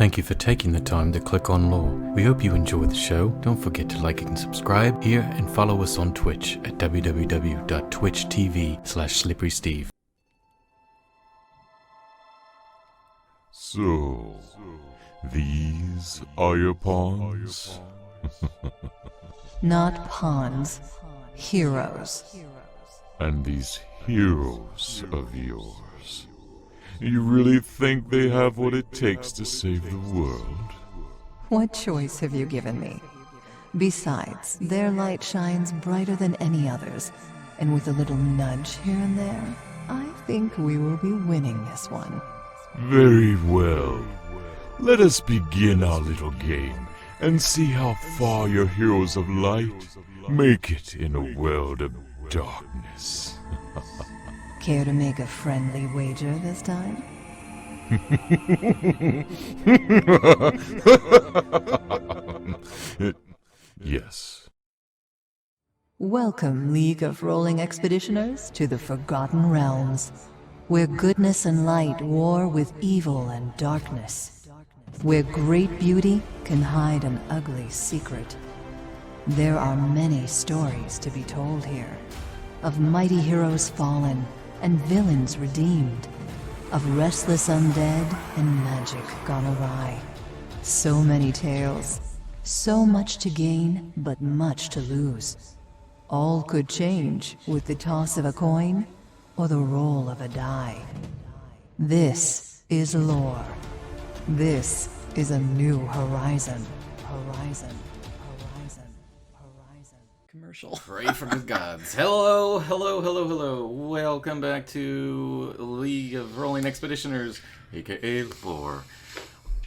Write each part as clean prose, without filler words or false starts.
Thank you for taking the time to click on Lore. We hope you enjoy the show. Don't forget to like and subscribe here and follow us on Twitch at www.twitch.tv/slipperysteve. So, these are your pawns? Not pawns, heroes. And these heroes of yours, you really think they have what it takes to save the world? What choice have you given me? Besides, their light shines brighter than any others, and with a little nudge here and there, I think we will be winning this one. Very well. Let us begin our little game and see how far your heroes of light make it in a world of darkness. Care to make a friendly wager this time? Yes. Welcome, League of Rolling Expeditioners, to the Forgotten Realms, where goodness and light war with evil and darkness, where great beauty can hide an ugly secret. There are many stories to be told here, of mighty heroes fallen and villains redeemed, of restless undead and magic gone awry. So many tales, so much to gain, but much to lose. All could change with the toss of a coin or the roll of a die. This is L.O.R.E. This is a new horizon. Commercial. Pray for the gods. Hello. Welcome back to League of Rolling Expeditioners, aka L.O.R.E.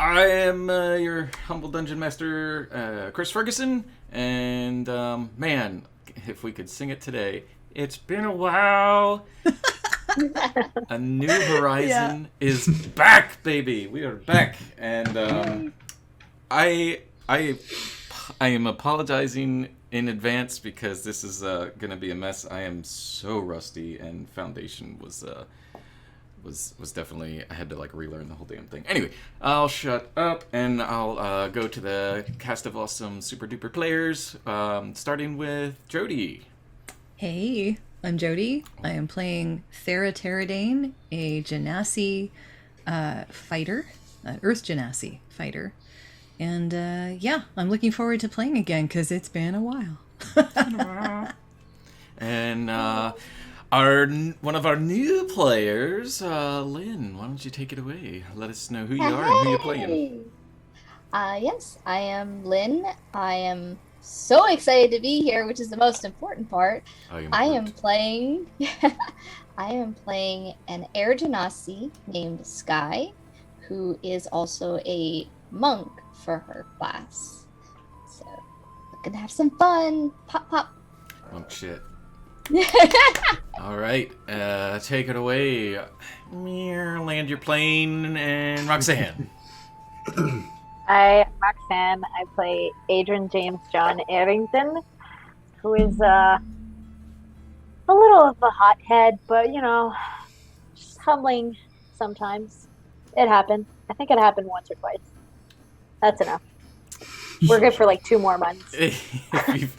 I am your humble dungeon master, Chris Ferguson, and man, if we could sing it today. It's been a while. A new horizon is back, baby. We are back, and I am apologizing in advance because this is gonna be a mess. I am so rusty, and Foundation was definitely, I had to like relearn the whole damn thing. Anyway, I'll shut up and I'll go to the cast of awesome super duper players, starting with Jody. Hey, I'm Jody. I am playing Thera Teradane, a Genasi fighter, an Earth Genasi fighter. And yeah, I'm looking forward to playing again because it's been a while. And one of our new players, Lynn, why don't you take it away? Let us know who you are and who you're playing. Yes, I am Lynn. I am so excited to be here, which is the most important part. I am playing an Air Genasi named Sky, who is also a monk for her class. So, looking to have some fun. Pop, pop. Monk shit. All right, take it away. Land your plane, and Roxanne. Hi, Roxanne. I play Adrian James John Arrington, who is a little of a hothead, but just humbling sometimes. It happened. I think it happened once or twice. That's enough. We're good for like 2 more months. If you've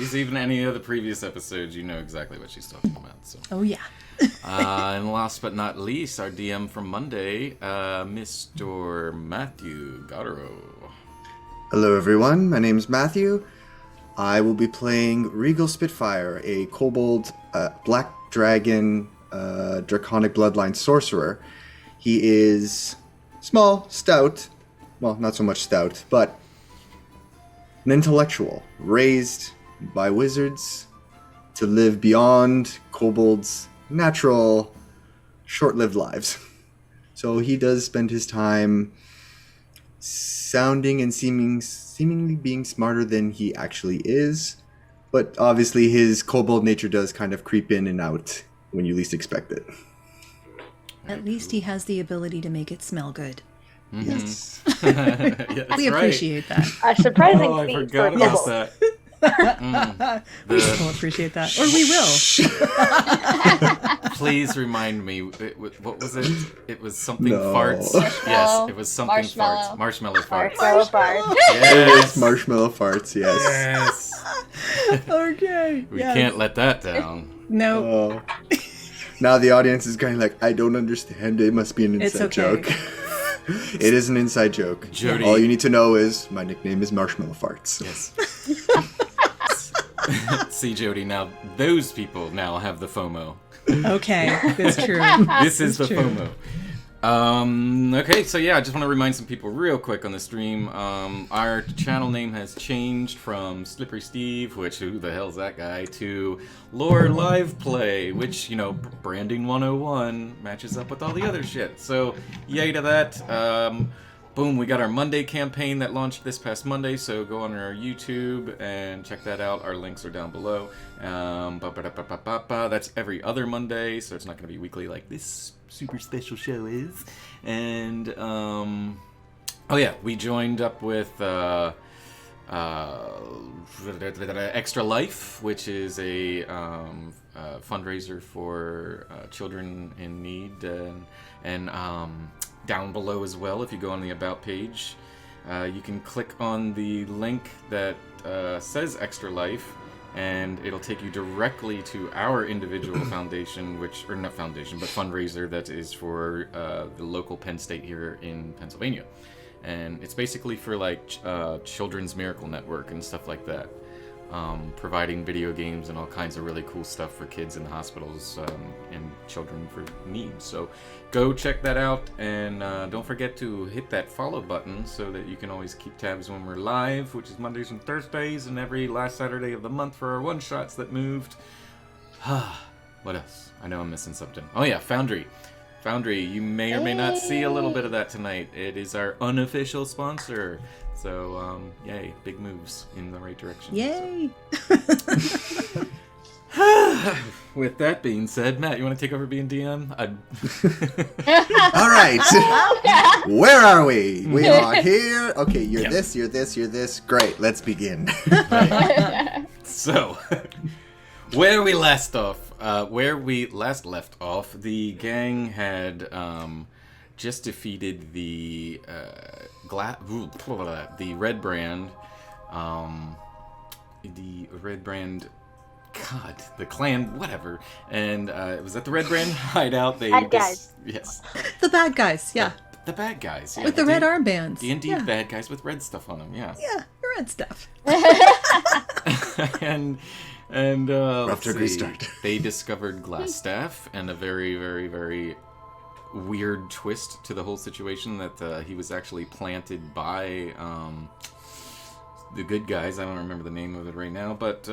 seen any of the previous episodes, you know exactly what she's talking about. So. Oh, yeah. And last but not least, our DM from Monday, Mr. Matthew Goddero. Hello, everyone. My name's Matthew. I will be playing Regal Spitfire, a kobold black dragon draconic bloodline sorcerer. He is small, stout. Well, not so much stout, but an intellectual, raised by wizards to live beyond kobolds' natural, short-lived lives. So he does spend his time sounding and seemingly being smarter than he actually is, but obviously his kobold nature does kind of creep in and out when you least expect it. At least he has the ability to make it smell good. Mm-hmm. Yes. Yeah, We appreciate that. A surprising I feat forgot for about kobolds. that. We still appreciate that. Or we will. Please remind me. What was it? It was something No. farts. Yes, it was something Marshmallow. farts. Marshmallow farts. Marshmallow farts. Yes. Marshmallow farts, yes. Yes. Okay. We can't let that down. No. Oh. Now the audience is going like, I don't understand. It must be an It's inside okay. joke. It is an inside joke. Jody. All you need to know is my nickname is Marshmallow Farts. Yes. See, Jody, now those people now have the FOMO. Okay, that's true. This is the true. FOMO. Okay, so yeah, I just want to remind some people real quick on the stream. Our channel name has changed from Slippery Steve, which who the hell's that guy, to L.O.R.E Live Play, which, you know, branding 101 matches up with all the other shit. So yay to that. Boom, we got our Monday campaign that launched this past Monday, so go on our YouTube and check that out. Our links are down below. That's every other Monday, so it's not going to be weekly like this super special show is. And, oh yeah, we joined up with Extra Life, which is a fundraiser for children in need, and down below as well, if you go on the About page, you can click on the link that says Extra Life, and it'll take you directly to our individual foundation, or not foundation, but fundraiser that is for the local Penn State here in Pennsylvania. And it's basically for like Children's Miracle Network and stuff like that. Providing video games and all kinds of really cool stuff for kids in the hospitals and children for needs. So go check that out, and don't forget to hit that follow button so that you can always keep tabs when we're live, which is Mondays and Thursdays, and every last Saturday of the month for our one-shots that moved. What else? I know I'm missing something. Oh yeah, Foundry. Foundry, you may or may not see a little bit of that tonight. It is our unofficial sponsor. So, yay, big moves in the right direction. Yay! So. With that being said, Matt, you want to take over being DM? All right. Where are we? We are here. Okay, you're this, you're this, you're this. Great, let's begin. So, where we last left off, the gang had just defeated the Red Brand, the clan, whatever, and it was at the Red Brand hideout. Bad guys. Yes. The bad guys, yeah. The bad guys, yeah. With the red armbands. The indeed yeah. bad guys with red stuff on them, yeah. Yeah, the red stuff. and After a great start. They discovered Glassstaff, and a very, very, very weird twist to the whole situation that he was actually planted by the good guys. I don't remember the name of it right now, but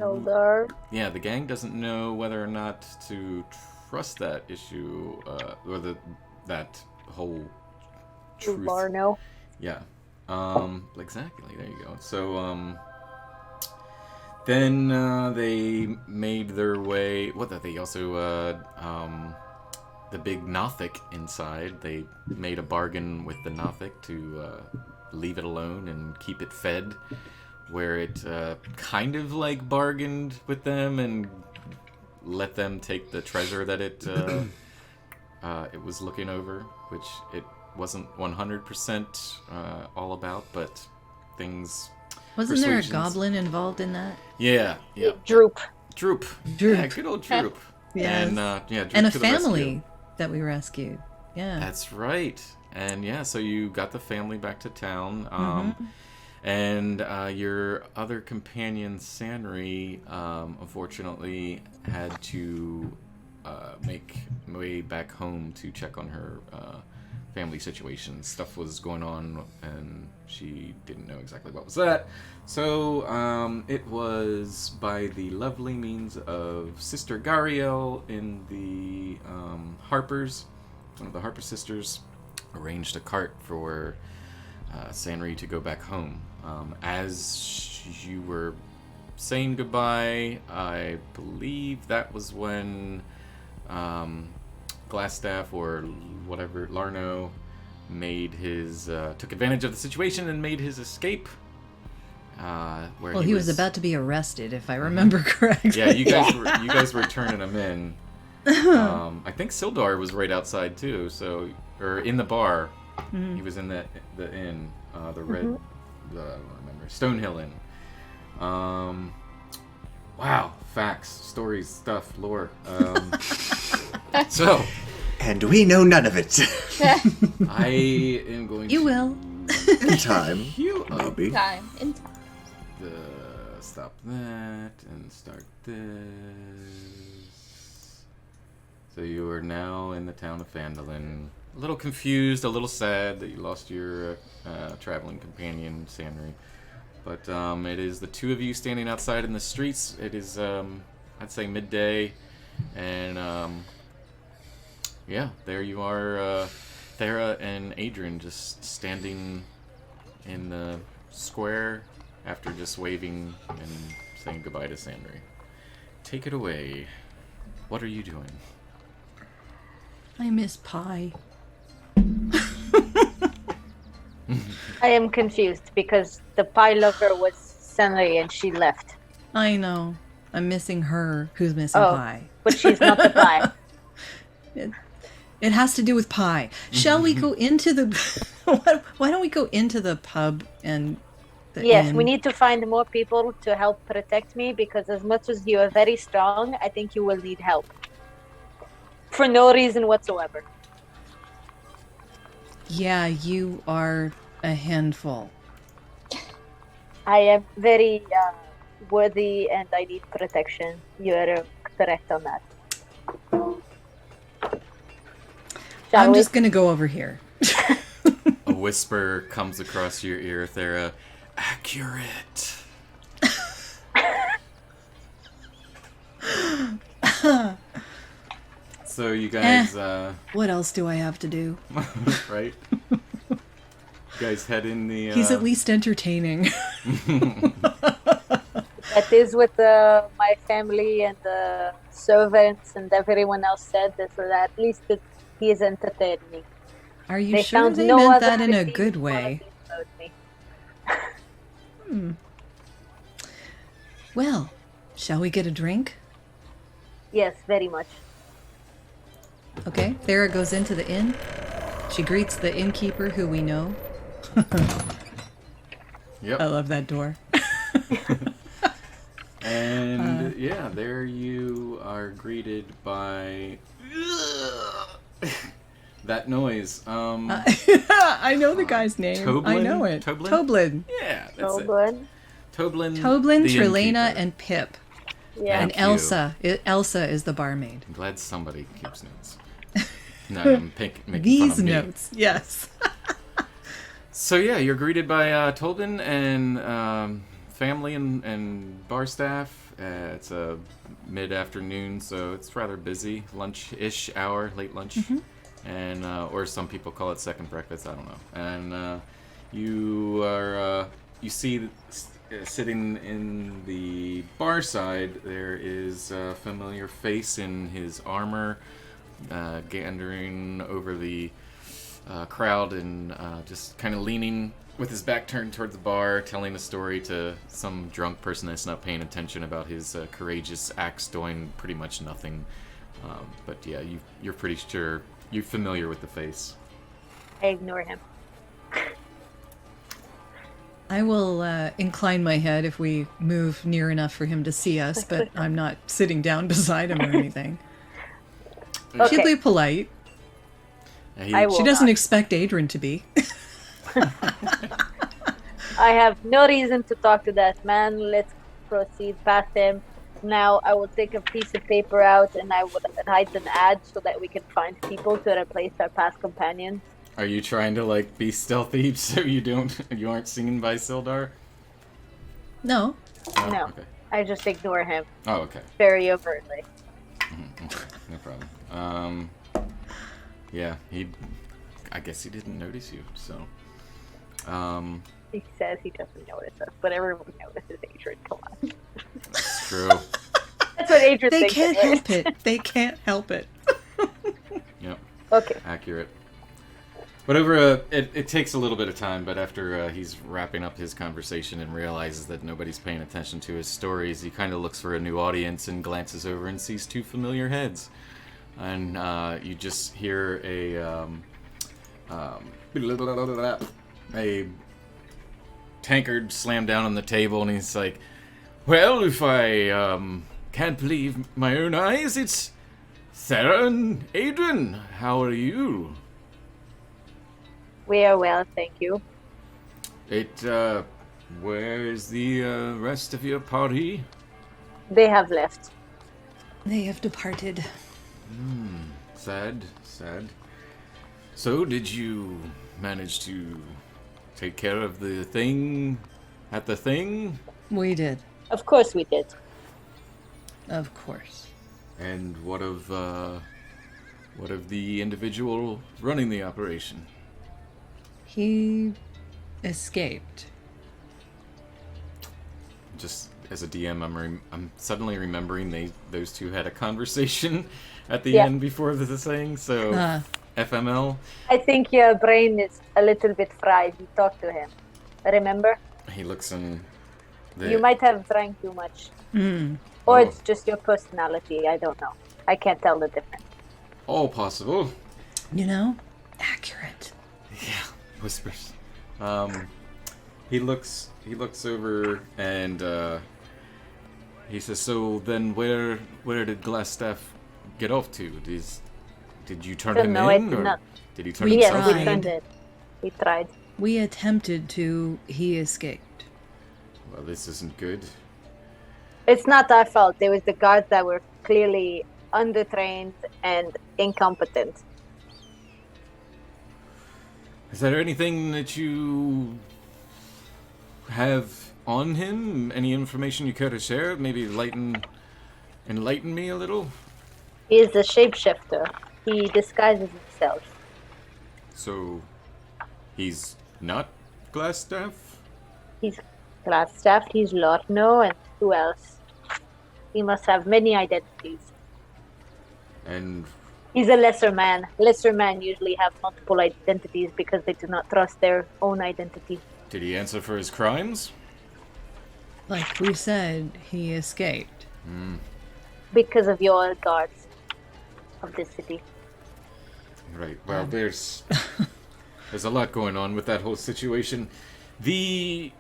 L.O.R.E. yeah, the gang doesn't know whether or not to trust that issue or that whole truth. L.O.R.E. no. Yeah. Exactly. There you go. So then they made their way. They also the big Nothic inside. They made a bargain with the Nothic to leave it alone and keep it fed, where it kind of like bargained with them and let them take the treasure that it was looking over, which it wasn't 100% all about, but things. Wasn't there a persuasions. goblin involved in that? Yeah. Droop. Droop. Droop. Yeah, good old Droop. Yes. And Droop And a to the rescue. family that we rescued. Yeah. That's right. And yeah, so you got the family back to town. And your other companion, Sanry, unfortunately had to make way back home to check on her family situation. Stuff was going on, and she didn't know exactly what was that. So it was by the lovely means of Sister Gariel in the Harpers, one of the Harper sisters, arranged a cart for Sanry to go back home. As you were saying goodbye, I believe that was when Glassstaff or whatever, Larno, made his took advantage of the situation and made his escape. Where he was about to be arrested, if I remember correctly. Yeah, you guys were turning him in, I think Sildar was right outside too, or in the bar. He was in the inn, the red, I don't remember, Stonehill Inn. Wow, facts, stories, stuff, lore. So, And we know none of it. I am going. You will. In time, You maybe. In time. Stop that and start this. So you are now in the town of Phandalin. A little confused, a little sad that you lost your traveling companion, Sanry. But it is the two of you standing outside in the streets. It is, I'd say, midday. And, yeah, there you are, Thera and Adrian just standing in the square after just waving and saying goodbye to Sanry. Take it away. What are you doing? I miss pie. I am confused because the pie lover was Sanry and she left. I know. I'm missing her, who's missing pie. But she's not the pie. It has to do with pie. Shall we go into the... Why don't we go into the pub and the Yes, inn? we need to find more people to help protect me because as much as you are very strong, I think you will need help. For no reason whatsoever. Yeah, you are a handful. I am very worthy and I need protection. You are correct on that. I'm just gonna go over here. A whisper comes across your ear, Thera. Accurate. So you guys, What else do I have to do? right? You guys head in the... He's at least entertaining. That is what my family and the servants and everyone else said. That at least he is entertaining. Are you They sure found they no meant other that in a disease good qualities way? about me. Well, shall we get a drink? Yes, very much. Okay, Thera goes into the inn. She greets the innkeeper, who we know. Yep. I love that door. And yeah, there you are greeted by that noise. I know the guy's name. I Toblin? know it. Toblin? Toblin. Yeah, that's So it. good. Toblin, Toblin, the Trilena, innkeeper. and Pip. Yeah. And Thank you. Elsa. Elsa is the barmaid. I'm glad somebody keeps notes. No, I'm making fun These of me. notes, yes. So yeah, you're greeted by Tobin and family and bar staff. It's a mid-afternoon, so it's rather busy. Lunch-ish hour, late lunch, and or some people call it second breakfast. I don't know. And you are you see sitting in the bar side. There is a familiar face in his armor, gandering over the crowd and just kind of leaning with his back turned towards the bar, telling a story to some drunk person that's not paying attention about his courageous acts doing pretty much nothing. But yeah, you're pretty sure you're familiar with the face. I ignore him. I will incline my head if we move near enough for him to see us, but I'm not sitting down beside him or anything. She'll be polite. I will She doesn't not. expect Adrian to be. I have no reason to talk to that man. Let's proceed past him. Now I will take a piece of paper out and I will write an ad so that we can find people to replace our past companions. Are you trying to like be stealthy so you aren't seen by Sildar? No. Oh, No. Okay. I just ignore him Oh, okay. very overtly. Okay, no problem. Yeah, I guess he didn't notice you, so. He says he doesn't notice us, but everyone notices Adrian. Come on. It's true. That's what Adrian They thinks. can't anyways. help it. They can't help it. Yep, Okay. accurate. But over it takes a little bit of time, but after he's wrapping up his conversation and realizes that nobody's paying attention to his stories, he kind of looks for a new audience and glances over and sees two familiar heads. and you just hear a tankard slam down on the table, and he's like, "Well, if I can't believe my own eyes, it's Sarah and Adrian. How are you?" We are well, thank you. Where is the rest of your party? They have left. They have departed. Sad. So, did you manage to take care of the thing at the thing? We did, Of course we did. of course. And what of the individual running the operation? He escaped. Just as a DM, I'm suddenly remembering those two had a conversation at the end before the thing. So FML. I think your brain is a little bit fried. You talked to him. Remember? He looks in. You might have drank too much. Or it's just your personality. I don't know. I can't tell the difference. All possible. You know, accurate. Yeah, whispers. He looks over and he says, "So then, where did Glassstaff get off to? Did you turn him No, in, I did or not. did he turn We himself Yes, we in?" turned it. We tried. We attempted to. He escaped. Well, this isn't good. It's not our fault. It was the guards that were clearly undertrained and incompetent. Is there anything that you have on him? Any information you care to share? Maybe enlighten me a little? He is a shapeshifter. He disguises himself. So, he's not Glassstaff? He's Glassstaff, he's L.O.R.E, and who else? He must have many identities. And He's a lesser man. Lesser men usually have multiple identities because they do not trust their own identity. did he answer for his crimes? Like we said, he escaped. Because of your guards of this city. Right. Well, there's a lot going on with that whole situation. The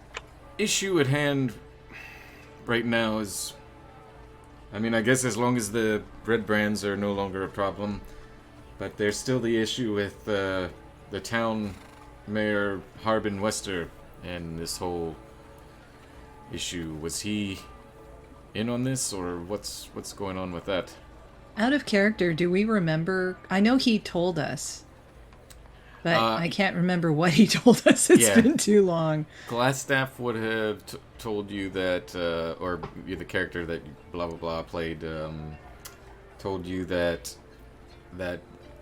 issue at hand right now is, I mean, I guess as long as the red brands are no longer a problem, but there's still the issue with the town mayor Harbin Wester and this whole issue. Was he in on this, or what's going on with that? Out of character, do we remember? I know he told us, but I can't remember what he told us. It's been too long. Glassstaff would have told you that, or the character that blah blah blah played, told you that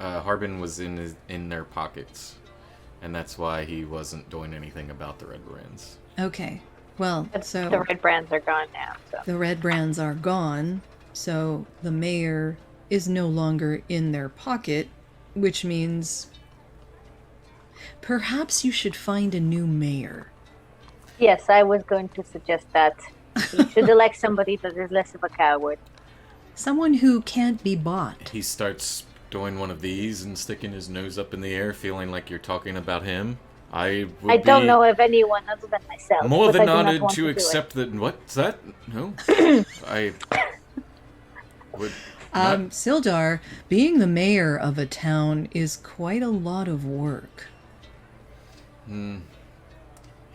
Harbin was in their pockets, and that's why he wasn't doing anything about the red brands. Okay. Well, so The red brands are gone now. So. the red brands are gone, so the mayor is no longer in their pocket, which means perhaps you should find a new mayor. Yes, I was going to suggest that. You should elect somebody that is less of a coward. Someone who can't be bought. He starts doing one of these and sticking his nose up in the air, feeling like you're talking about him. I don't know of anyone other than myself. More but than I do not honored want to do it. accept that. What's that? No, I would. Sildar, being the mayor of a town is quite a lot of work.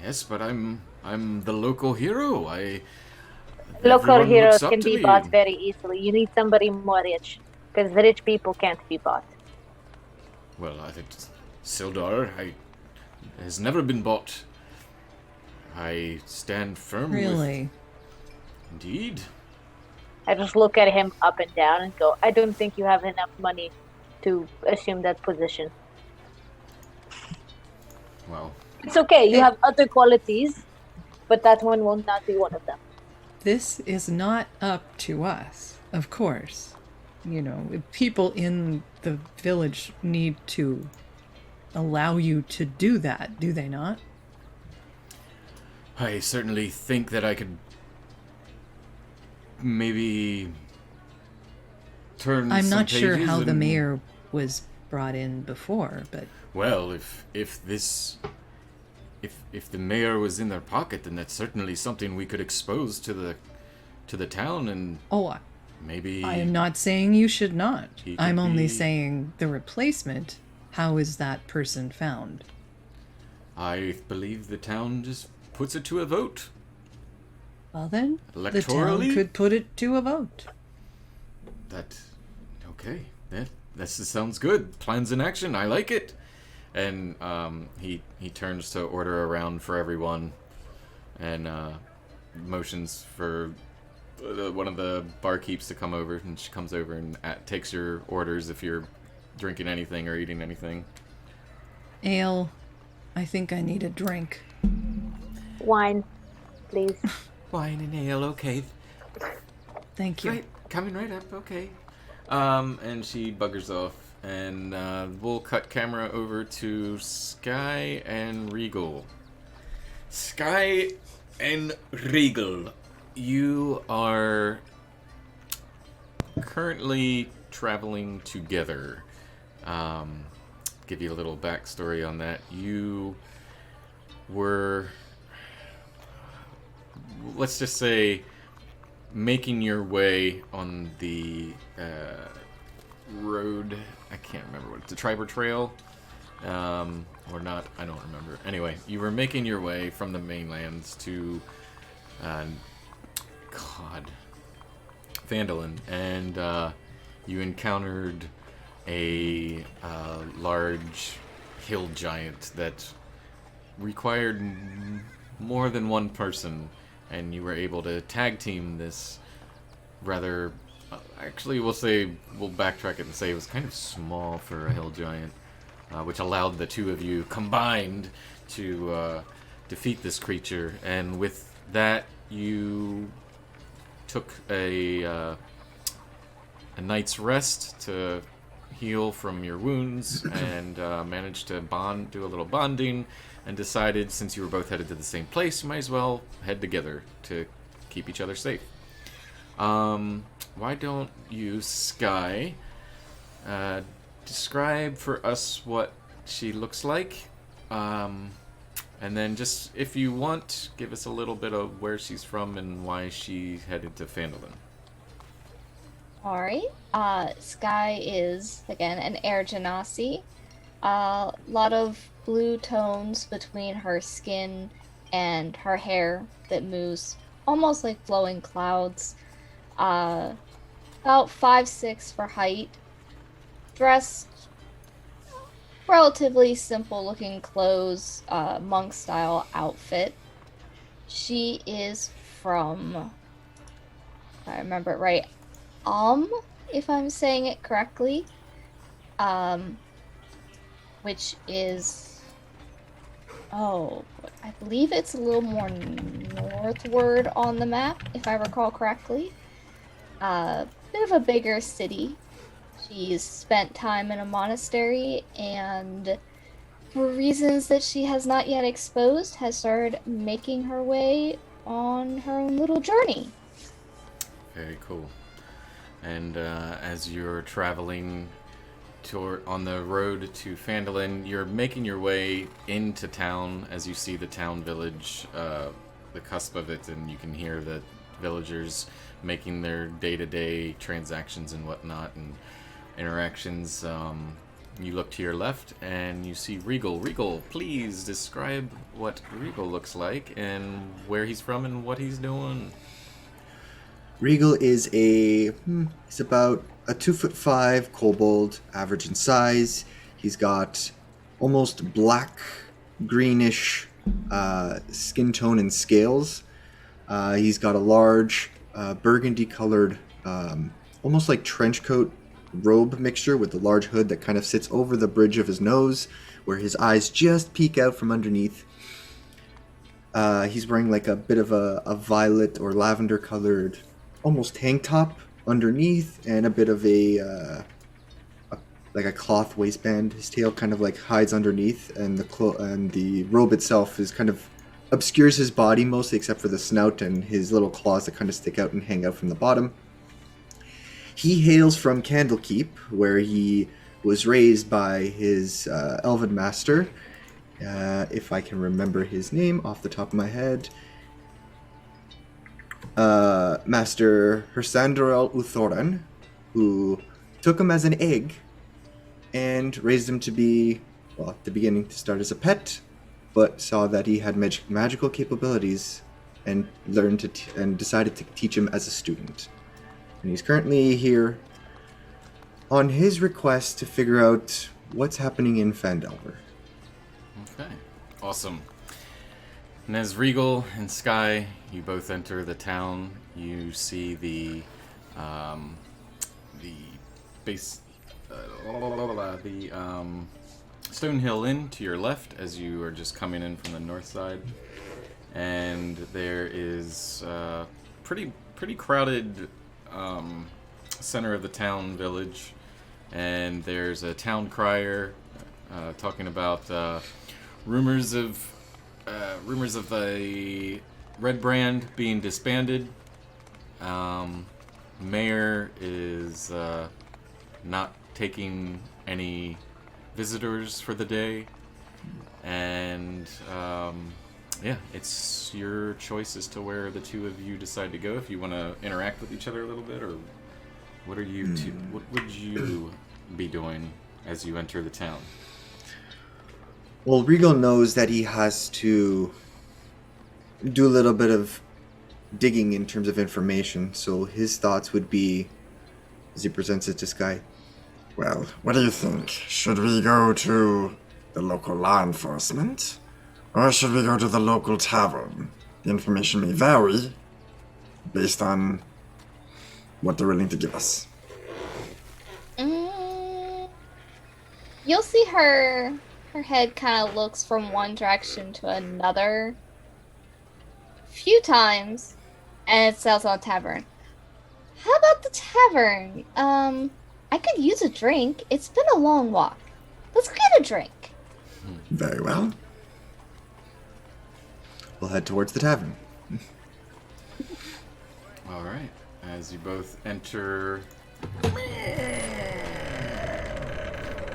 Yes, but I'm the local hero. Local everyone heroes looks up can to be me. bought very easily. You need somebody more rich, because rich people can't be bought. Well, I think Sildar has never been bought. I stand firm. Really? Indeed. I just look at him up and down and go, I don't think you have enough money to assume that position. Well, It's okay, you have other qualities, but that one will not be one of them. This is not up to us, of course. You know, people in the village need to allow you to do that, do they not? I certainly think that I could maybe turn I'm some not sure pages how the and- mayor was brought in before, but Well, if the mayor was in their pocket, then that's certainly something we could expose to the town, and maybe I am not saying you should not. He could I'm only be- saying the replacement. How is that person found? I believe the town just puts it to a vote. Well then, the town Electorally? could put it to a vote. Okay. That sounds good. Plans in action. I like it. And he turns to order around for everyone, and motions for one of the barkeeps to come over, and she comes over and takes your orders if you're drinking anything or eating anything. Ale, I think I need a drink. Wine, please. Wine and ale, okay. Thank you. Right, coming right up, okay. And she buggers off, and we'll cut camera over to Sky and Regal. Sky and Regal, you are currently traveling together. Give you a little backstory on that. You were, let's just say, making your way on the road. I can't remember what it's, the Triber Trail, or not. I don't remember. Anyway, you were making your way from the mainlands to Phandalin, and you encountered a large hill giant that required more than one person, and you were able to tag team this rather... actually, we'll backtrack it and say it was kind of small for a hill giant, which allowed the two of you combined to defeat this creature. And with that, you took a night's rest to heal from your wounds, and managed to do a little bonding, and decided, since you were both headed to the same place, you might as well head together to keep each other safe. Why don't you, Sky, describe for us what she looks like, and then just, if you want, give us a little bit of where she's from and why she headed to Phandalin. Alright. Sky is, again, an air genasi. A lot of blue tones between her skin and her hair that moves almost like flowing clouds. About 5'6" for height. Dressed relatively simple looking clothes, monk style outfit. She is from, if I remember it right, if I'm saying it correctly, which is, I believe it's a little more northward on the map, if I recall correctly. Bit of a bigger city. She's spent time in a monastery, and for reasons that she has not yet exposed, has started making her way on her own little journey. Very cool. And as you're traveling on the road to Phandalin, you're making your way into town as you see the town village, the cusp of it, and you can hear the villagers making their day-to-day transactions and whatnot and interactions. You look to your left and you see Regal. Regal, please describe what Regal looks like and where he's from and what he's doing. Regal is he's about a 2'5" kobold, average in size. He's got almost black, greenish skin tone and scales. He's got a large burgundy-colored, almost like trench coat robe mixture with a large hood that kind of sits over the bridge of his nose, where his eyes just peek out from underneath. He's wearing like a bit of a violet or lavender-colored, almost tank top underneath, and a bit of a cloth waistband. His tail kind of like hides underneath, and the robe itself is kind of obscures his body mostly, except for the snout and his little claws that kind of stick out and hang out from the bottom. He hails from Candlekeep, where he was raised by his elven master, if I can remember his name off the top of my head. Master Hersandrel Uthoran, who took him as an egg and raised him to be, well, at the beginning to start as a pet, but saw that he had magical capabilities and learned to and decided to teach him as a student. And he's currently here on his request to figure out what's happening in Phandelver. Okay, awesome. And as Regal and Sky, you both enter the town. You see the base, the Stonehill Inn to your left as you are just coming in from the north side, and there is pretty crowded center of the town village, and there's a town crier talking about rumors of the Red Brand being disbanded. Mayor is not taking any visitors for the day, and yeah, it's your choice as to where the two of you decide to go. If you want to interact with each other a little bit, or what are you what would you be doing as you enter the town? Well, Regal knows that he has to do a little bit of digging in terms of information, so his thoughts would be, as he presents it to Sky, well, what do you think? Should we go to the local law enforcement? Or should we go to the local tavern? The information may vary based on what they're willing to give us. You'll see her head kind of looks from one direction to another a few times, and it sells on tavern. How about the tavern? I could use a drink. It's been a long walk. Let's get a drink. Very well. we'll head towards the tavern. All right. As you both enter,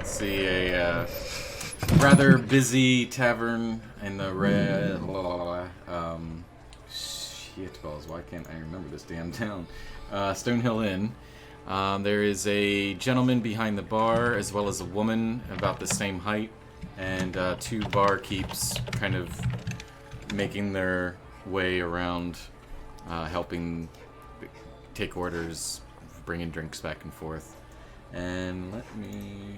see a rather busy tavern in the red. Shitballs! Why can't I remember this damn town? Stonehill Inn. There is a gentleman behind the bar, as well as a woman about the same height, and two barkeeps kind of making their way around, helping take orders, bringing drinks back and forth. And let me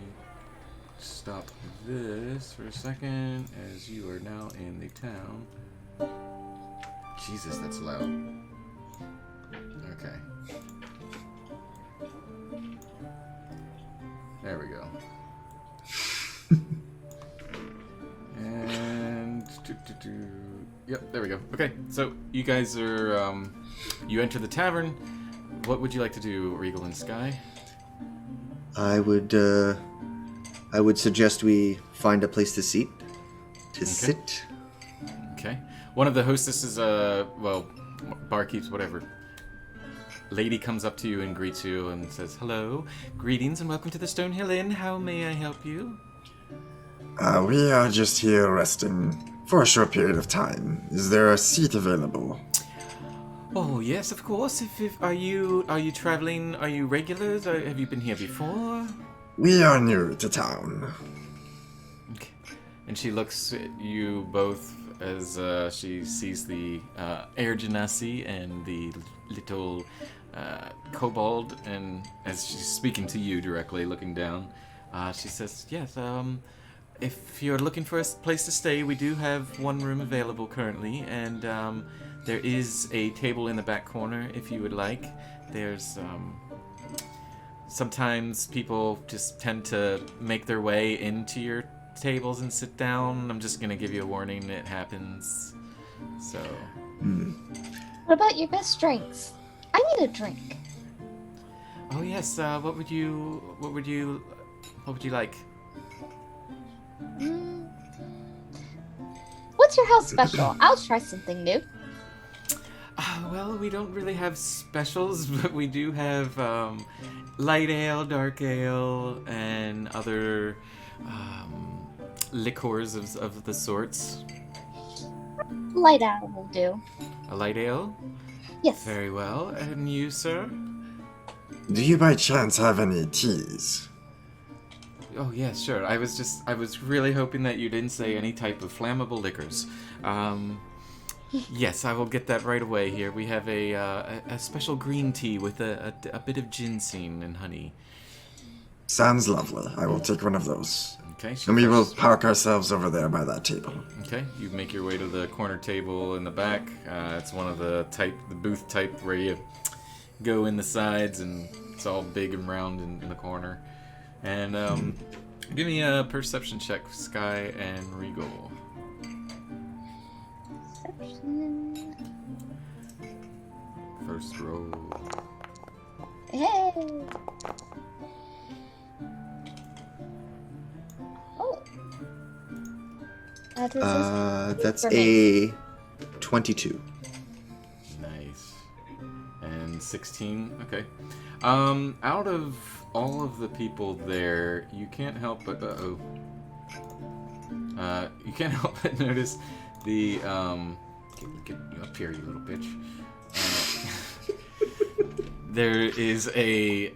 stop this for a second, as you are now in the town. Jesus, that's loud. Okay. There we go. And yep, there we go. Okay, so you guys are you enter the tavern. What would you like to do, Regal and Sky? I would suggest we find a place to sit. Sit. Okay. One of the hostesses, well, barkeeps, whatever, lady comes up to you and greets you and says, "Hello, greetings and welcome to the Stonehill Inn. How may I help you?" We are just here resting for a short period of time. Is there a seat available? Oh yes, of course. If are you traveling? Are you regulars? Or have you been here before? We are new to town. Okay. And she looks at you both as she sees the air genasi and the little kobold, and as she's speaking to you directly, looking down, she says, "Yes, if you're looking for a place to stay, we do have one room available currently, and there is a table in the back corner if you would like. There's sometimes people just tend to make their way into your tables and sit down. I'm just gonna give you a warning, it happens. So What about your best drinks? I need a drink. oh yes, what would you like? What's your house special? I'll try something new. Well, we don't really have specials, but we do have light ale, dark ale, and other liqueurs of the sorts. Light ale will do. A light ale? Yes. Very well. And you, sir? Do you by chance have any teas? Oh, yes, sure. I was really hoping that you didn't say any type of flammable liquors. Yes, I will get that right away here. We have a special green tea with a bit of ginseng and honey. Sounds lovely. I will take one of those. Okay. And we will park ourselves over there by that table. Okay, you make your way to the corner table in the back. It's one of the booth type where you go in the sides and it's all big and round in the corner. And give me a perception check, Sky and Regal. Perception. First roll. Hey. Oh. That's a 22. Nice. And 16. Okay. Out of all of the people there, you can't help but you can't help but notice the get you up here, you little bitch. There is a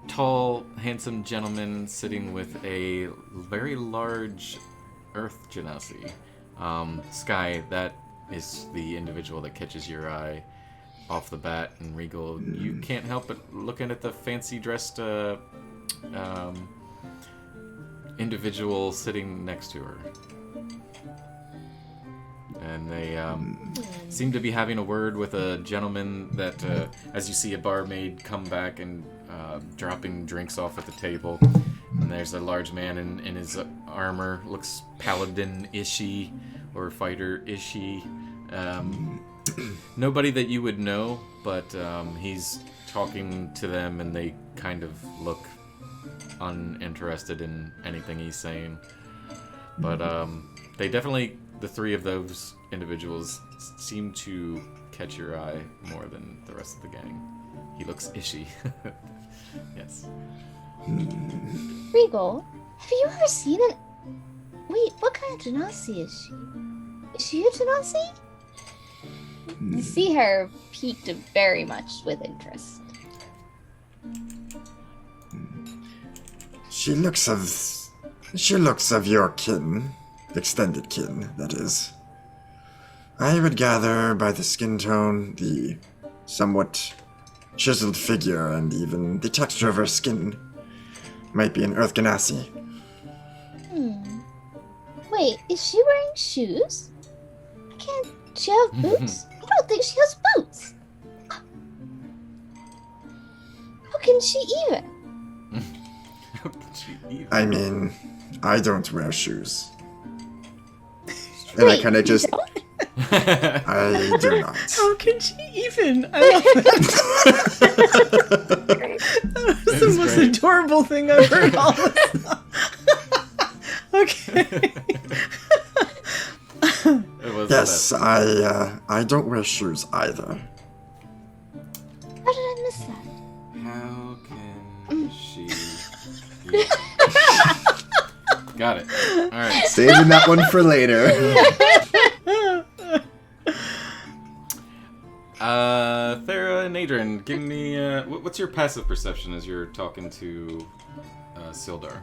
tall, handsome gentleman sitting with a very large earth genasi. Sky, that is the individual that catches your eye off the bat. And Regal, you can't help but looking at the fancy dressed individual sitting next to her. And they seem to be having a word with a gentleman that, as you see a barmaid come back and dropping drinks off at the table. And there's a large man in his armor, looks paladin-ishy or fighter-ishy. Nobody that you would know, but he's talking to them and they kind of look uninterested in anything he's saying. But they definitely, the three of those individuals seem to catch your eye more than the rest of the gang. He looks ishy. Yes. Regal, have you ever seen an... Wait, what kind of genasi is she? Is she a genasi? You see her peaked very much with interest. She looks of your kin. Extended kin, that is. I would gather by the skin tone, the somewhat chiseled figure, and even the texture of her skin might be an Earth Ganassi. Wait, is she wearing shoes? Can't she have boots? I don't think she has boots. How can she even? I mean, I don't wear shoes. And I kind of just... I do not. How can she even? I love that. That was the most adorable thing I've heard all this. Okay. Yes, I don't wear shoes either. How did I miss that? How can she... Got it. Alright. Saving that one for later. Thera and Adrian, give me, what's your passive perception as you're talking to, Sildar?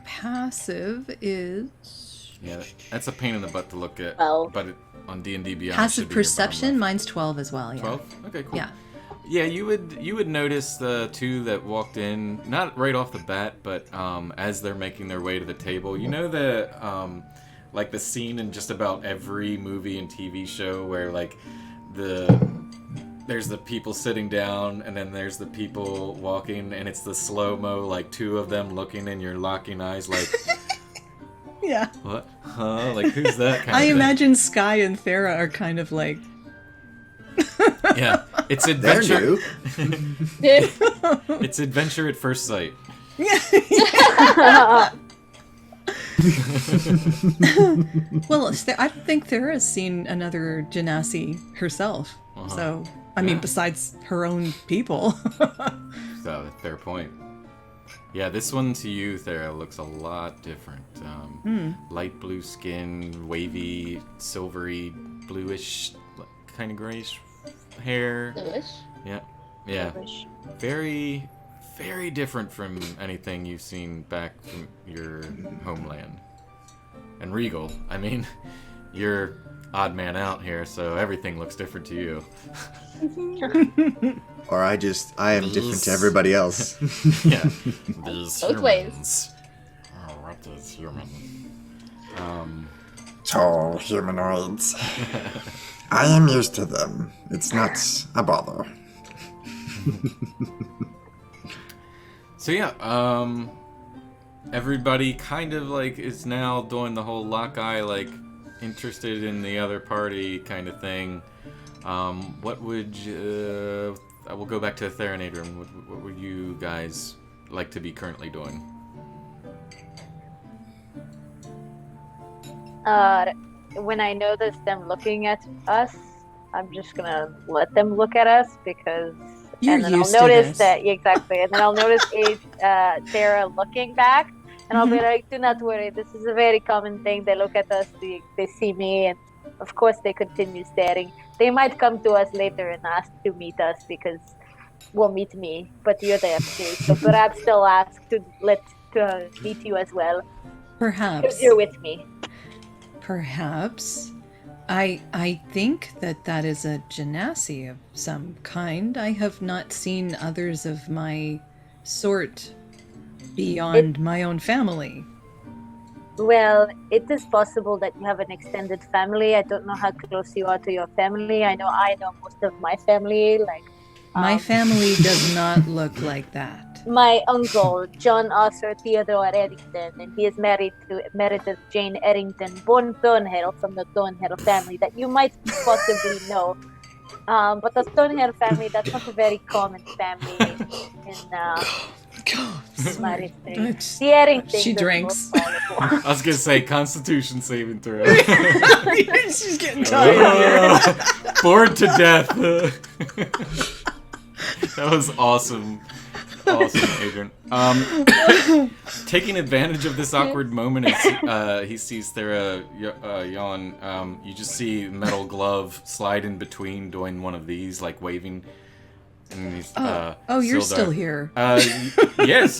Passive is... Yeah, that's a pain in the butt to look at, Well. but on D&D Beyond Passive it should be your perception, bottom mine's 12 as well, yeah. 12? Okay, cool. Yeah. Yeah, you would notice the two that walked in, not right off the bat, but as they're making their way to the table. You know the like the scene in just about every movie and TV show where like there's the people sitting down and then there's the people walking and it's the slow-mo, like two of them looking and you're locking eyes like Yeah. what? Huh? Like who's that kind of I thing? imagine Sky and Thera are kind of like... Yeah, it's They're adventure. new. It's adventure at first sight. Well, I don't think Thera's seen another Genasi herself. So, I mean, besides her own people. So, fair point. Yeah, this one to you, Thera, looks a lot different. Light blue skin, wavy, silvery, bluish, kind of grayish hair. Bluish? Yeah. Very, very different from anything you've seen back from your homeland. And Regal, I mean, you're odd man out here, so everything looks different to you. Or I am different to everybody else. Yeah. These Both ways. Oh, what is human? Tall humanoids. I am used to them. It's not a bother. So yeah, everybody kind of like is now doing the whole lock eye, like interested in the other party kind of thing. What would I will go back to Thera and Adrian. What would you guys like to be currently doing? When I notice them looking at us, I'm just gonna let them look at us because. You're and then used I'll to notice this. that exactly, and then I'll notice Sarah looking back, and I'll be like, "Do not worry. This is a very common thing. They look at us, they see me, and of course they continue staring. They might come to us later and ask to meet us because, well, meet me, but you're there too. So perhaps they'll ask to meet you as well. Perhaps. Because you're with me. Perhaps. I think that is a genasi of some kind. I have not seen others of my sort beyond my own family. Well, it is possible that you have an extended family. I don't know how close you are to your family. I know most of my family. My family does not look like that. My uncle, John Arthur Theodore Errington, and he is married to Meredith Jane Errington, born Thornhill from the Thornhill family that you might possibly know. But the Thornhill family, that's not a very common family in Sorry. The Erringtons. She drinks. I was gonna say Constitution saving throw. She's getting tired. Bored to death. That was awesome. Awesome, Adrian. Taking advantage of this awkward moment as he sees Thera yawn, you just see Metal Glove slide in between doing one of these, like waving. And he's, you're still here. Yes,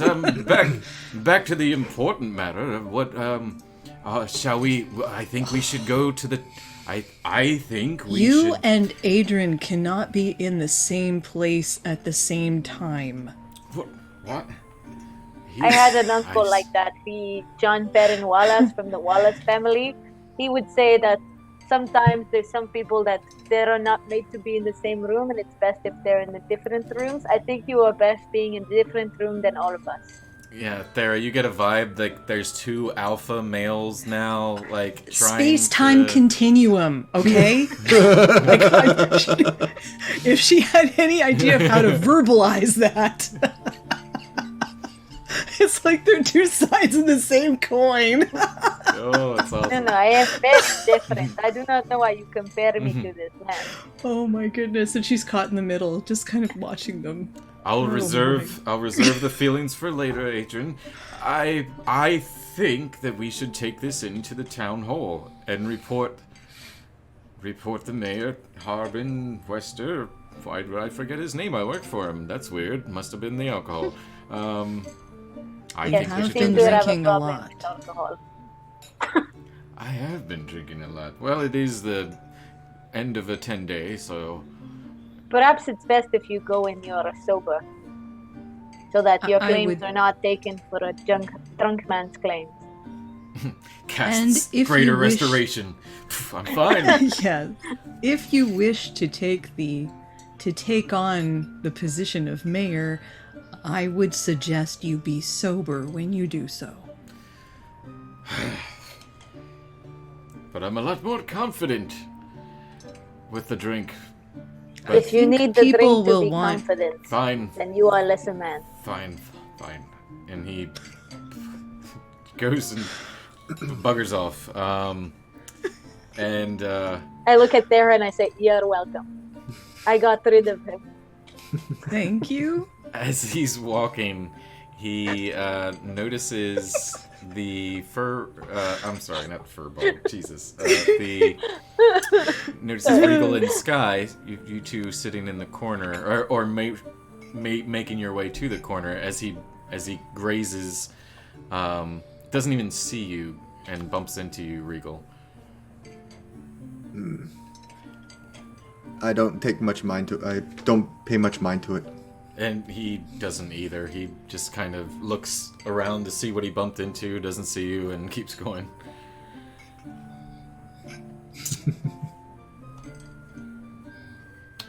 back to the important matter of what, shall we, I think we should go to the, I think we should. You and Adrian cannot be in the same place at the same time. What? I had an uncle like that. John Perrin Wallace from the Wallace family. He would say that sometimes there's some people that they're not made to be in the same room, and it's best if they're in the different rooms. I think you are best being in a different room than all of us. Yeah, Thera, you get a vibe like there's two alpha males now, like trying Space-time continuum, okay? If she had any idea of how to verbalize that. It's like they're two sides of the same coin. Oh, it's awesome. No, I am very different. I do not know why you compare me to this man. Oh my goodness, and she's caught in the middle, just kind of watching them. I'll reserve the feelings for later, Adrian. I think that we should take this into the town hall and report the mayor, Harbin Wester. Why did I forget his name? I worked for him. That's weird. Must have been the alcohol. I think we should been do this. drinking a lot. I have been drinking a lot. Well, it is the end of a 10-day, so... Perhaps it's best if you go when you're sober, so that your claims are not taken for a drunk man's claims. Casts And if greater you wish- restoration. I'm fine. Yeah. If you wish to take on the position of mayor, I would suggest you be sober when you do so. But I'm a lot more confident with the drink. If you need the people drink to will be want- confident, Fine, then you are less a man. fine. And he goes and buggers off. And I look at Thera and I say, "You're welcome. I got rid of him." Thank you. as he's walking, he notices the fur. I'm sorry, not furball. Jesus. Notices Regal and Sky. You two sitting in the corner, or making your way to the corner as he grazes. Doesn't even see you and bumps into you, Regal. I don't take much mind to. I don't pay much mind to it. And he doesn't either. He just kind of looks around to see what he bumped into, doesn't see you, and keeps going.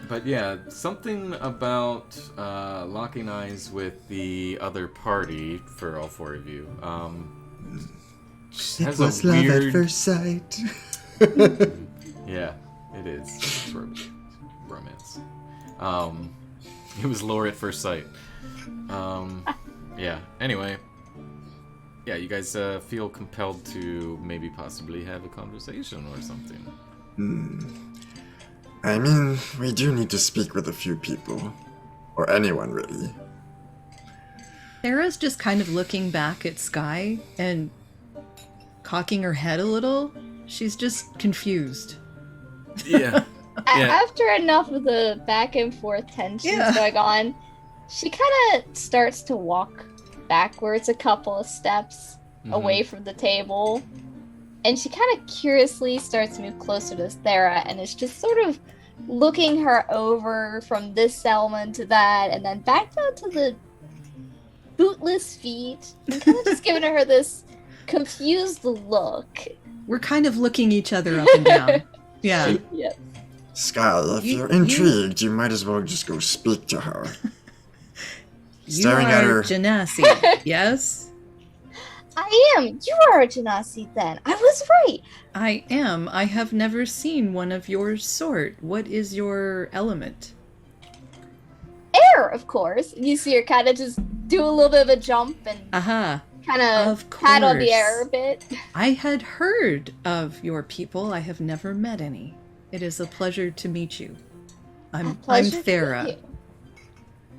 But yeah, something about locking eyes with the other party for all four of you. It was love at first sight. Yeah, it is. It's romance. It was L.O.R.E at first sight. Yeah, anyway. Yeah, you guys feel compelled to maybe possibly have a conversation or something. I mean, we do need to speak with a few people. Or anyone, really. Sarah's just kind of looking back at Sky and cocking her head a little. She's just confused. Yeah. Yeah. After enough of the back and forth tensions going on, she kind of starts to walk backwards a couple of steps away from the table. And she kind of curiously starts to move closer to Thera and is just sort of looking her over from this element to that and then back down to the bootless feet and kind of just giving her this confused look. We're kind of looking each other up and down. Yeah. Yep. Sky, if you're intrigued, you might as well just go speak to her. Staring at her. Genasi, yes? I am. You are a Genasi then. I was right. I am. I have never seen one of your sort. What is your element? Air, of course. You see her kind of just do a little bit of a jump and kind of paddle the air a bit. I had heard of your people. I have never met any. It is a pleasure to meet you. I'm Thera.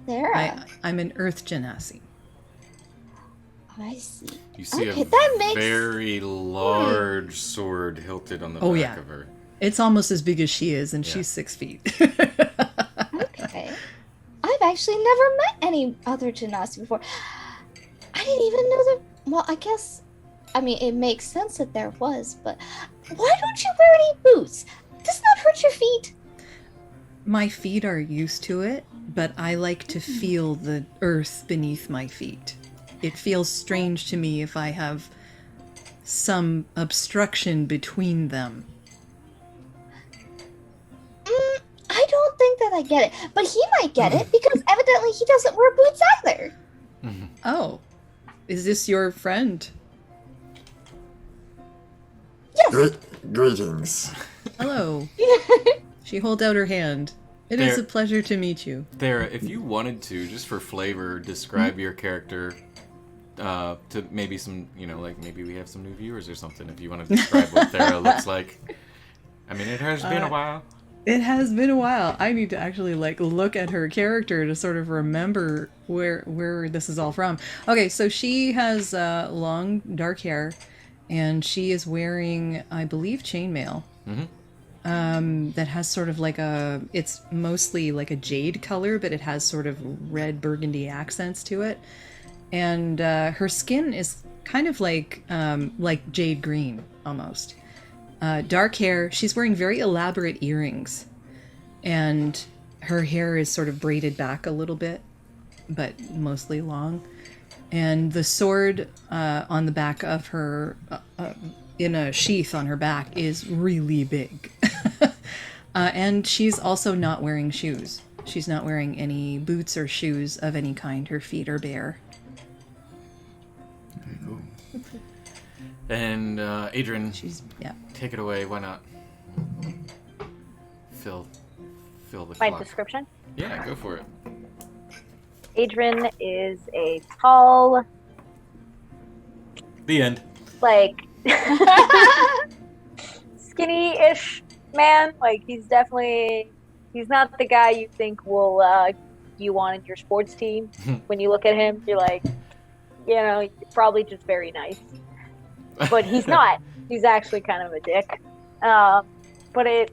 Thera. I'm an Earth Genasi. I see. You see a very large sword hilted on the back of her. It's almost as big as she is, and she's 6 feet. Okay. I've actually never met any other Genasi before. I didn't even know that. Well, I mean, it makes sense that there was, but why don't you wear any boots? Does not hurt your feet. My feet are used to it, but I like to feel the earth beneath my feet. It feels strange to me if I have some obstruction between them. I don't think that I get it, but he might get it because evidently he doesn't wear boots either. Oh, is this your friend? Yes. Greetings. Hello. She holds out her hand. It is a pleasure to meet you. Thera, if you wanted to, just for flavor, describe your character to maybe some, like maybe we have some new viewers or something. If you want to describe what Thera looks like. I mean, it has been a while. It has been a while. I need to actually look at her character to sort of remember where this is all from. Okay, so she has long dark hair, and she is wearing, I believe, chainmail. That has sort of it's mostly like a jade color, but it has sort of red burgundy accents to it. And her skin is kind of like jade green almost. Dark hair. She's wearing very elaborate earrings, and her hair is sort of braided back a little bit, but mostly long. And the sword on the back of her, in a sheath on her back, is really big. And she's also not wearing shoes. She's not wearing any boots or shoes of any kind. Her feet are bare. Okay, cool. And Adrian, take it away. Why not? Fill the My clock. description? Yeah, go for it. Adrian is a tall, The end. skinny-ish man. Like, he's not the guy you think will you want in your sports team. When you look at him, you're like, he's probably just very nice. But he's not. He's actually kind of a dick. But it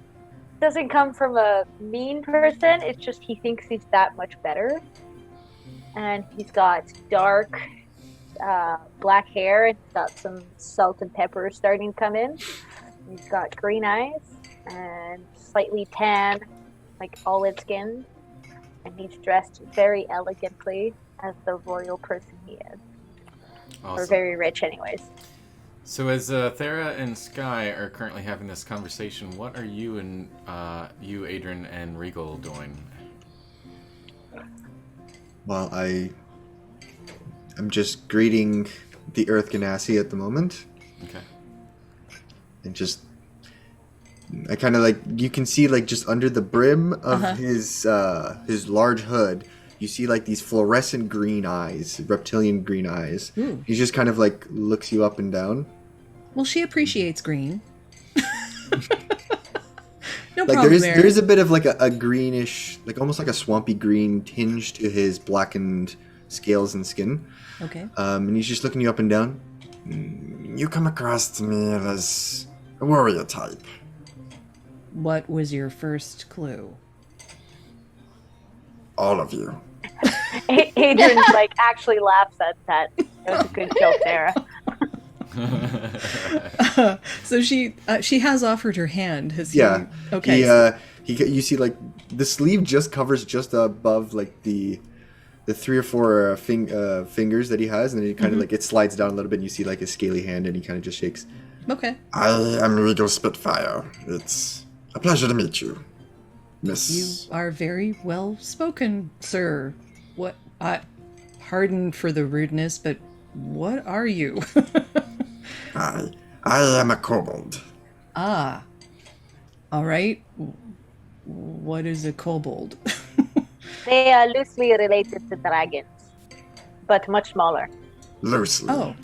doesn't come from a mean person. It's just he thinks he's that much better. And he's got dark black hair, and he's got some salt and pepper starting to come in. He's got green eyes and slightly tan, like olive skin. And he's dressed very elegantly as the royal person he is. Awesome. Or very rich anyways. So as Thera and Sky are currently having this conversation, what are you and you, Adrian, and Regal doing? Well, I'm just greeting the Earth Ganassi at the moment. Okay. And just, I kind of you can see just under the brim of his large hood, you see these fluorescent green eyes, reptilian green eyes. Ooh. He just kind of looks you up and down. Well, she appreciates green. No problem there is a bit of a greenish, almost like a swampy green tinge to his blackened scales and skin. Okay. And he's just looking you up and down. You come across to me as a warrior type. What was your first clue? All of you. Adrian actually laughs at that. That was a good joke there. So she has offered her hand. Has Yeah. he? Okay. You see the sleeve just covers just above the 3 or 4 fingers that he has, and then he kind of it slides down a little bit, and you see his scaly hand, and he kind of just shakes. Okay. I am Regal Spitfire. It's a pleasure to meet you, Miss. You are very well spoken, sir. What? Pardon for the rudeness, but what are you? I am a kobold. Ah. All right. What is a kobold? They are loosely related to dragons, but much smaller. Loosely. Oh.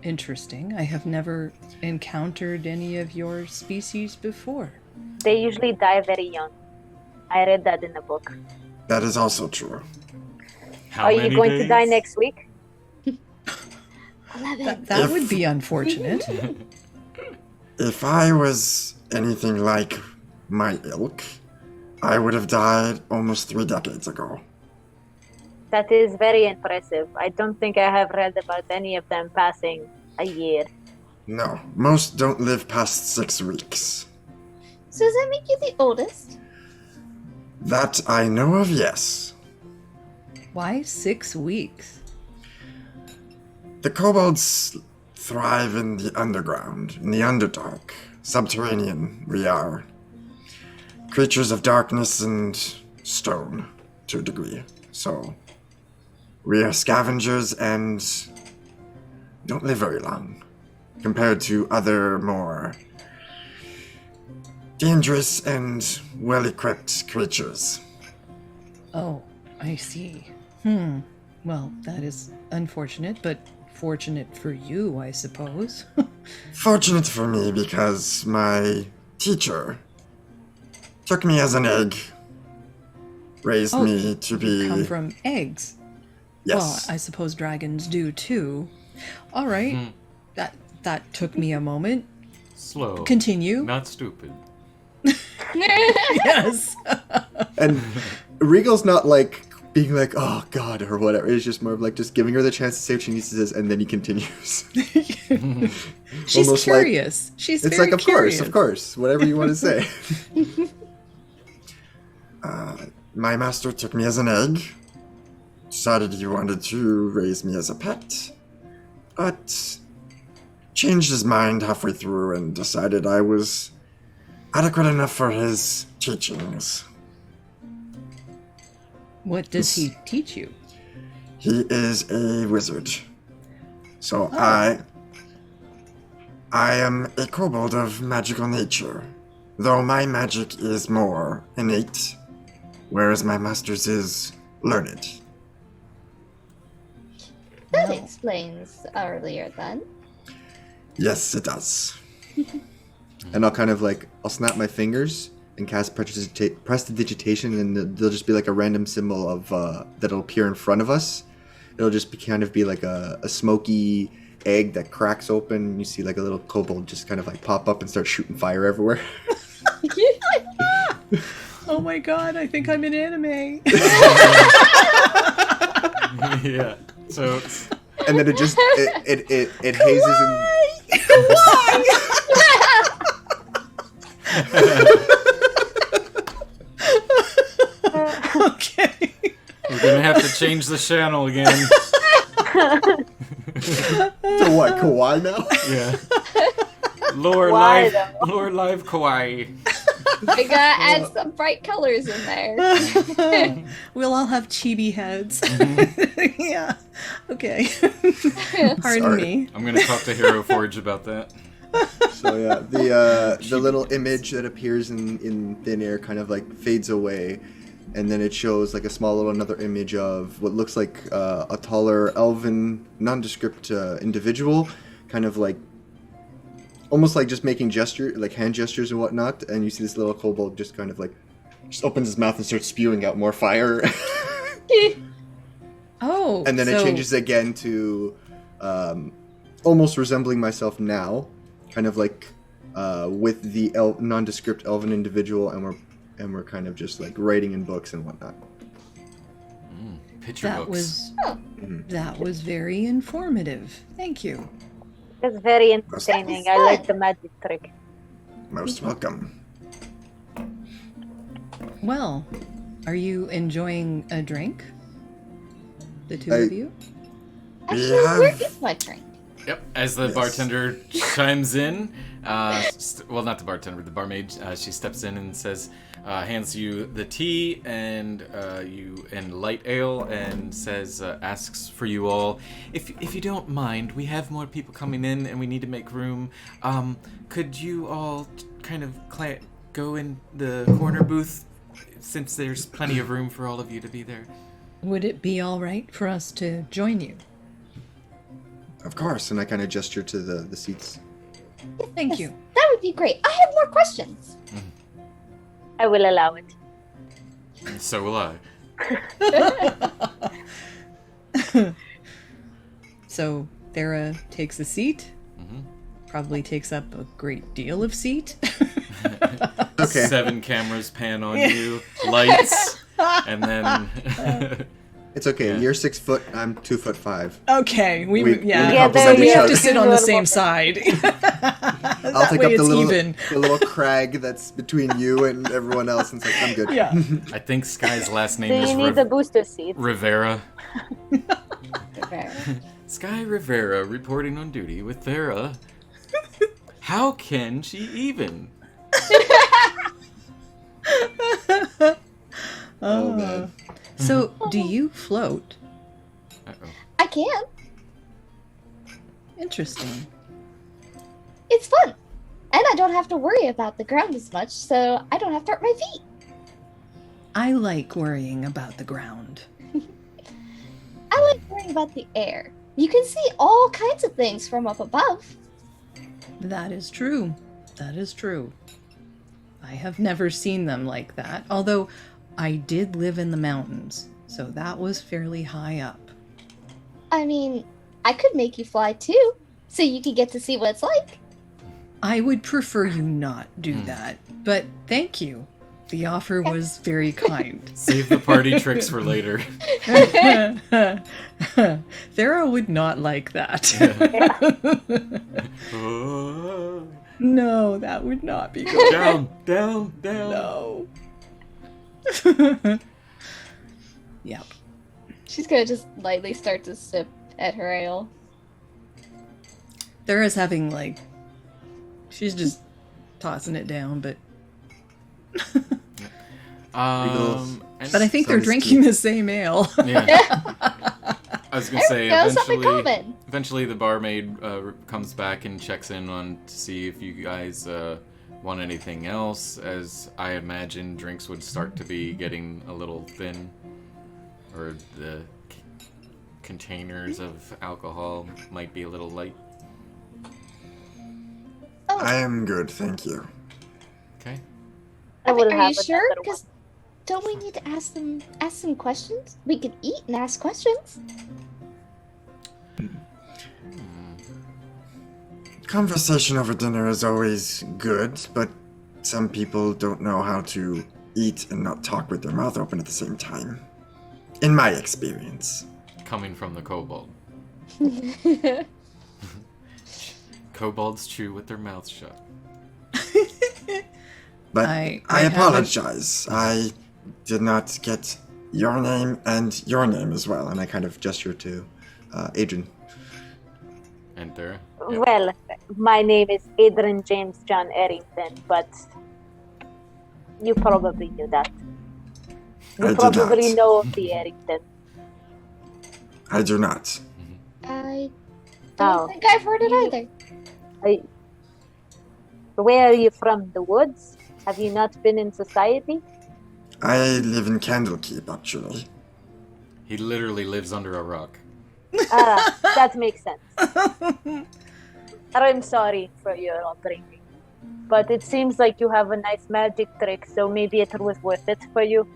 Interesting. I have never encountered any of your species before. They usually die very young. I read that in the book. That is also true. Are you going to die next week? 11. That would be unfortunate. If I was anything like my ilk, I would have died almost 3 decades ago. That is very impressive. I don't think I have read about any of them passing a year. No, most don't live past 6 weeks. So does that make you the oldest? That I know of, yes. Why 6 weeks? The kobolds thrive in the underground, in the Underdark. Subterranean, we are. Creatures of darkness and stone, to a degree. So, we are scavengers and don't live very long, compared to other more dangerous and well-equipped creatures. Oh, I see. Well, that is unfortunate, but fortunate for you, I suppose. Fortunate for me because my teacher took me as an egg, raised me to be... Come from eggs. Yes. Well, I suppose dragons do too. All right. That took me a moment. Slow. Continue. Not stupid. Yes. And Regal's not being oh god or whatever. It's just more of just giving her the chance to say what she needs to say, and then he continues. She's Almost curious. She's it's very of course, whatever you want to say. My master took me as an egg, decided he wanted to raise me as a pet, but changed his mind halfway through and decided I was adequate enough for his teachings. What does he teach you? He is a wizard. So Oh. I am a kobold of magical nature, though my magic is more innate, whereas my master's is learned. That explains earlier then. Yes, it does. And I'll kind of like, I'll snap my fingers and cast prestidigitation, and there'll just be like a random symbol of that'll appear in front of us. It'll just be kind of be like a smoky egg that cracks open, and you see like a little kobold just kind of like pop up and start shooting fire everywhere. Oh my god, I think I'm in anime. Yeah. So. And then it just it hazes and. Okay. We're gonna have to change the channel again. So what, kawaii now? Yeah. Lore Why, live kawaii. I gotta add some bright colors in there. We'll all have chibi heads. Yeah. Okay. Pardon Sorry. me. I'm gonna talk to Hero Forge about that. So yeah, the little image that appears in thin air kind of like fades away, and then it shows like a small little another image of what looks like a taller elven nondescript individual, kind of like almost like just making hand gestures and whatnot, and you see this little kobold just kind of like just opens his mouth and starts spewing out more fire. Oh. And then it changes again to almost resembling myself now, kind of like with the nondescript elven individual, and we're kind of just like writing in books and whatnot. Picture books. That was very informative. Thank you. It's very entertaining. I like the magic trick. Most welcome. Well, are you enjoying a drink? The two of you? Actually, where is my drink? Yep. As the bartender chimes in, well, not the bartender, the barmaid. She steps in and says, hands you the tea and light ale, and says, asks for you all. If you don't mind, we have more people coming in, and we need to make room. Could you all kind of go in the corner booth, since there's plenty of room for all of you to be there? Would it be all right for us to join you? Of course, and I kind of gesture to the seats. Thank you. That would be great. I have more questions. I will allow it. So will I. So Thera takes a seat. Probably takes up a great deal of seat. Okay. 7 cameras pan on you, lights, and then. It's okay. Yeah. You're 6 foot. I'm 2'5". Okay, we Yeah, so there we you have go. to sit on the same side. I'll take way up the it's little crag that's between you and everyone else, and it's like, I'm good. Yeah. I think Sky's last name So is you need the booster seat. Rivera. Okay. Sky Rivera reporting on duty with Thera. How can she even? Oh man. So, do you float? Uh-oh. I can. Interesting. It's fun. And I don't have to worry about the ground as much, so I don't have to hurt my feet. I like worrying about the ground. I like worrying about the air. You can see all kinds of things from up above. That is true. That is true. I have never seen them like that, although I did live in the mountains, so that was fairly high up. I mean, I could make you fly too, so you could get to see what it's like. I would prefer you not do that, but thank you. The offer was very kind. Save the party tricks for later. Thera would not like that. Oh. No, that would not be good. Down, down, down. No. Yep. She's gonna just lightly start to sip at her ale. Thera's having, like, she's just tossing it down, but But I think they're drinking the same ale. Yeah. I was gonna say Everyone knows something common. eventually the barmaid comes back and checks in on to see if you guys want anything else, as I imagine drinks would start to be getting a little thin, or the containers of alcohol might be a little light. I am good, thank you. Okay. I will Are have you sure? another one. Because don't we need to ask some questions? We could eat and ask questions. Conversation over dinner is always good, but some people don't know how to eat and not talk with their mouth open at the same time. In my experience. Coming from the kobold. Kobolds chew with their mouths shut. But I I haven't- apologize. I did not get your name and your name as well. And I kind of gesture to Adrian. And Dara? Well, my name is Adrian James John Errington, but you probably knew that. You I did probably not. know of the Errington. I do not. I don't Oh. think I've heard it either. Where are you from? The woods? Have you not been in society? I live in Candlekeep, actually. He literally lives under a rock. Ah, that makes sense. I'm sorry for your upbringing, but it seems like you have a nice magic trick, so maybe it was worth it for you.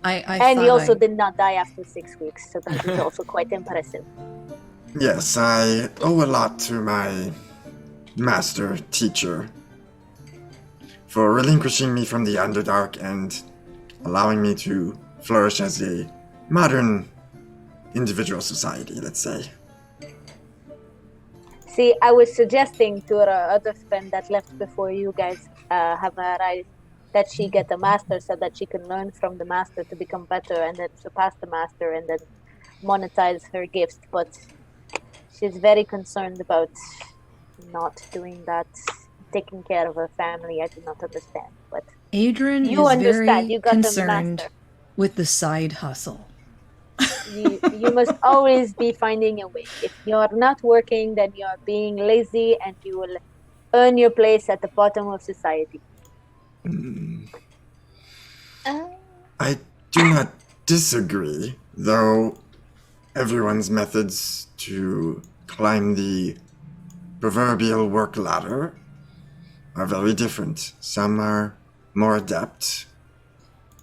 I And he thought also I- did not die after 6 weeks, so that is also quite impressive. Yes, I owe a lot to my master teacher for relinquishing me from the Underdark and allowing me to flourish as a modern individual society, let's say. See, I was suggesting to our other friend that left before you guys have arrived that she get a master so that she can learn from the master to become better and then surpass the master and then monetize her gifts. But she's very concerned about not doing that, taking care of her family. I do not understand, but Adrian you is understand. very You got a concerned master. with the side hustle. You must always be finding a way. If you're not working, then you're being lazy and you will earn your place at the bottom of society. I do not disagree, though everyone's methods to climb the proverbial work ladder are very different. Some are more adept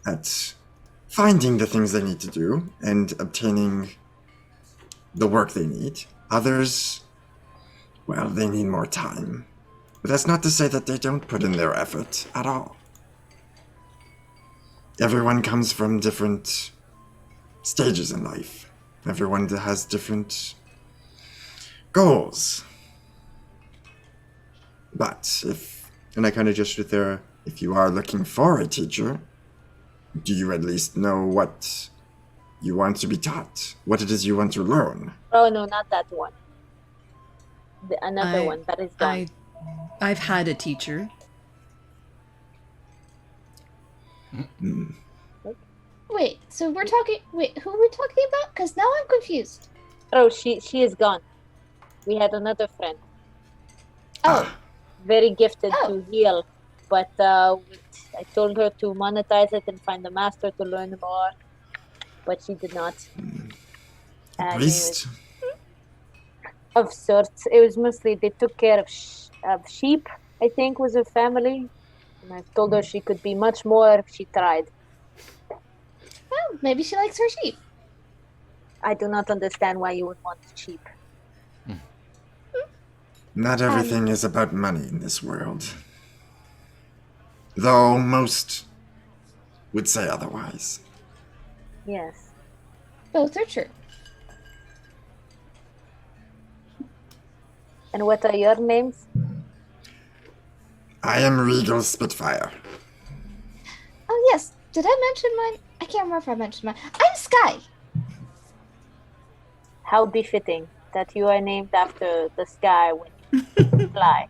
at finding the things they need to do and obtaining the work they need. Others, well, they need more time. But that's not to say that they don't put in their effort at all. Everyone comes from different stages in life. Everyone has different goals. But if, And I kind of gesture there. if you are looking for a teacher, do you at least know what you want to be taught? What it is you want to learn? Oh no, not that one. Another I- one that is gone. I've had a teacher. Wait, so we're talking. Wait, who are we talking about? Because now I'm confused. Oh, she is gone. We had another friend, Oh, very gifted Oh. to heal, but I told her to monetize it and find a master to learn more, but she did not. And it Priest? was of sorts. It was mostly they took care of sheep. I think was her family, and I told her she could be much more if she tried. well, maybe she likes her sheep. I do not understand why you would want sheep. Not everything is about money in this world. Though most would say otherwise. Yes. Both are true. And what are your names? I am Regal Spitfire. Oh yes, did I mention mine? I can't remember if I mentioned mine. I'm Sky. How befitting that you are named after the sky when you fly.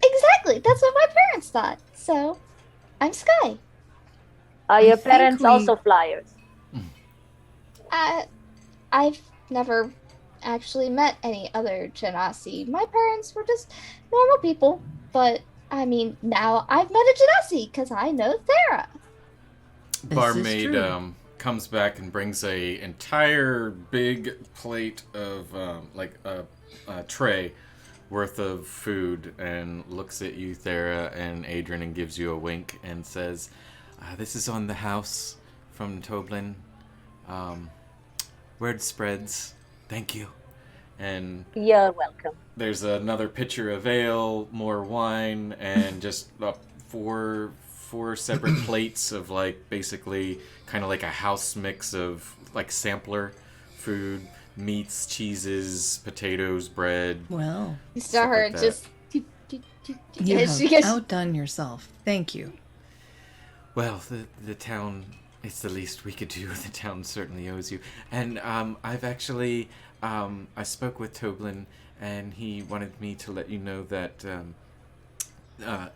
Exactly, that's what my parents thought. So, I'm Sky. Are your think parents we- also flyers? I've never actually met any other Genasi. My parents were just normal people, but I mean, now I've met a Genasi because I know Thera. This is Barmaid true. comes back and brings a entire big plate of like a tray worth of food and looks at you, Thera and Adrian, and gives you a wink and says, "This is on the house from Toblin. Word spreads. Thank you." And You're welcome. there's another pitcher of ale, more wine, and just four separate plates of basically kind of like a house mix of sampler food, meats, cheeses, potatoes, bread. Well, You saw her like that. just. you as she have gets- outdone yourself. Thank you. Well, the town, it's the least we could do. The town certainly owes you. And I've actually, I spoke with Toblin, and he wanted me to let you know that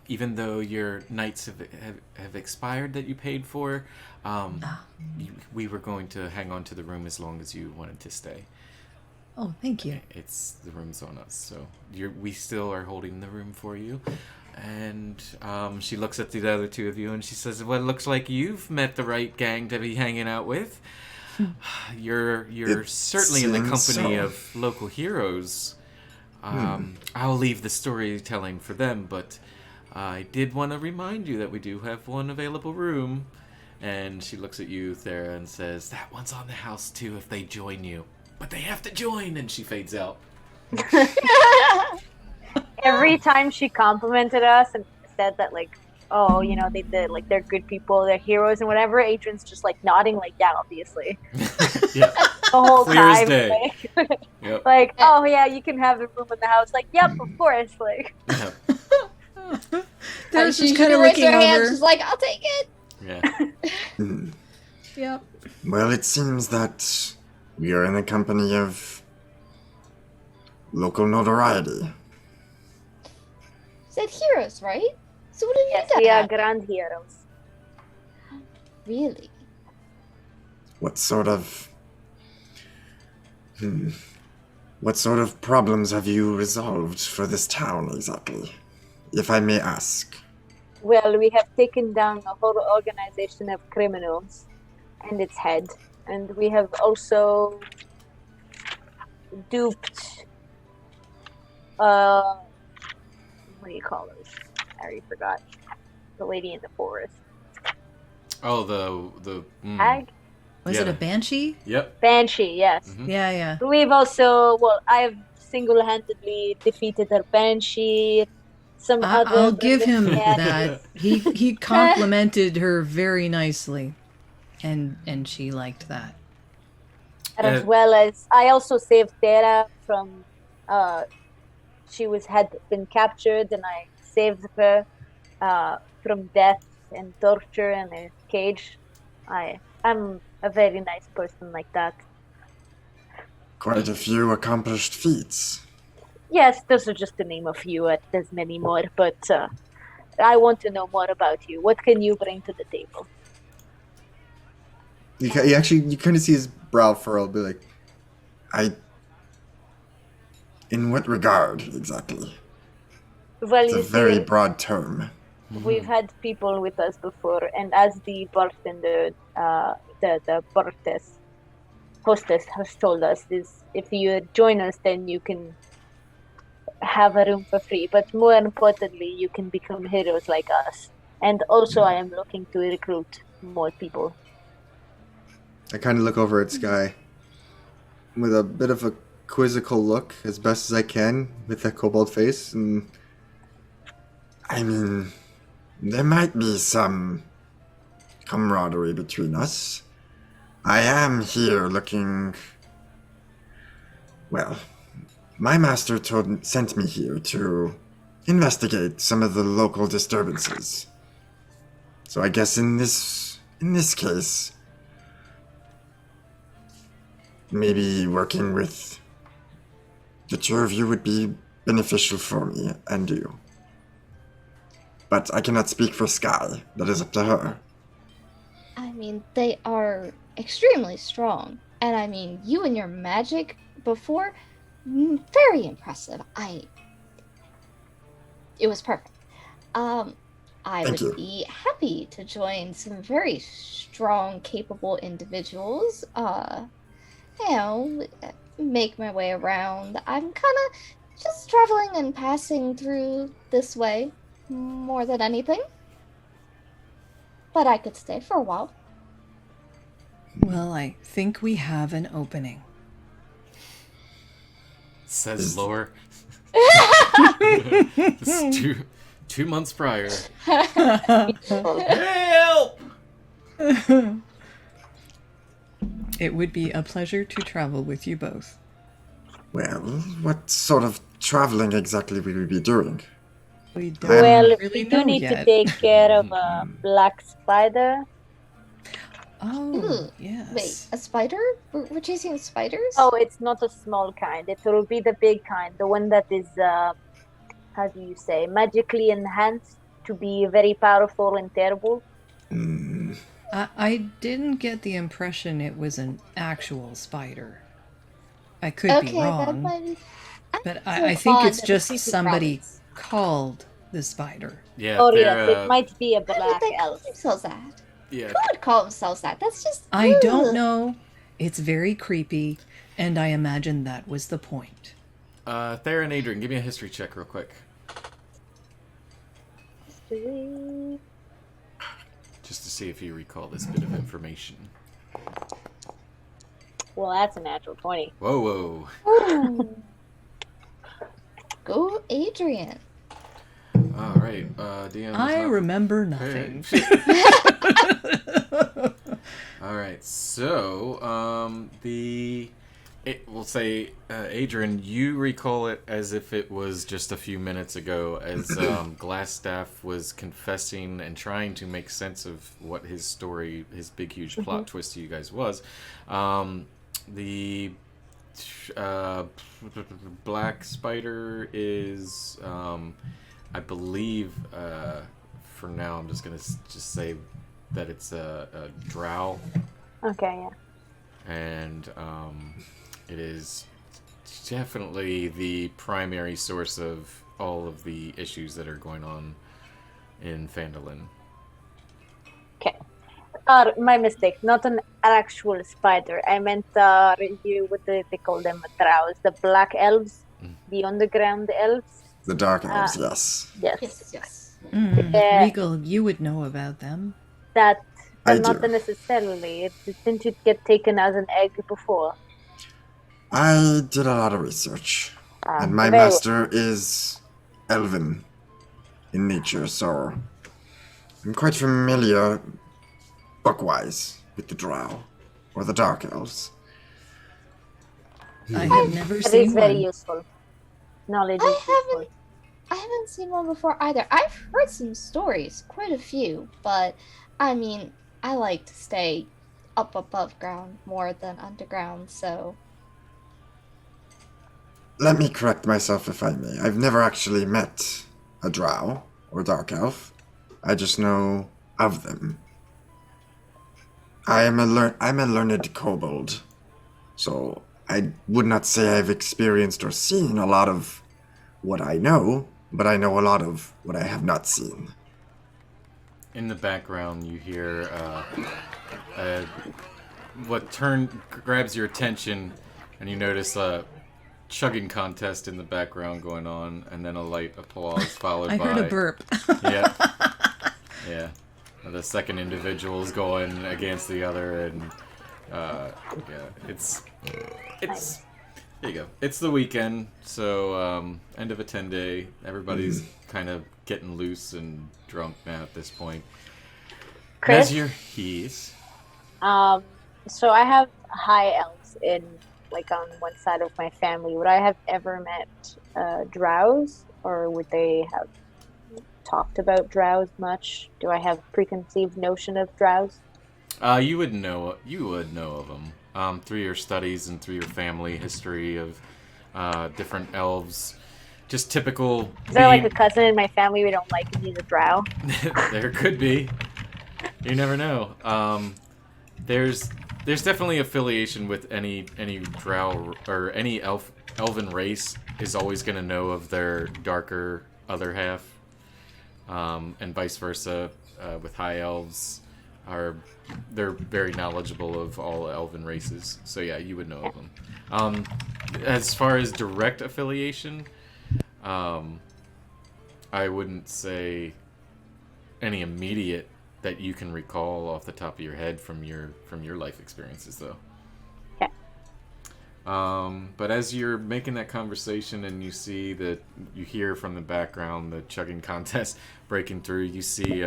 even though your nights have expired that you paid for, we were going to hang on to the room as long as you wanted to stay. Oh, thank you. The room's on us, so we still are holding the room for you. And she looks at the other two of you and she says, "Well, it looks like you've met the right gang to be hanging out with. You're It certainly in the seems company so. of local heroes. I'll leave the storytelling for them, but I did want to remind you that we do have one available room." And she looks at you, Thera, and says, "That one's on the house too if they join you. But they have to join," and she fades out. Every time she complimented us and said that, oh, they did, they're good people, they're heroes and whatever, Adrian's just, nodding, yeah, obviously. Yeah. The whole Clear as time. day. Yep. Oh, yeah, you can have a room in the house. Yep, of course. Yeah. Thera's She just kind of raised her looking hand, over. she's like, "I'll take it." Yeah. Yep. Well, it seems that we are in the company of local notoriety. Said heroes, right? So what do you Yes, need we to are have? grand heroes. Really? What sort of... What sort of problems have you resolved for this town, exactly? If I may ask. Well, we have taken down a whole organization of criminals and its head. And we have also duped, what do you call those? I already forgot. The lady in the forest. Oh, the Hag? Was it a banshee? Yep. Banshee, yes. Mhm. Yeah, yeah. We've also, I've single-handedly defeated her Banshee. Some other... I'll give him Yeah. that. He complimented her very nicely, and she liked that. As well as I also saved Tara from she had been captured and I saved her from death and torture in a cage. I'm a very nice person like that. Quite a few accomplished feats. Yes, those are just to name a few. There's many more, but I want to know more about you. What can you bring to the table? You kind of see his brow furrow, be like, In what regard, exactly? Well, It's a you very see, broad term. we've had people with us before, and as the bartender, the hostess has told us, is if you join us, then you can have a room for free. But more importantly, you can become heroes like us. And also, I am looking to recruit more people. I kind of look over at Sky with a bit of a quizzical look, as best as I can, with that kobold face, and I mean, there might be some camaraderie between us. I am here looking... Well, my master sent me here to investigate some of the local disturbances. So I guess in this case, maybe working with the two of you would be beneficial for me and you. But I cannot speak for Sky. That is up to her. I mean, they are extremely strong. And I mean, you and your magic before, very impressive. It was perfect. I Thank you. would be happy to join some very strong, capable individuals. Make my way around. I'm kind of just traveling and passing through this way more than anything. But I could stay for a while. Well, I think we have an opening. Says L.O.R.E. This is 2 months prior. Help! It would be a pleasure to travel with you both. Well, what sort of traveling exactly will we be doing? We don't Well, really we do know need yet. to take care of a black spider. Oh, Ooh, yes. Wait, a spider? We're chasing spiders? Oh, it's not a small kind. It will be the big kind, the one that is, how do you say, magically enhanced to be very powerful and terrible. I didn't get the impression it was an actual spider. I could okay, be wrong, that might be. but so I think fond it's of just creepy somebody crawlies. called the spider. Yeah, Oh, they're, yes, it might be a Why would black they call elf. themselves that? yeah, Who would call themselves that? That's just. I don't ugh. know. It's very creepy, and I imagine that was the point. Thera and Adrian, give me a history check real quick. Just to see if you recall this bit of information. Well, that's a natural 20. Whoa. Ooh. Go, Adrian. Alright, DM. I remember nothing. Alright, so, we'll say, Adrian, you recall it as if it was just a few minutes ago, as Glassstaff was confessing and trying to make sense of what his story, his big, huge plot twist to you guys was. The black spider is, I believe, for now, I'm just going to just say that it's a drow. Okay, yeah. And it is definitely the primary source of all of the issues that are going on in Phandalin. Okay. My mistake. Not an actual spider. I meant what do they call them? Drows. The black elves. The underground elves. The dark elves, yes. Yes. Yes. Regal, you would know about them. That, I not do. necessarily. Didn't it get taken as an egg before? I did a lot of research, and my very well. master is elven in nature, so I'm quite familiar, bookwise, with the drow, or the dark elves. I have never It is seen very one. useful. Knowledge is useful. I haven't seen one before either. I've heard some stories, quite a few, but I mean, I like to stay up above ground more than underground, so. Let me correct myself if I may. I've never actually met a drow or dark elf. I just know of them. I'm a learned kobold, so I would not say I've experienced or seen a lot of what I know, but I know a lot of what I have not seen. In the background, you hear what grabs your attention, and you notice a chugging contest in the background going on, and then a light applause followed I by. heard a burp. Yeah. The second individual's going against the other, and it's there you go. It's the weekend, so end of a 10-day. Everybody's kind of getting loose and drunk now at this point. Chris? As your he's So I have high elves on one side of my family. Would I have ever met drows, or would they have talked about drows much? Do I have preconceived notion of drows? you would know of them through your studies and through your family history of different elves. Just typical. Is there like a cousin in my family we don't like and he's a drow? There could be. You never know. There's definitely affiliation with any drow or any elven race is always going to know of their darker other half, and vice versa. With high elves, they're very knowledgeable of all elven races. So yeah, you would know of them. As far as direct affiliation, I wouldn't say any immediate that you can recall off the top of your head from your life experiences, though. Okay. But as you're making that conversation and you see that you hear from the background the chugging contest breaking through, you see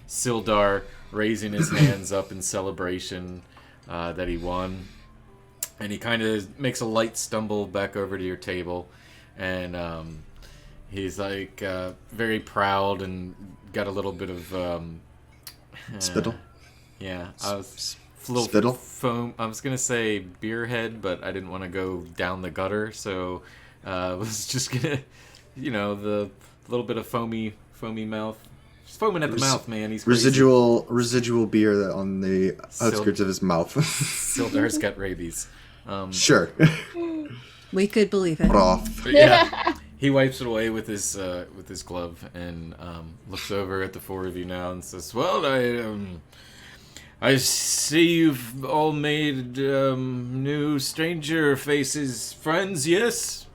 Sildar raising his hands up in celebration that he won, and he kind of makes a light stumble back over to your table, and he's like very proud and got a little bit of Spittle? yeah, Spittle? foam. I was gonna say beer head, but I didn't want to go down the gutter, so I was just gonna, the little bit of foamy mouth. Just foaming at the mouth, man. He's crazy. Residual beer on the outskirts of his mouth. Sildar's got rabies. Sure. We could believe it. Broth. Yeah. He wipes it away with his glove and looks over at the four of you now and says, "Well, I see you've all made new stranger faces friends, yes?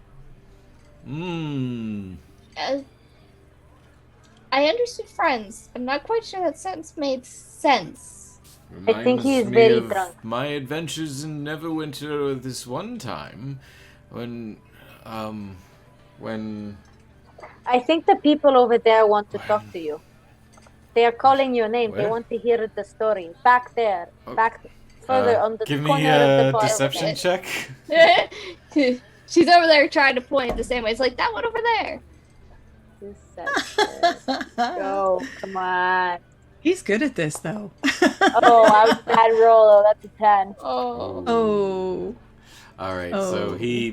I understood friends. I'm not quite sure that sentence made sense. I think he is Reminds me very of drunk. my adventures in Neverwinter this one time when I think the people over there want to talk to you. They are calling your name. They Where? want to hear the story. Back there. Back further on the give corner me of a the bar. deception check. She's over there trying to point the same way. It's like, that one over there. Deception. Go. Come on. He's good at this, though. Oh, I was bad roll. That's a 10. Oh. Oh. All right, Oh. so he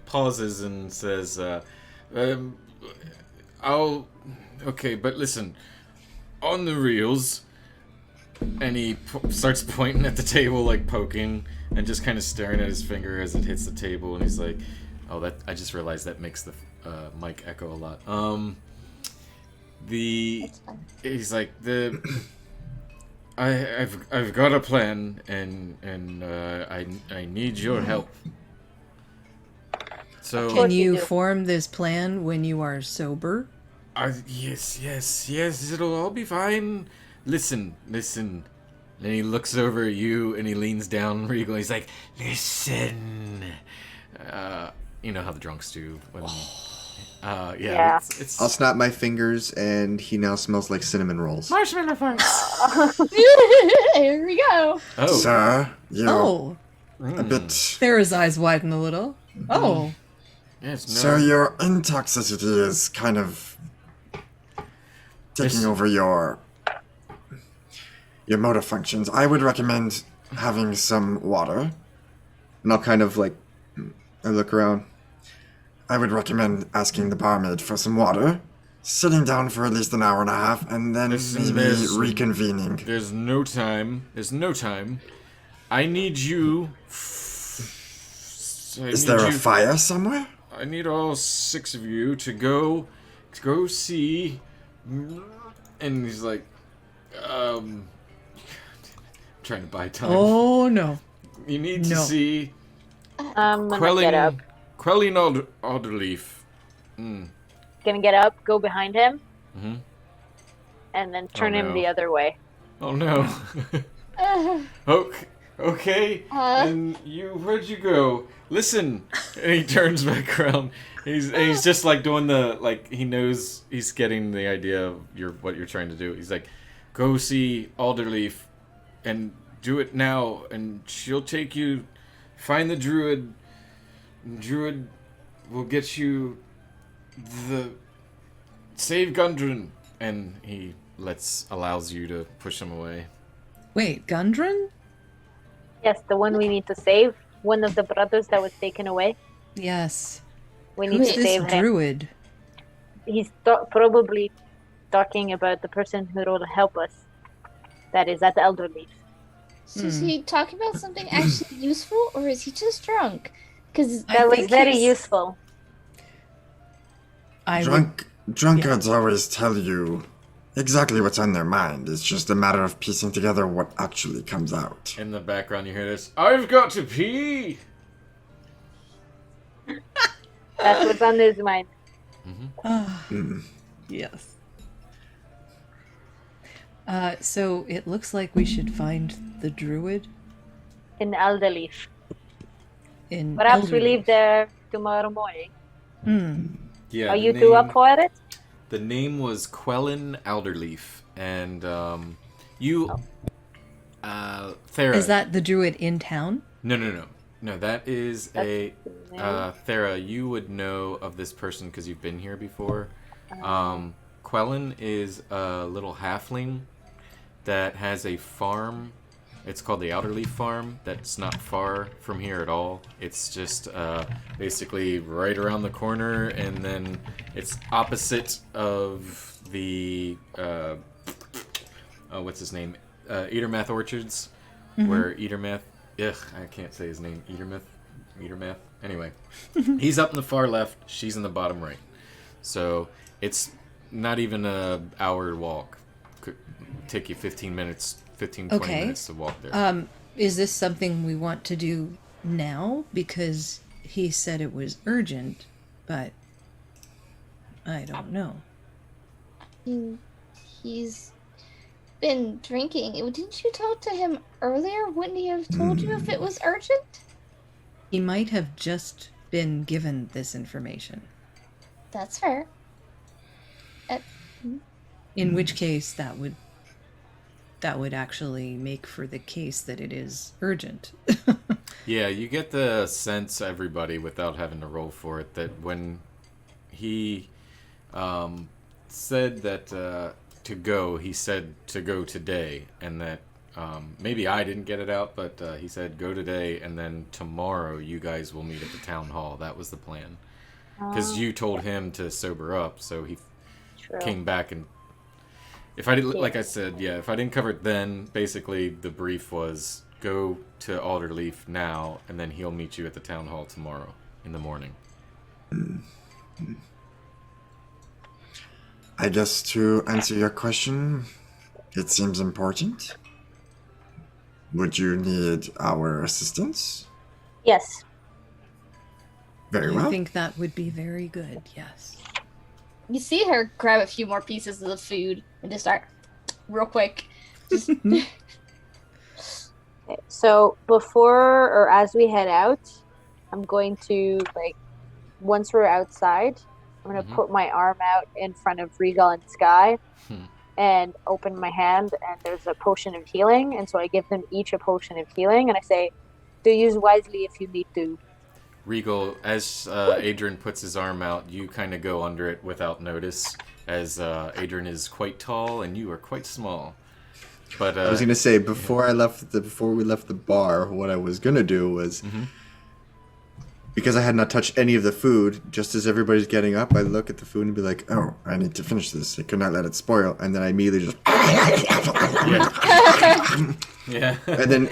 pauses and says, "I'll okay, but listen, on the reels." And he starts pointing at the table, like poking, and just kind of staring at his finger as it hits the table. And he's like, "Oh, that I just realized that makes the mic echo a lot." He's like I've got a plan, and I need your help. So Can you you do. form this plan when you are sober? yes, it'll all be fine. Listen. And he looks over at you and he leans down, Regal. He's like, listen. You know how the drunks do when. Yeah. It's I'll snap my fingers, and he now smells like cinnamon rolls. marshmallow farts. Here we go. Oh, Sir, you're Oh. a bit. Sarah's eyes widen a little. Oh. yes, no. Sir, your intoxicity is kind of taking Yes. over your motor functions. I would recommend having some water. And I'll kind of like, I look around. I would recommend asking the barmaid for some water, sitting down for at least an hour and a half, and then Listen, maybe there's- reconvening. There's no time. I need you. Is there a fire somewhere? I need all 6 of you to go see. And he's like, trying to buy time. Oh, no. You need to No. see I'm gonna get up. Quelling Alderleaf. Gonna get up, go behind him, Mhm. and then turn him no. the other way. Oh no. Okay. And where'd you go? Listen. And he turns back around. He's just like doing he knows he's getting the idea of what you're trying to do. He's like, go see Alderleaf and do it now, and she'll take you. Find the druid. Druid will get you the save Gundren, and he allows you to push him away. Wait, Gundren? Yes, the one we need to save. One of the brothers that was taken away. Yes. We Who need is to this save him. druid? He's probably talking about the person who will help us. That is at the Elderleaf. So is he talking about something actually useful, or is he just drunk? Because That was very useful. I would, Drunkards always tell you exactly what's on their mind. It's just a matter of piecing together what actually comes out. In the background, you hear this. I've got to pee. That's what's on his mind. Yes. So it looks like we should find the druid In Elderleaf. in. Perhaps we Elderleaf. leave there tomorrow morning. Yeah. Are the you two up name- for it? The name was Quellen Alderleaf, and you, Thera. Is that the druid in town? No. That is That's Thera. You would know of this person because you've been here before. Quellen is a little halfling that has a farm. It's called the Outerleaf Farm. That's not far from here at all. It's just basically right around the corner, and then it's opposite of the what's his name? Eatermath Orchards, where Eatermath. I can't say his name. Eatermath. Anyway, he's up in the far left. She's in the bottom right. So it's not even an hour walk. Could take you 15 minutes. 20 minutes to walk there. Is this something we want to do now? Because he said it was urgent, but I don't know. He's been drinking. Didn't you talk to him earlier? Wouldn't he have told you if it was urgent? He might have just been given this information. That's fair. In which case, that would actually make for the case that it is urgent. Yeah, you get the sense, everybody, without having to roll for it, that when he said that to go, he said to go today, and that maybe I didn't get it out, but he said go today, and then tomorrow you guys will meet at the town hall. That was the plan. Because you told him to sober up, so he came back and... If I didn't, like I said, if I didn't cover it then, basically the brief was go to Alderleaf now, and then he'll meet you at the town hall tomorrow in the morning. I guess to answer your question, it seems important. Would you need our assistance? Yes. Very I well. think that would be very good, yes. You see her grab a few more pieces of the food and just start real quick. Just Okay, so before or as we head out, I'm going to, once we're outside, I'm going to put my arm out in front of Regal and Sky and open my hand, and there's a potion of healing, and so I give them each a potion of healing, and I say, do use wisely if you need to. Regal, as Adrian puts his arm out, you kind of go under it without notice, as Adrian is quite tall and you are quite small. But I was gonna say before we left the bar, what I was gonna do was because I had not touched any of the food. Just as everybody's getting up, I look at the food and be like, "Oh, I need to finish this. I could not let it spoil." And then I immediately just and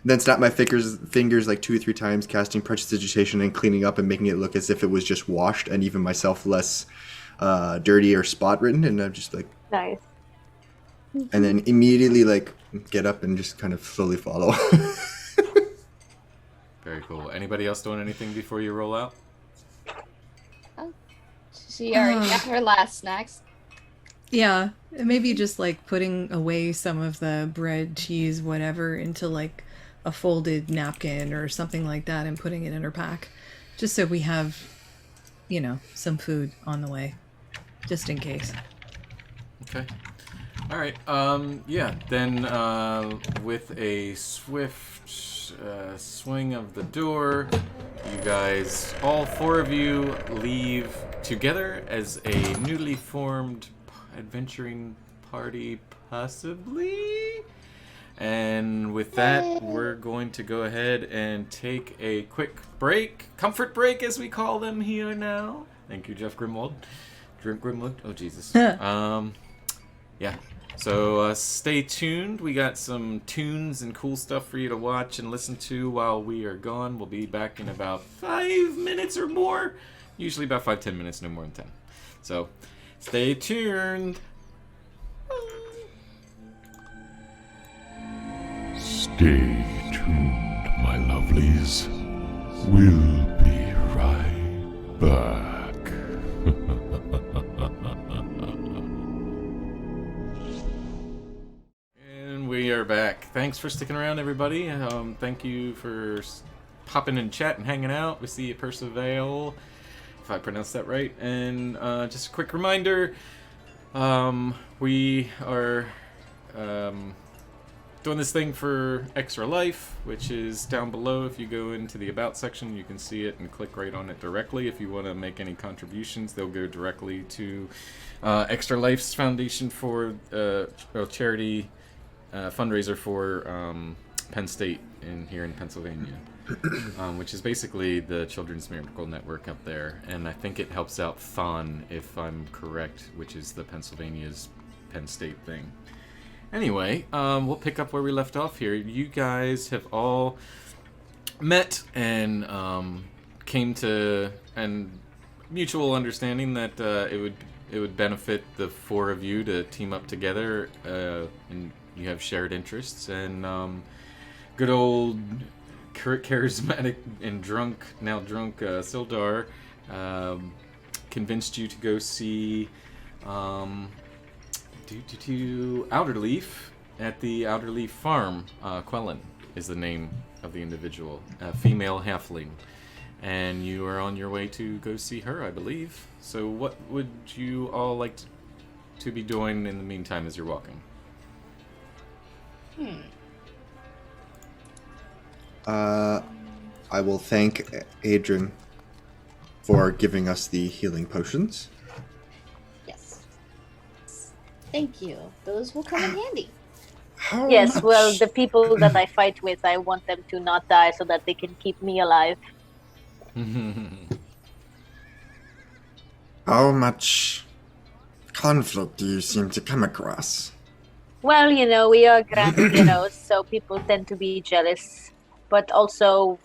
then snap my fingers like 2 or 3 times, casting prestidigitation and cleaning up and making it look as if it was just washed and even myself less dirty or spot ridden. And I'm just like, Nice. and then immediately get up and just kind of slowly follow. very cool. Anybody else doing anything before you roll out? she already got her last snacks. Yeah, maybe just putting away some of the bread, cheese, whatever into a folded napkin or something like that and putting it in her pack. Just so we have, some food on the way. Just in case. Okay. All right. Then with a swift swing of the door, you guys, all 4 of you, leave together as a newly formed adventuring party, possibly. And with that, we're going to go ahead and take a quick break, comfort break as we call them here now. Thank you, Jeff Grimwald. Grimwood. Oh, Jesus. So stay tuned. We got some tunes and cool stuff for you to watch and listen to while we are gone. We'll be back in about 5 minutes or more. Usually about 5-10 minutes, no more than 10. So stay tuned. Stay tuned, my lovelies. We'll be right back. back. Thanks for sticking around, everybody. Thank you for popping in chat and hanging out. We see you, Percival, if I pronounced that right. And just a quick reminder, we are doing this thing for Extra Life, which is down below. If you go into the About section, you can see it and click right on it directly. If you want to make any contributions, they'll go directly to Extra Life's foundation for a charity fundraiser for Penn State here in Pennsylvania, which is basically the Children's Miracle Network up there. And I think it helps out Thon, if I'm correct, which is the Pennsylvania's Penn State thing. Anyway, we'll pick up where we left off here. You guys have all met and came to an mutual understanding that it would benefit the four of you to team up together, and you have shared interests. And good old charismatic and now drunk Sildar convinced you to go see Outerleaf at the Outerleaf farm. Quellen is the name of the individual, a female halfling, and you are on your way to go see her, I believe. So what would you all like to be doing in the meantime as you're walking? I will thank Adrian for giving us the healing potions. Yes. Thank you. Those will come in handy. How Yes, much, well, the people that I fight with, I want them to not die so that they can keep me alive. how much conflict do you seem to come across? Well, we are grandiose, so people tend to be jealous. But also,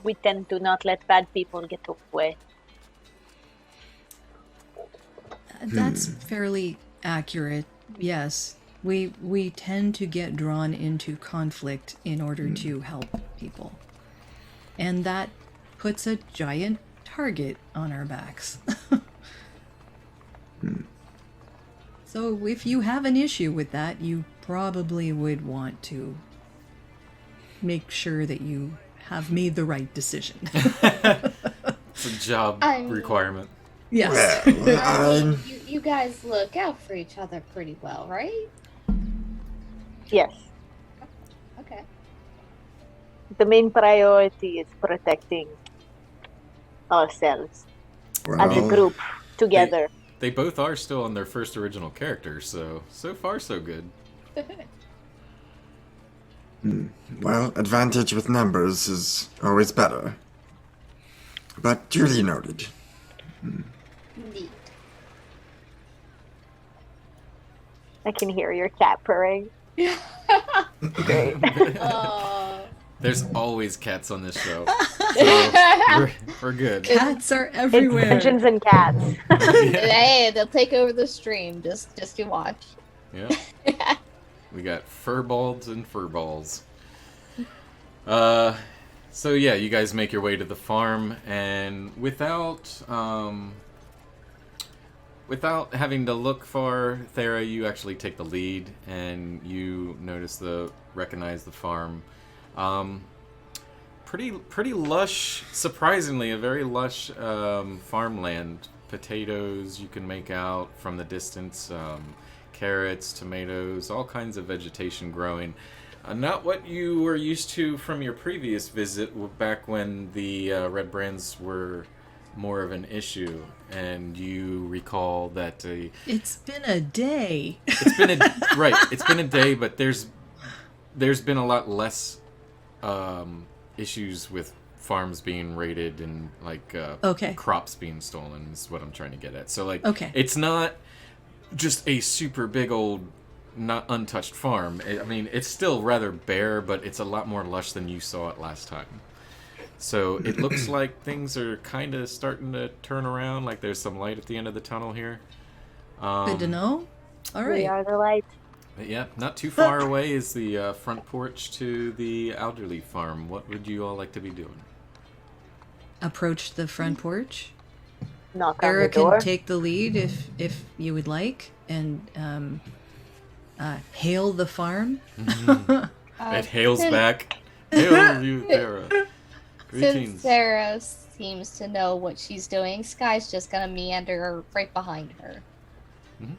we tend to not let bad people get away. That's fairly accurate. Yes, we tend to get drawn into conflict in order to help people, and that puts a giant target on our backs. So if you have an issue with that, you probably would want to make sure that you have made the right decision. It's a job requirement. Yes. Well, You guys look out for each other pretty well, right? Yes. Okay. The main priority is protecting ourselves as a well, group together. They both are still on their first original characters, so far so good. well, advantage with numbers is always better. But duly noted. Neat. I can hear your cat purring. Great. There's always cats on this show. So we're good. Cats are It's everywhere. pigeons and cats. Hey, they'll take over the stream. Just to watch. Yeah. We got furballs and furballs. So yeah, you guys make your way to the farm, and without having to look far, Thera, you actually take the lead, and you recognize the farm. Pretty lush, surprisingly, a very lush farmland. Potatoes you can make out from the distance, carrots, tomatoes, all kinds of vegetation growing. Not what you were used to from your previous visit back when the red brands were more of an issue, and you recall that It's been a day. it's been a day, but there's been a lot less issues with farms being raided and Okay. crops being stolen is what I'm trying to get at. So Okay. it's not just a super big old not untouched farm. I mean, it's still rather bare, but it's a lot more lush than you saw it last time. So it looks like things are kind of starting to turn around, like there's some light at the end of the tunnel here. Good to know. All We right. are the light. Yeah, not too far away is the front porch to the elderly farm. What would you all like to be doing? Approach the front porch. Knock on Era the door. can take the lead if you would like, and hail the farm. It hails back. Hail you, Thera. Since Greetings. Sarah seems to know what she's doing, Sky's just gonna meander right behind her. I'm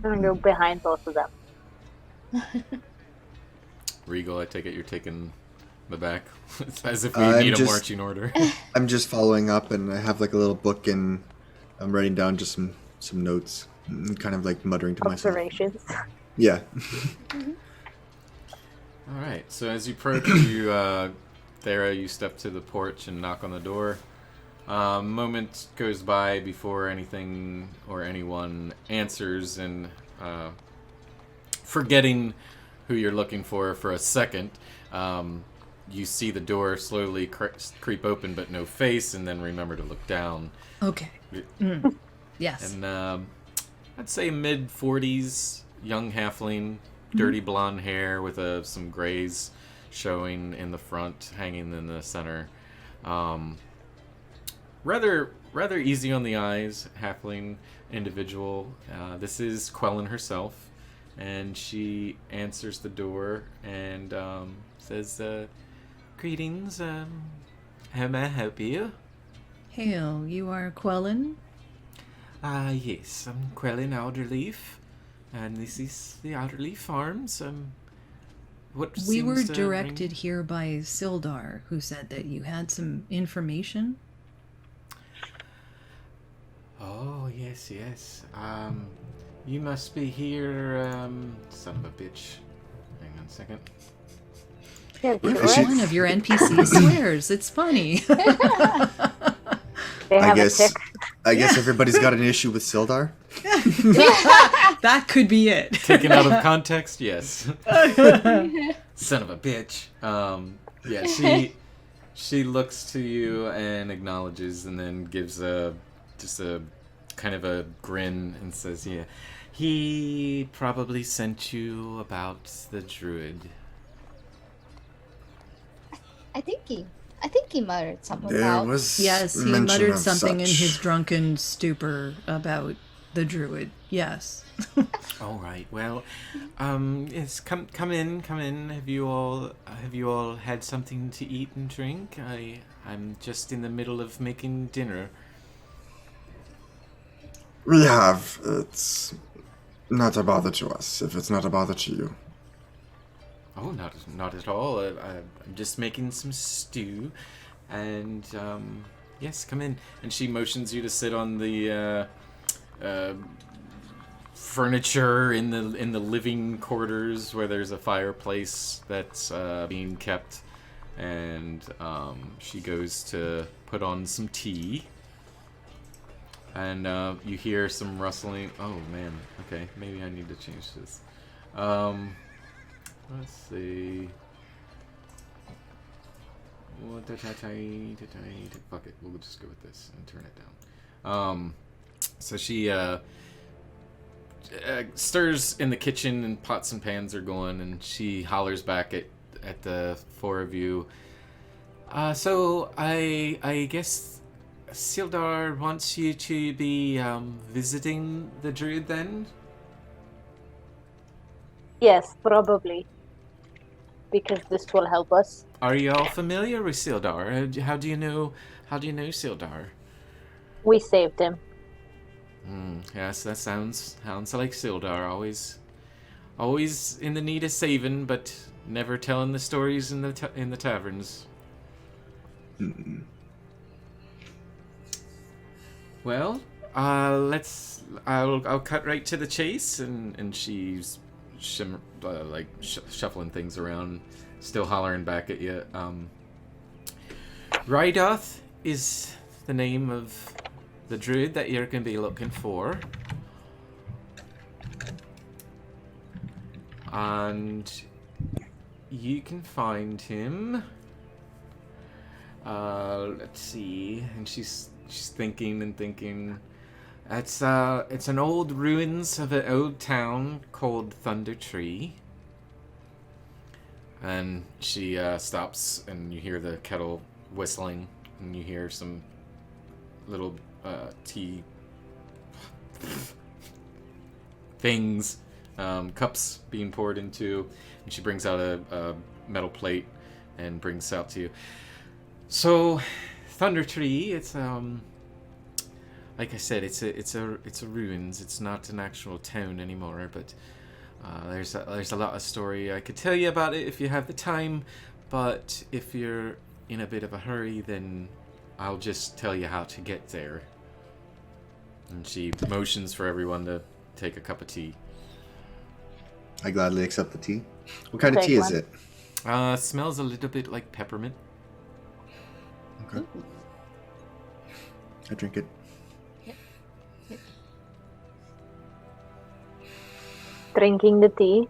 gonna go behind both of them. Regal, I take it you're taking the back. It's as if we I'm need a just- marching order. I'm just following up, and I have like a little book, and I'm writing down just some notes, and kind of like muttering to myself. Observations. Yeah. All right. So as you approach, you, Thera, you step to the porch and knock on the door. Moment goes by before anything or anyone answers, and forgetting who you're looking for a second, you see the door slowly creep open, but no face, and then remember to look down. Okay. Yes. And I'd say mid-40s, young halfling, dirty blonde hair with some grays showing in the front, hanging in the center. Rather easy on the eyes, halfling individual. This is Quellen herself, and she answers the door and says, "Greetings. How may I help you?" Hail, you are Quellen? Yes, I'm Quellen Alderleaf, and this is the Alderleaf Farms. What We seems were to directed here by Sildar, who said that you had some information. Oh, yes. You must be here, son of a bitch. Hang on a second. Yeah, Is she- One of your NPCs swears. It's funny. They have a I tick. guess everybody's got an issue with Sildar. That could be it. Taken out of context, yes. Son of a bitch. Yeah, she looks to you and acknowledges, and then gives just a kind of a grin and says, "Yeah, he probably sent you about the druid." I think he muttered something There about. was Yes, he mention muttered of something in such. his drunken stupor about the druid. Yes. All right. Well, yes. Come in. Have you all had something to eat and drink? I'm just in the middle of making dinner. We have. It's not a bother to us, if it's not a bother to you. Oh, not at all. I'm just making some stew, and yes, come in. And she motions you to sit on the furniture in the living quarters, where there's a fireplace that's being kept, and she goes to put on some tea, and you hear some rustling. Oh man, okay, maybe I need to change this. Let's see. Fuck it, we'll just go with this and turn it down. So she stirs in the kitchen, and pots and pans are going, and she hollers back at the four of you. So I guess Sildar wants you to be visiting the druid then? Yes, probably. Because this will help us. Are you all familiar with Sildar? How do you know Sildar? We saved him. Yes, that sounds like Sildar. Always in the need of saving, but never telling the stories in the taverns. Well, I'll cut right to the chase, and she's shuffling things around, still hollering back at you. Rydoth is the name of the druid that you're going to be looking for. And you can find him. Let's see. And she's thinking and thinking. It's an old ruins of an old town called Thunder Tree. And she stops, and you hear the kettle whistling, and you hear some little tea things cups being poured into, and she brings out a metal plate and brings out to you. So, Thunder Tree, it's like I said, it's a ruins. It's not an actual town anymore, but there's a lot of story I could tell you about it if you have the time. But if you're in a bit of a hurry, then I'll just tell you how to get there. And she motions for everyone to take a cup of tea. I gladly accept the tea. What kind of Take tea one. is it? Smells a little bit like peppermint. Okay. I drink it. Drinking the tea.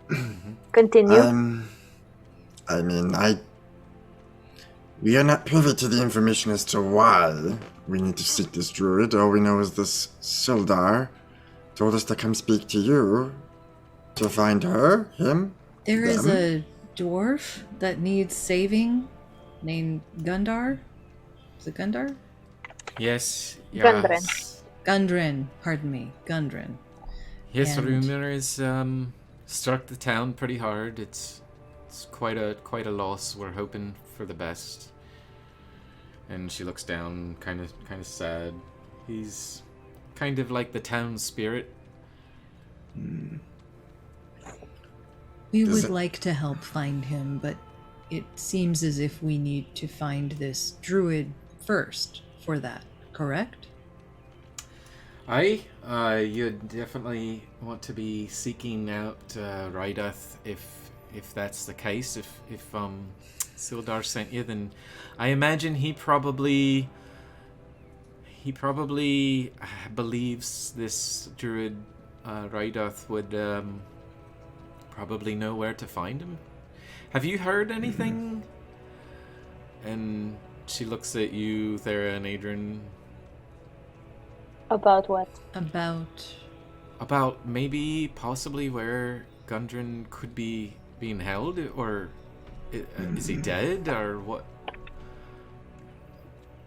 Continue. We are not privy to the information as to why we need to seek this druid. All we know is this Sildar told us to come speak to you to find her, him. There is them. a dwarf that needs saving named Gundar. Is it Gundar? Yes. Gundren. Gundren, pardon me. Gundren. Yes, And- rumor is struck the town pretty hard. It's quite a loss. We're hoping for the best. And she looks down, kind of sad. He's kind of like the town spirit. We Does would it- like to help find him, but it seems as if we need to find this druid first for that, correct? You'd definitely want to be seeking out Rydath if that's the case. If Sildar sent you, then I imagine he probably believes this druid Rydath would probably know where to find him. Have you heard anything? And she looks at you, Thera and Adrian. About what? About Maybe, possibly where Gundren could be being held, or is he dead, or what?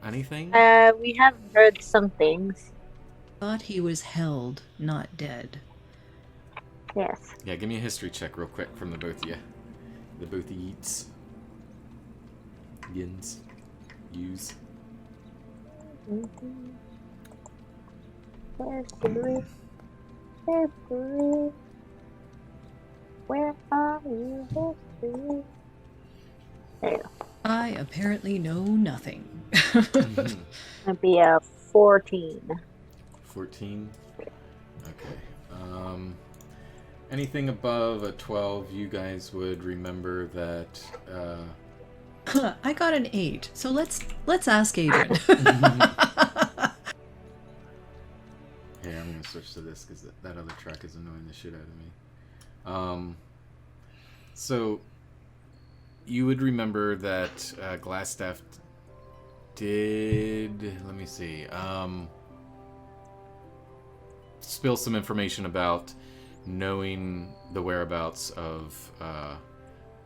Anything? We have heard some things. thought he was held, not dead. Yes. Yeah, give me a history check real quick from the both of you. The both of yeets. Yins. Yous. History. History. Where are you, history? There you go. I apparently know nothing. That'd be a 14. 14. Okay. Anything above a 12, you guys would remember that. I got an 8, so let's ask Adrian. Here, I'm gonna switch to this because that other track is annoying the shit out of me. So you would remember that Glassstaff did. Let me see. Spill some information about knowing the whereabouts of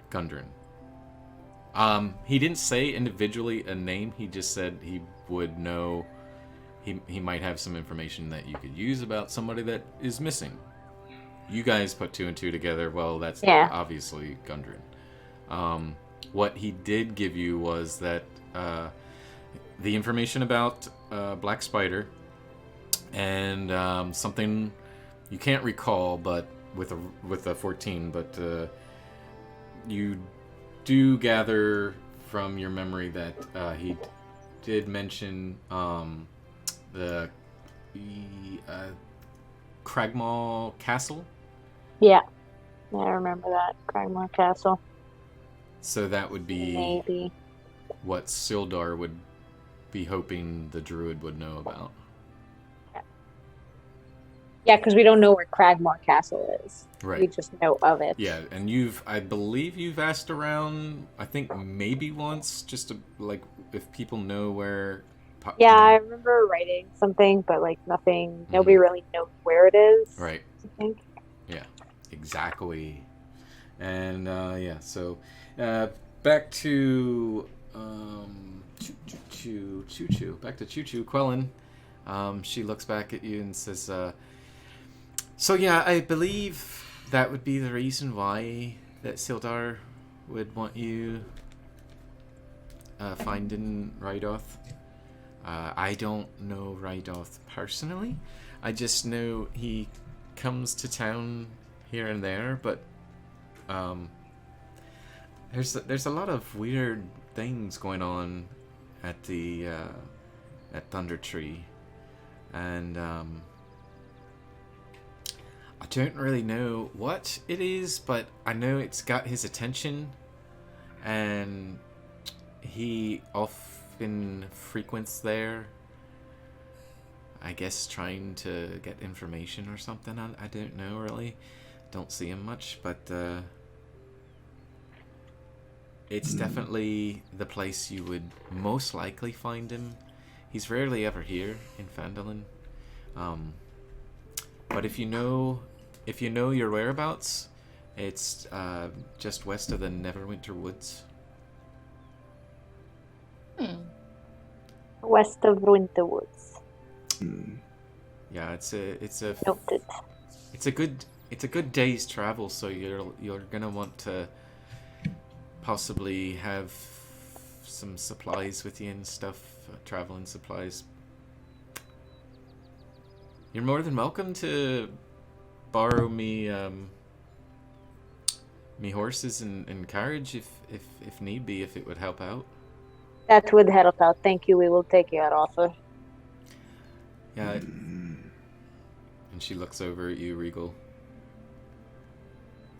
Gundren. He didn't say individually a name. He just said he would know. He might have some information that you could use about somebody that is missing. You guys put 2 and 2 together. Well, that's obviously Gundren. What he did give you was that the information about Black Spider and something you can't recall, but with a 14, but you do gather from your memory that he did mention the Cragmaw Castle. Yeah. I remember that. Cragmore Castle. So that would be Maybe. what Sildar would be hoping the druid would know about. Yeah, because we don't know where Cragmore Castle is. Right. We just know of it. Yeah, and I believe you've asked around, I think maybe once, just to, like, if people know where... Yeah, I remember writing something, but, like, nothing... Nobody really knows where it is. Right. I think. Yeah, exactly. And, yeah, so, back to, Choo-Choo. Back to Choo-Choo. Quellen, she looks back at you and says, so yeah, I believe that would be the reason why that Sildar would want you finding Rydoth. I don't know Rydoth personally. I just know he comes to town here and there, but there's a lot of weird things going on at the at Thunder Tree, and I don't really know what it is, but I know it's got his attention, and he often frequents there. I guess trying to get information or something. I don't know really. Don't see him much, but it's definitely the place you would most likely find him. He's rarely ever here in Phandalin. But if you know your whereabouts, it's just west of the Neverwinter Woods. West of Winter Woods. Yeah, it's a Noted. it's a good day's travel, so you're gonna want to possibly have some supplies with you and stuff, traveling supplies. You're more than welcome to borrow me me horses and carriage if need be, if it would help out. That would help out. Thank you. We will take your offer. Yeah. And she looks over at you, Regal.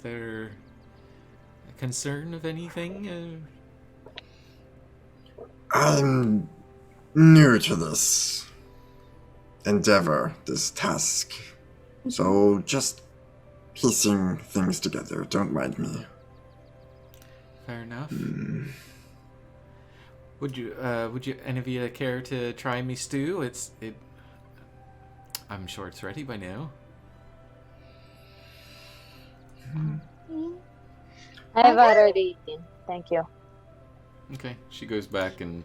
There a concern of anything? I'm new to this endeavor, this task. So just piecing things together. Don't mind me. Fair enough. Would you any of you care to try me stew? I'm sure it's ready by now. I've already eaten. Thank you. Okay. She goes back and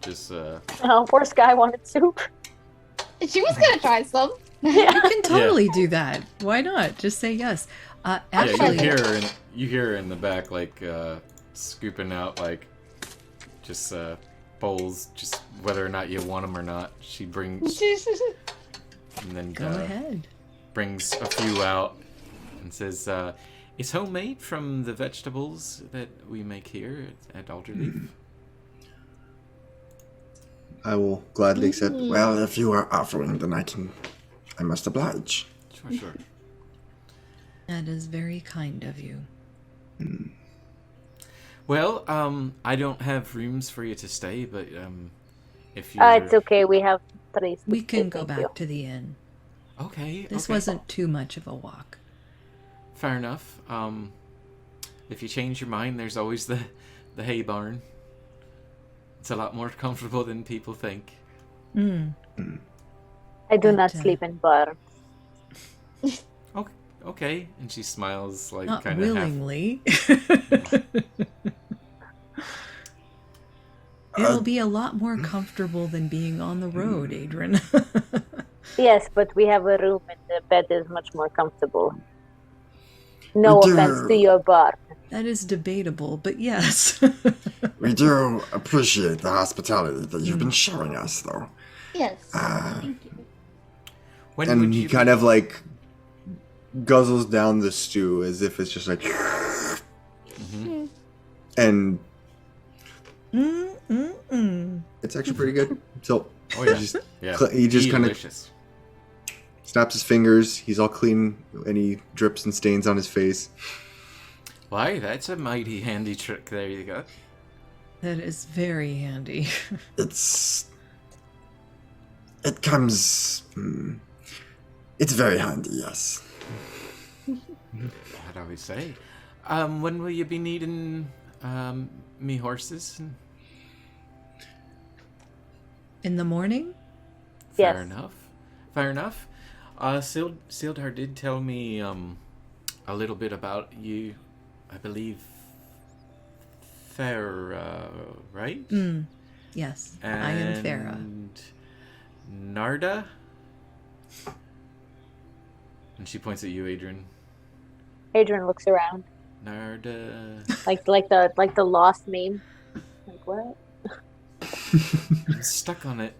just Oh, poor Sky wanted soup. She was gonna try some. You can totally do that. Why not? Just say yes. Actually, you hear her in the back like scooping out like just bowls, just whether or not you want them or not. She brings and then go ahead. Brings a few out and says, "It's homemade from the vegetables that we make here at Alderleaf." I will gladly accept. Well, if you are offering, then I must oblige. Sure. That is very kind of you. Well, I don't have rooms for you to stay, but if you It's okay. We have place. We can go back to the inn. Okay. This wasn't too much of a walk. Fair enough. If you change your mind, there's always the hay barn. It's a lot more comfortable than people think. I do not sleep in bar. Okay. And she smiles like Not kind of willingly. It'll be a lot more comfortable than being on the road, Adrian. Yes, but we have a room and the bed is much more comfortable. No offense to your bar. That is debatable, but yes. We do appreciate the hospitality that you've been showing us, though. Yes. Thank you. When And would he you kind of like guzzles down the stew as if it's just like and it's actually pretty good. So he just kind of snaps his fingers. He's all clean. Any drips and stains on his face. Why, that's a mighty handy trick there you got. That is very handy. It's very handy, yes. What do we say? When will you be needing me horses? In the morning? Fair enough. Sildar did tell me a little bit about you. I believe Farah, right? Yes, and I am Farah. Narda? And she points at you, Adrian. Adrian looks around. Narda. Like the lost meme. Like what? I'm stuck on it.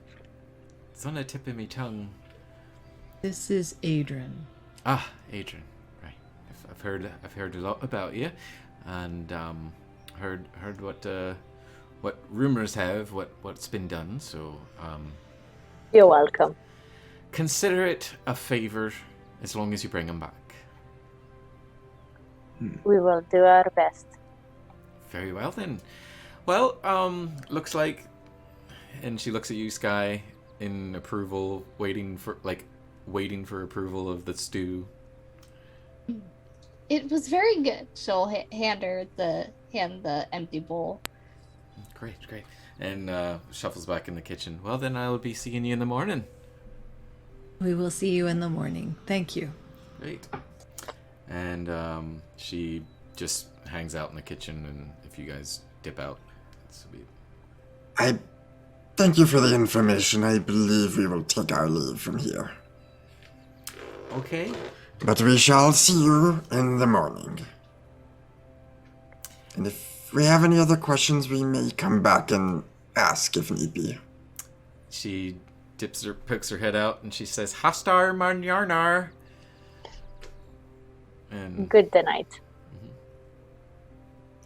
It's on the tip of my tongue. This is Adrian. Ah, Adrian. Right. I've heard a lot about you, and heard what rumors have, what's been done. So You're welcome. consider it a favor, as long as you bring him back. We will do our best. Very well then. Well, looks like, and she looks at you, Sky, in approval, waiting for approval of the stew. It was very good. She'll hand the empty bowl. Great. And shuffles back in the kitchen. Well, then I'll be seeing you in the morning. We will see you in the morning. Thank you. Great. And she just hangs out in the kitchen, and if you guys dip out, it's a bit... I thank you for the information. I believe we will take our leave from here. Okay. But we shall see you in the morning. And if we have any other questions, we may come back and ask if need be. She pokes her head out, and she says, Hastar Marnjarnar. And Good night.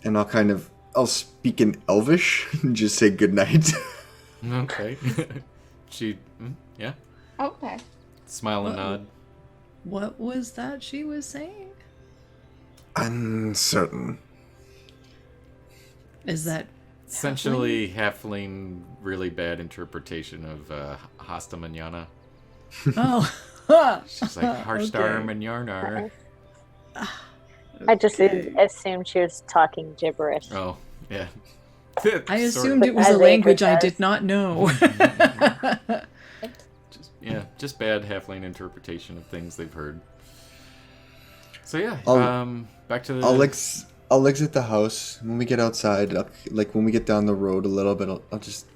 And I'll speak in Elvish and just say goodnight. okay. Yeah. Okay. Smile and nod. What was that she was saying? Uncertain. Is that Essentially, halfling, really bad interpretation of Hasta Manana. Oh. She's like, Harstar Manjarnar. I just assumed she was talking gibberish. Oh, yeah. I assumed it was a As language Adrian I does. did not know. Just bad halfling interpretation of things they've heard. So yeah, back to the... I'll exit the house. When we get outside, when we get down the road a little bit, I'll just...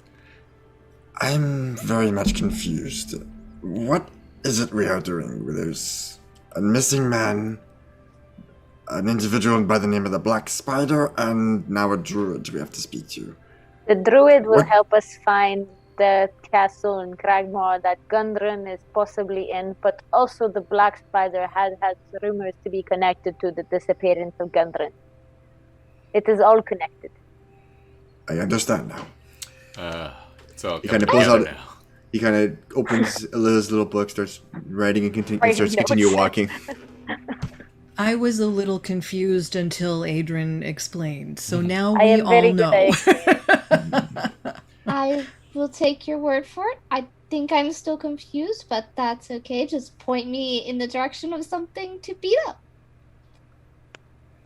I'm very much confused. What is it we are doing? There's a missing man, an individual by the name of the Black Spider, and now a druid we have to speak to. The druid will What? help us find the castle in Cragmore that Gundren is possibly in, but also the Black Spider has rumors to be connected to the disappearance of Gundren. It is all connected. I understand now. It's all He coming kind of pulls together out... now. He kind of opens his little book, starts writing, and starts notes. continue walking. I was a little confused until Adrian explained, so now I we am very all good know. I will take your word for it. I think I'm still confused, but that's okay. Just point me in the direction of something to beat up.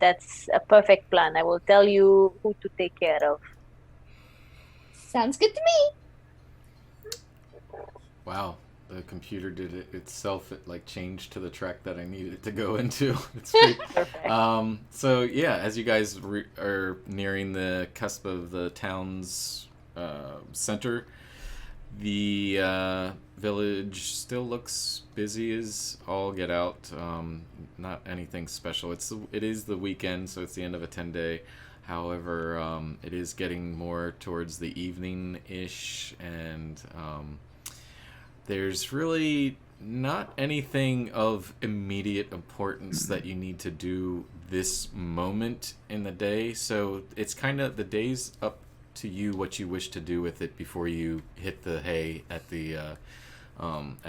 That's a perfect plan. I will tell you who to take care of. Sounds good to me. Wow, the computer did it itself. It changed to the track that I needed it to go into. It's great. Perfect. So yeah, as you guys are nearing the cusp of the town's center, the village still looks busy as all get out. Not anything special. It is the weekend, so it's the end of a 10-day. However, it is getting more towards the evening-ish, and there's really not anything of immediate importance that you need to do this moment in the day. So it's kind of the day's up to you what you wish to do with it before you hit the hay at the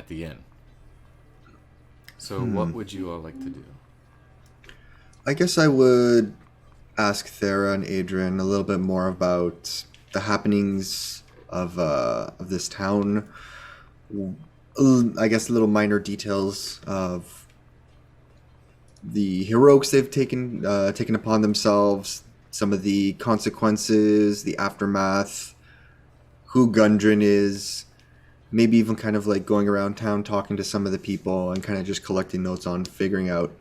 inn. So what would you all like to do? I guess I would ask Thera and Adrian a little bit more about the happenings of this town. I guess little minor details of the heroics they've taken upon themselves, some of the consequences, the aftermath, who Gundren is, maybe even kind of going around town talking to some of the people and kind of just collecting notes on figuring out.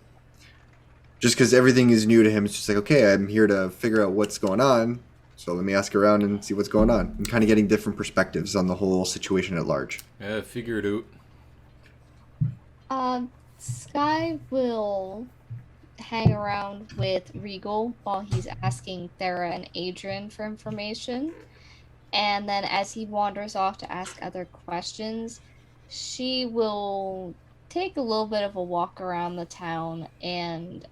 Just because everything is new to him, it's just okay, I'm here to figure out what's going on, so let me ask around and see what's going on. And kind of getting different perspectives on the whole situation at large. Yeah, figure it out. Sky will hang around with Regal while he's asking Thera and Adrian for information. And then as he wanders off to ask other questions, she will take a little bit of a walk around the town and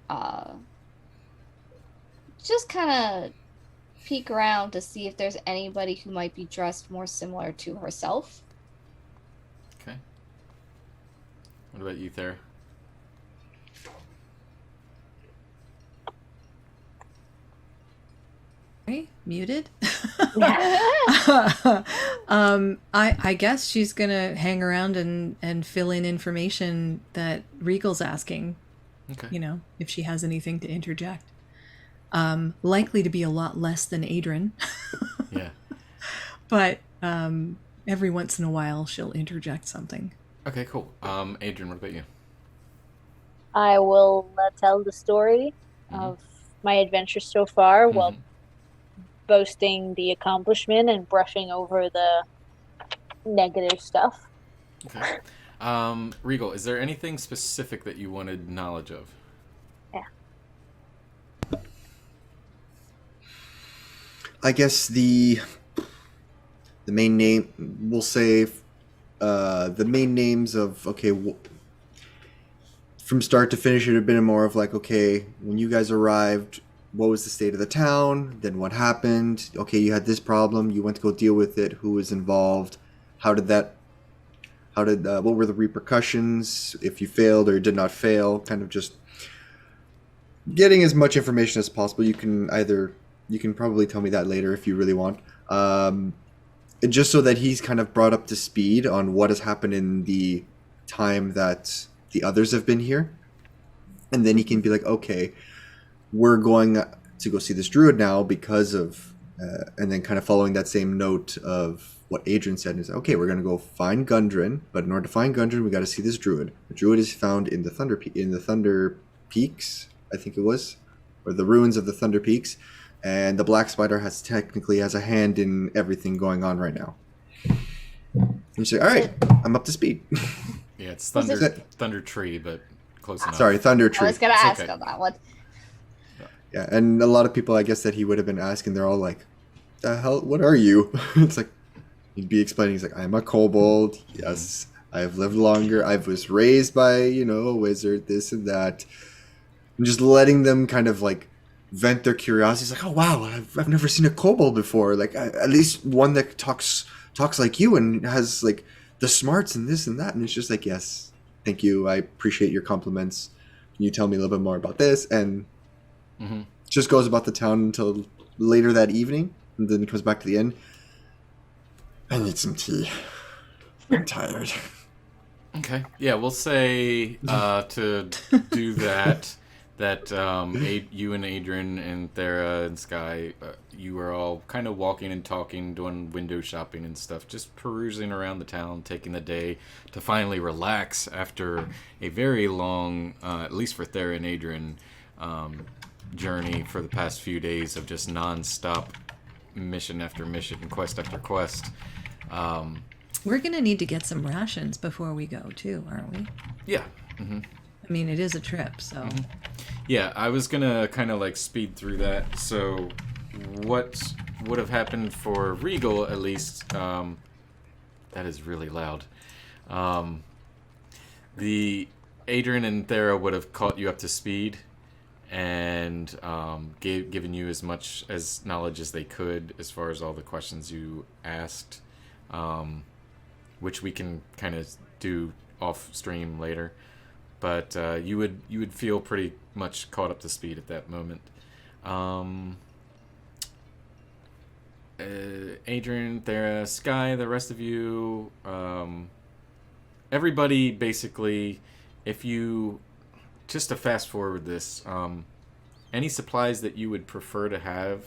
just kind of peek around to see if there's anybody who might be dressed more similar to herself. Okay. What about you, Thera? Muted. I guess she's gonna hang around and fill in information that Regal's asking. Okay. You know, if she has anything to interject. Likely to be a lot less than Adrian. Yeah. But every once in a while she'll interject something. Okay, cool. Adrian, what about you? I will tell the story of my adventure so far while boasting the accomplishment and brushing over the negative stuff. Okay. Regal, is there anything specific that you wanted knowledge of? Yeah. I guess the main name, we'll say the main names of, from start to finish, it would have been more of like, okay, when you guys arrived, what was the state of the town? Then what happened? Okay, you had this problem. You went to go deal with it. Who was involved? What were the repercussions if you failed or did not fail? Kind of just getting as much information as possible. You can probably tell me that later if you really want. Just so that he's kind of brought up to speed on what has happened in the time that the others have been here. And then he can be like, okay, we're going to go see this druid now because of, and then kind of following that same note of what Adrian said is, okay, we're going to go find Gundren, but in order to find Gundren, we got to see this druid. The druid is found in the Thunder Peaks, I think it was, or the ruins of the Thunder Peaks, and the Black Spider has a hand in everything going on right now. And you say, all right, I'm up to speed. Yeah, it's Thunder Tree, but close enough. Sorry, Thunder Tree. I was going to ask on that one. Yeah, and a lot of people, I guess, that he would have been asking, they're all like, the hell, what are you? It's like, he'd be explaining, he's like, I'm a kobold, yes, I've lived longer, I was raised by, a wizard, this and that. And just letting them kind of, like, vent their curiosity. It's like, oh, wow, I've never seen a kobold before. Like, at least one that talks like you and has, like, the smarts and this and that. And it's just like, yes, thank you, I appreciate your compliments. Can you tell me a little bit more about this? And just goes about the town until later that evening, and then comes back to the inn. I need some tea. I'm tired. Okay. Yeah, we'll say to do that you and Adrian and Thera and Sky, you were all kind of walking and talking, doing window shopping and stuff, just perusing around the town, taking the day to finally relax after a very long, at least for Thera and Adrian, journey for the past few days of just non-stop mission after mission, quest after quest. We're gonna need to get some rations before we go too, aren't we? Yeah. I mean, it is a trip, so. Yeah, I was gonna kind of like speed through that. So what would have happened for Regal, at least, that is really loud. The Adrian and Thera would have caught you up to speed and given you as much as knowledge as they could as far as all the questions you asked, which we can kind of do off stream later. But you would feel pretty much caught up to speed at that moment. Adrian, Thera, Sky, the rest of you, everybody basically, if you, just to fast forward this, any supplies that you would prefer to have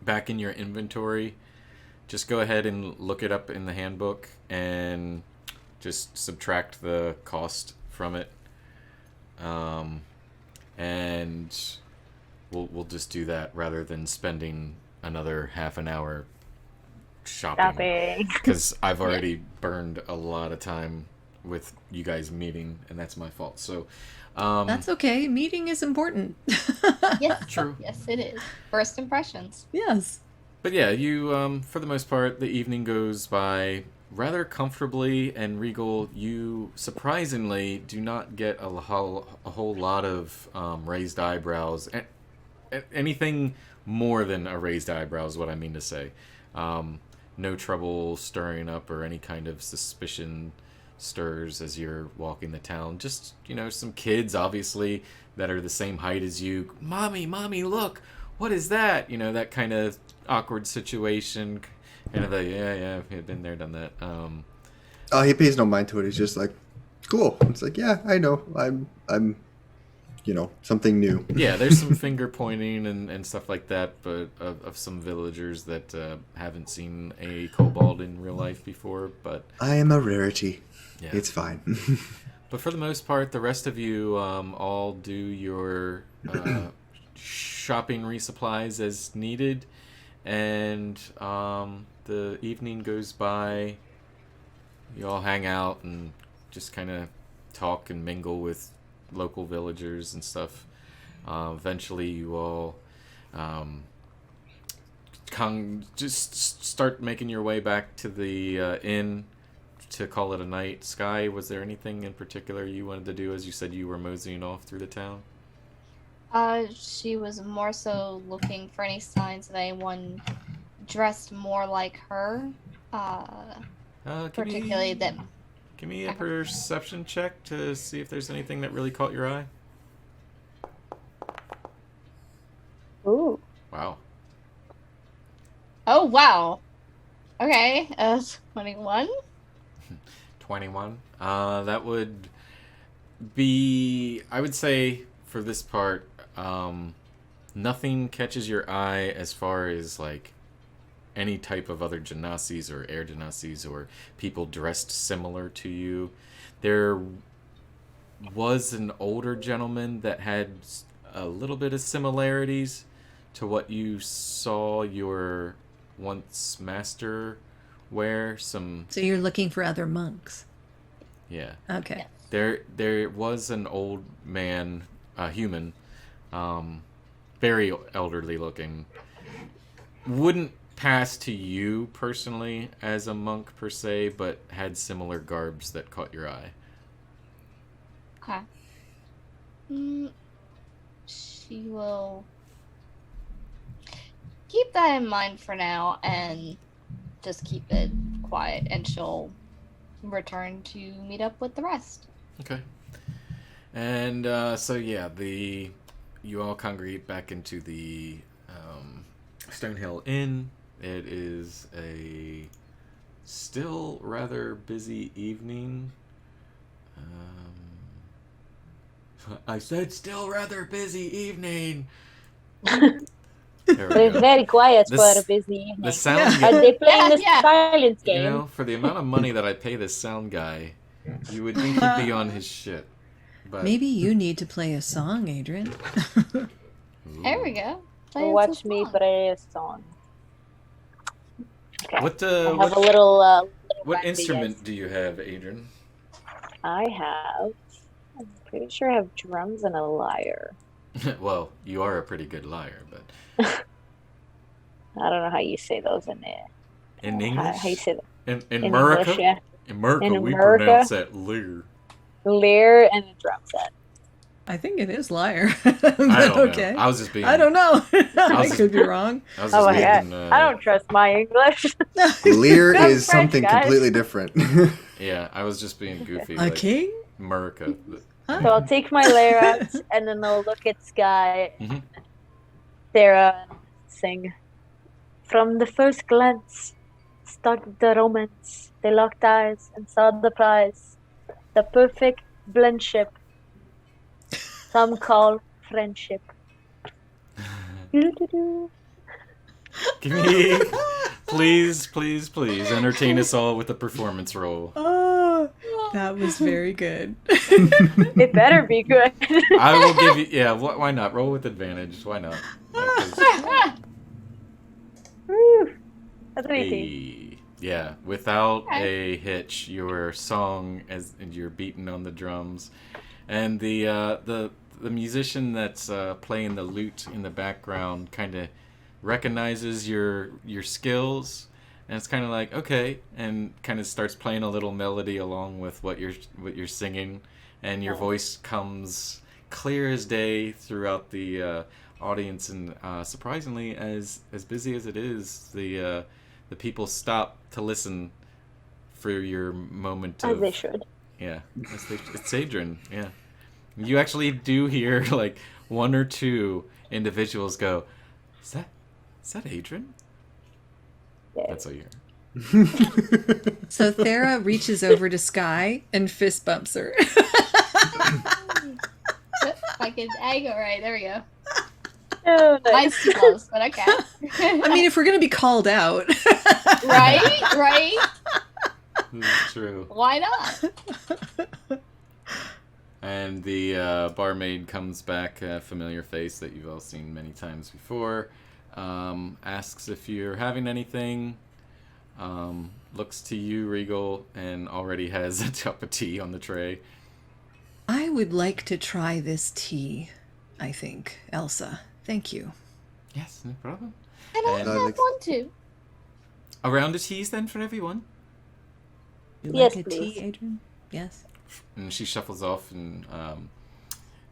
back in your inventory, just go ahead and look it up in the handbook and just subtract the cost from it. And we'll just do that rather than spending another half an hour shopping. Because I've already burned a lot of time with you guys meeting, and that's my fault. So, That's okay. Meeting is important. Yes, True. yes, it is. First impressions. Yes. But yeah, you, for the most part, the evening goes by rather comfortably, and Regal, you surprisingly do not get a whole lot of raised eyebrows. Anything more than a raised eyebrow is what I mean to say. No trouble stirring up or any kind of suspicion stirs as you're walking the town. Just, some kids, obviously, that are the same height as you. Mommy, look! What is that? That kind of awkward situation. And they're like, yeah, I've been there, done that. He pays no mind to it. He's just like, cool. It's like, yeah, I know. I'm something new. Yeah, there's some finger pointing and stuff like that, but of some villagers that haven't seen a kobold in real life before. But I am a rarity. yeah. It's fine. But for the most part, the rest of you all do your shopping resupplies as needed, and the evening goes by. You all hang out and just kind of talk and mingle with local villagers and stuff. Eventually, you all just start making your way back to the inn to call it a night. Sky, was there anything in particular you wanted to do? As you said, you were moseying off through the town. She was more so looking for any signs of anyone dressed more like her. Particularly that. Give me a perception check to see if there's anything that really caught your eye. Ooh. Wow. Oh wow. Okay, 21. 21. That would be, I would say, for this part, nothing catches your eye as far as like any type of other genasis or air genasis or people dressed similar to you. There was an older gentleman that had a little bit of similarities to what you saw your once master wear. So you're looking for other monks. Yeah. Okay. There was an old man, a human, very elderly looking. Wouldn't pass to you personally as a monk per se, but had similar garbs that caught your eye. Okay. She will keep that in mind for now and just keep it quiet, and she'll return to meet up with the rest. Okay. And so yeah, you all congregate back into the Stonehill Inn. It is a still rather busy evening. I said still rather busy evening. It's very quiet for a busy evening. The sound Are they playing the silence game? You know, for the amount of money that I pay this sound guy, you would think he'd be on his shit. But maybe you need to play a song, Adrian. There we go. Watch me play a song. Okay. What I have a little what instrument do you have, Adrian? I'm pretty sure I have drums and a lyre. Well, you are a pretty good liar, but I don't know how you say those in there. In English? How you say that? In America? English, yeah. In America, In we America, pronounce that lyre. Lyre and a drum set. I think it is lyre. I don't okay. know. I was just being... I don't know. I could be wrong. I was just being... I don't trust my English. Lyre is French, something guys. completely different. Yeah, I was just being goofy. A king? America. So I'll take my lyre out and then I'll look at Sky Mm-hmm. and Sarah and sing. From the first glance, started the romance. They locked eyes and saw the prize. The perfect blendship. Some call friendship. Give me... Please entertain us all with a performance roll. Oh, that was very good. It better be good. I will give you... Yeah, why not? Roll with advantage. Why not? Woo. That's an 18. Hey, Yeah, without a hitch, your song and you're beating on the drums, and the musician that's playing the lute in the background kind of recognizes your skills, and it's kind of like okay, and kind of starts playing a little melody along with what you're singing, and your voice comes clear as day throughout the audience, and surprisingly, as busy as it is, the people stop to listen for your moment As of... they should. Yeah, it's Adrian, yeah. You actually do hear, like, one or two individuals go, Is that Adrian? Yeah. That's all you hear. So Thera reaches over to Sky and fist bumps her. Like an egg. All right, there we go. Oh, nice. Mine's too close, but okay. I mean, if we're going to be called out. Right? It's true. Why not? And the barmaid comes back, a familiar face that you've all seen many times before, asks if you're having anything, looks to you, Regal, and already has a cup of tea on the tray. I would like to try this tea, I think, Elsa. Thank you. Yes, no problem. And I And have one too. a round of teas then for everyone. You Yes, like a please. tea, Adrian? Yes. And she shuffles off and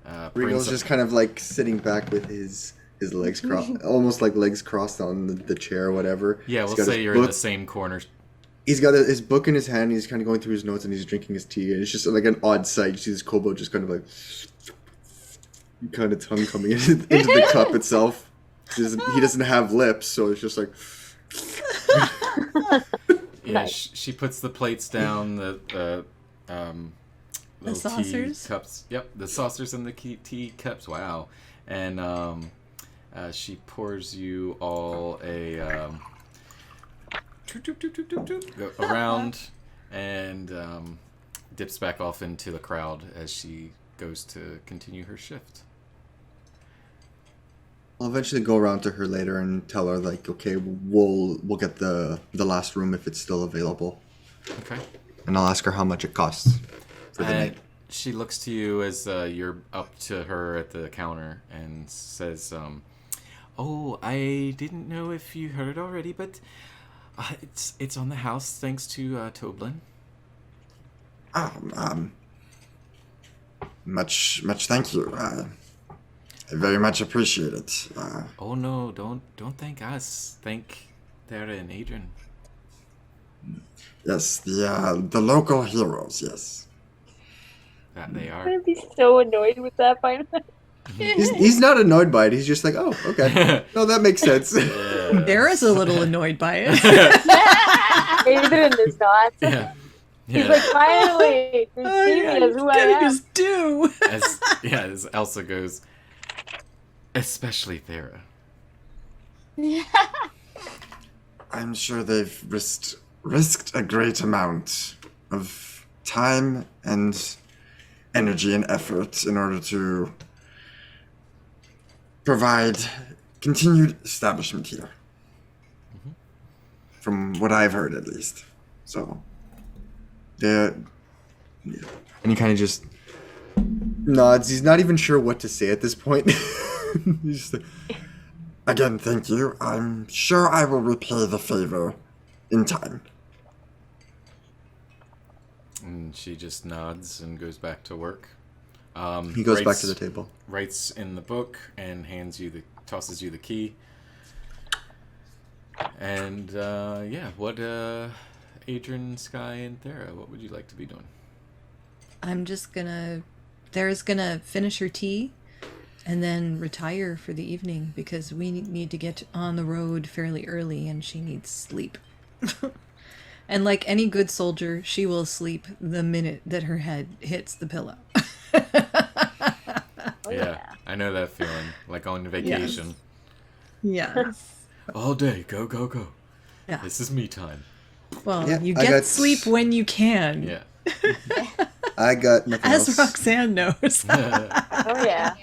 Regal's brings just kind of like sitting back with his legs crossed, almost like legs crossed on the chair or whatever. Yeah, He's we'll got say his you're in book- the same corner. He's got his book in his hand. He's kind of going through his notes and he's drinking his tea. And it's just like an odd sight. You see this kobold just kind of like, kind of tongue coming into the cup itself. He doesn't have lips, so it's just like. Yeah, Nice. she puts the plates down, the little saucers? tea cups. Yep, the saucers and the tea cups. Wow, and she pours you all a go around and dips back off into the crowd as she goes to continue her shift. I'll eventually go around to her later and tell her like, okay, we'll get the last room if it's still available, Okay. and I'll ask her how much it costs for the And night. she looks to you as you're up to her at the counter and says, "Oh, I didn't know if you heard already, but it's on the house thanks to Toblin." Much thank you. I very much appreciate it. Oh no, don't thank us. Thank Thera and Adrian. Yes, the local heroes. Yes. That they I'm are. gonna be so annoyed with that by now. He's not annoyed by it. He's just like, oh, okay, no, that makes sense. Thera's a little annoyed by it. Adrian is not. Yeah. He's like, finally, they see me as who I Getting am. his due. As Elsa goes, especially Thera. I'm sure they've risked a great amount of time and energy and effort in order to provide continued establishment here. From what I've heard, at least. So, they're... Yeah. And he kind of just nods. He's not even sure what to say at this point. He's just like, again, thank you. I'm sure I will repay the favor in time. And she just nods and goes back to work. He goes back to the table. Writes in the book and tosses you the key. And what Adrian, Sky, and Thera, what would you like to be doing? Thera's gonna finish her tea and then retire for the evening because we need to get on the road fairly early and she needs sleep. And like any good soldier, she will sleep the minute that her head hits the pillow. Yeah, I know that feeling. Like on vacation. Yes. All day, go, go, go. Yeah. This is me time. Well, Yeah, you I get got- sleep when you can. Yeah. I got nothing As else. Roxanne knows. Oh, yeah.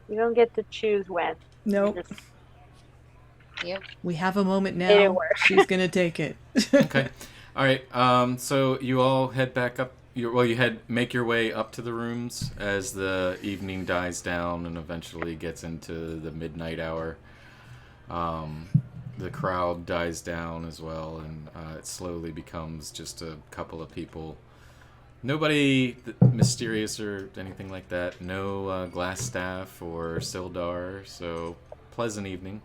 You don't get to choose when. Nope. Just- Yep. We have a moment Made it now. work. She's gonna take it. Okay. All right. So you all head back up. Make your way up to the rooms as the evening dies down and eventually gets into the midnight hour. The crowd dies down as well, and it slowly becomes just a couple of people. Nobody mysterious or anything like that. No glass staff or Sildar. So pleasant evening.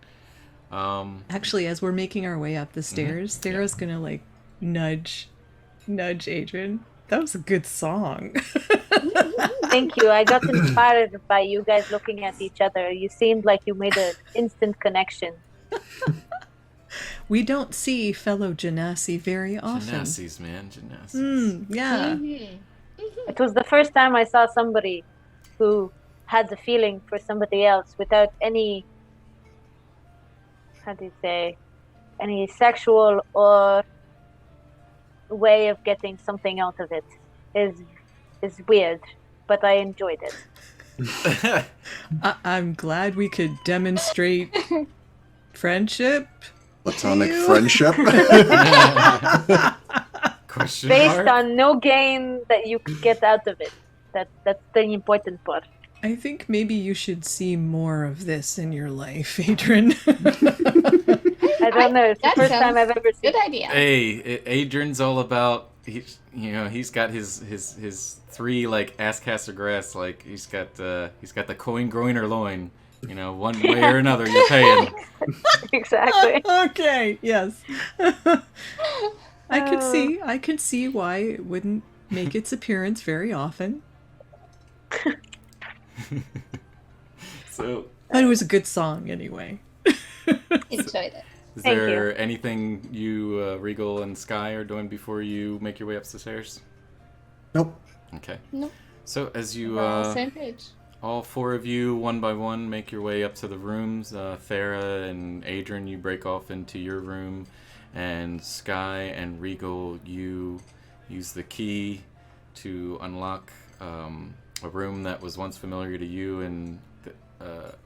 Actually, as we're making our way up the stairs, Sarah's gonna like nudge Adrian. That was a good song. Thank you. I got inspired by you guys looking at each other. You seemed like you made an instant connection. We don't see fellow Genasi very often. Genasi's, man. Genasi's. Yeah. It was the first time I saw somebody who had the feeling for somebody else without any, how do you say, any sexual or way of getting something out of it. Is weird, but I enjoyed it. I'm glad we could demonstrate friendship. Platonic friendship. Question Based mark? on no gain that you could get out of it. That's the important part. I think maybe you should see more of this in your life, Adrian. I don't know. It's the That first time sounds I've ever seen Good idea. Hey, Adrian's all about. He's got his three like ass cast of grass. Like he's got the coin, groin, or loin. One way or another, you're paying. Exactly. Okay, yes. I could see why it wouldn't make its appearance very often. So, But it was a good song anyway. Enjoyed it. is Thank there anything you, Regal and Sky, are doing before you make your way up the stairs? Nope. Okay. Nope. So as you We're all same page. all four of you, one by one, make your way up to the rooms. Thera and Adrian, you break off into your room. And Sky and Regal, you use the key to unlock a room that was once familiar to you and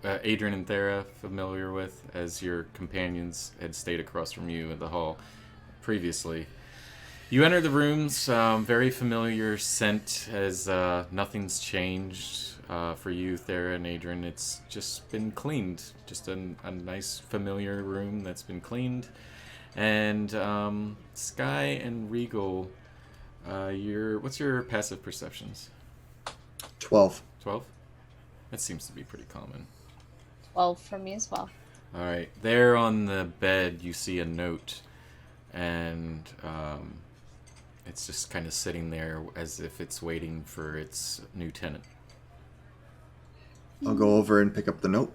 Adrian and Thera familiar with, as your companions had stayed across from you in the hall previously. You enter the rooms, very familiar scent, as nothing's changed for you, Thera and Adrian. It's just been cleaned. Just a nice, familiar room that's been cleaned. And Sky and Regal, what's your passive perceptions? 12. 12? That seems to be pretty common. 12 for me as well. All right. There on the bed, you see a note, and it's just kind of sitting there as if it's waiting for its new tenant. I'll go over and pick up the note.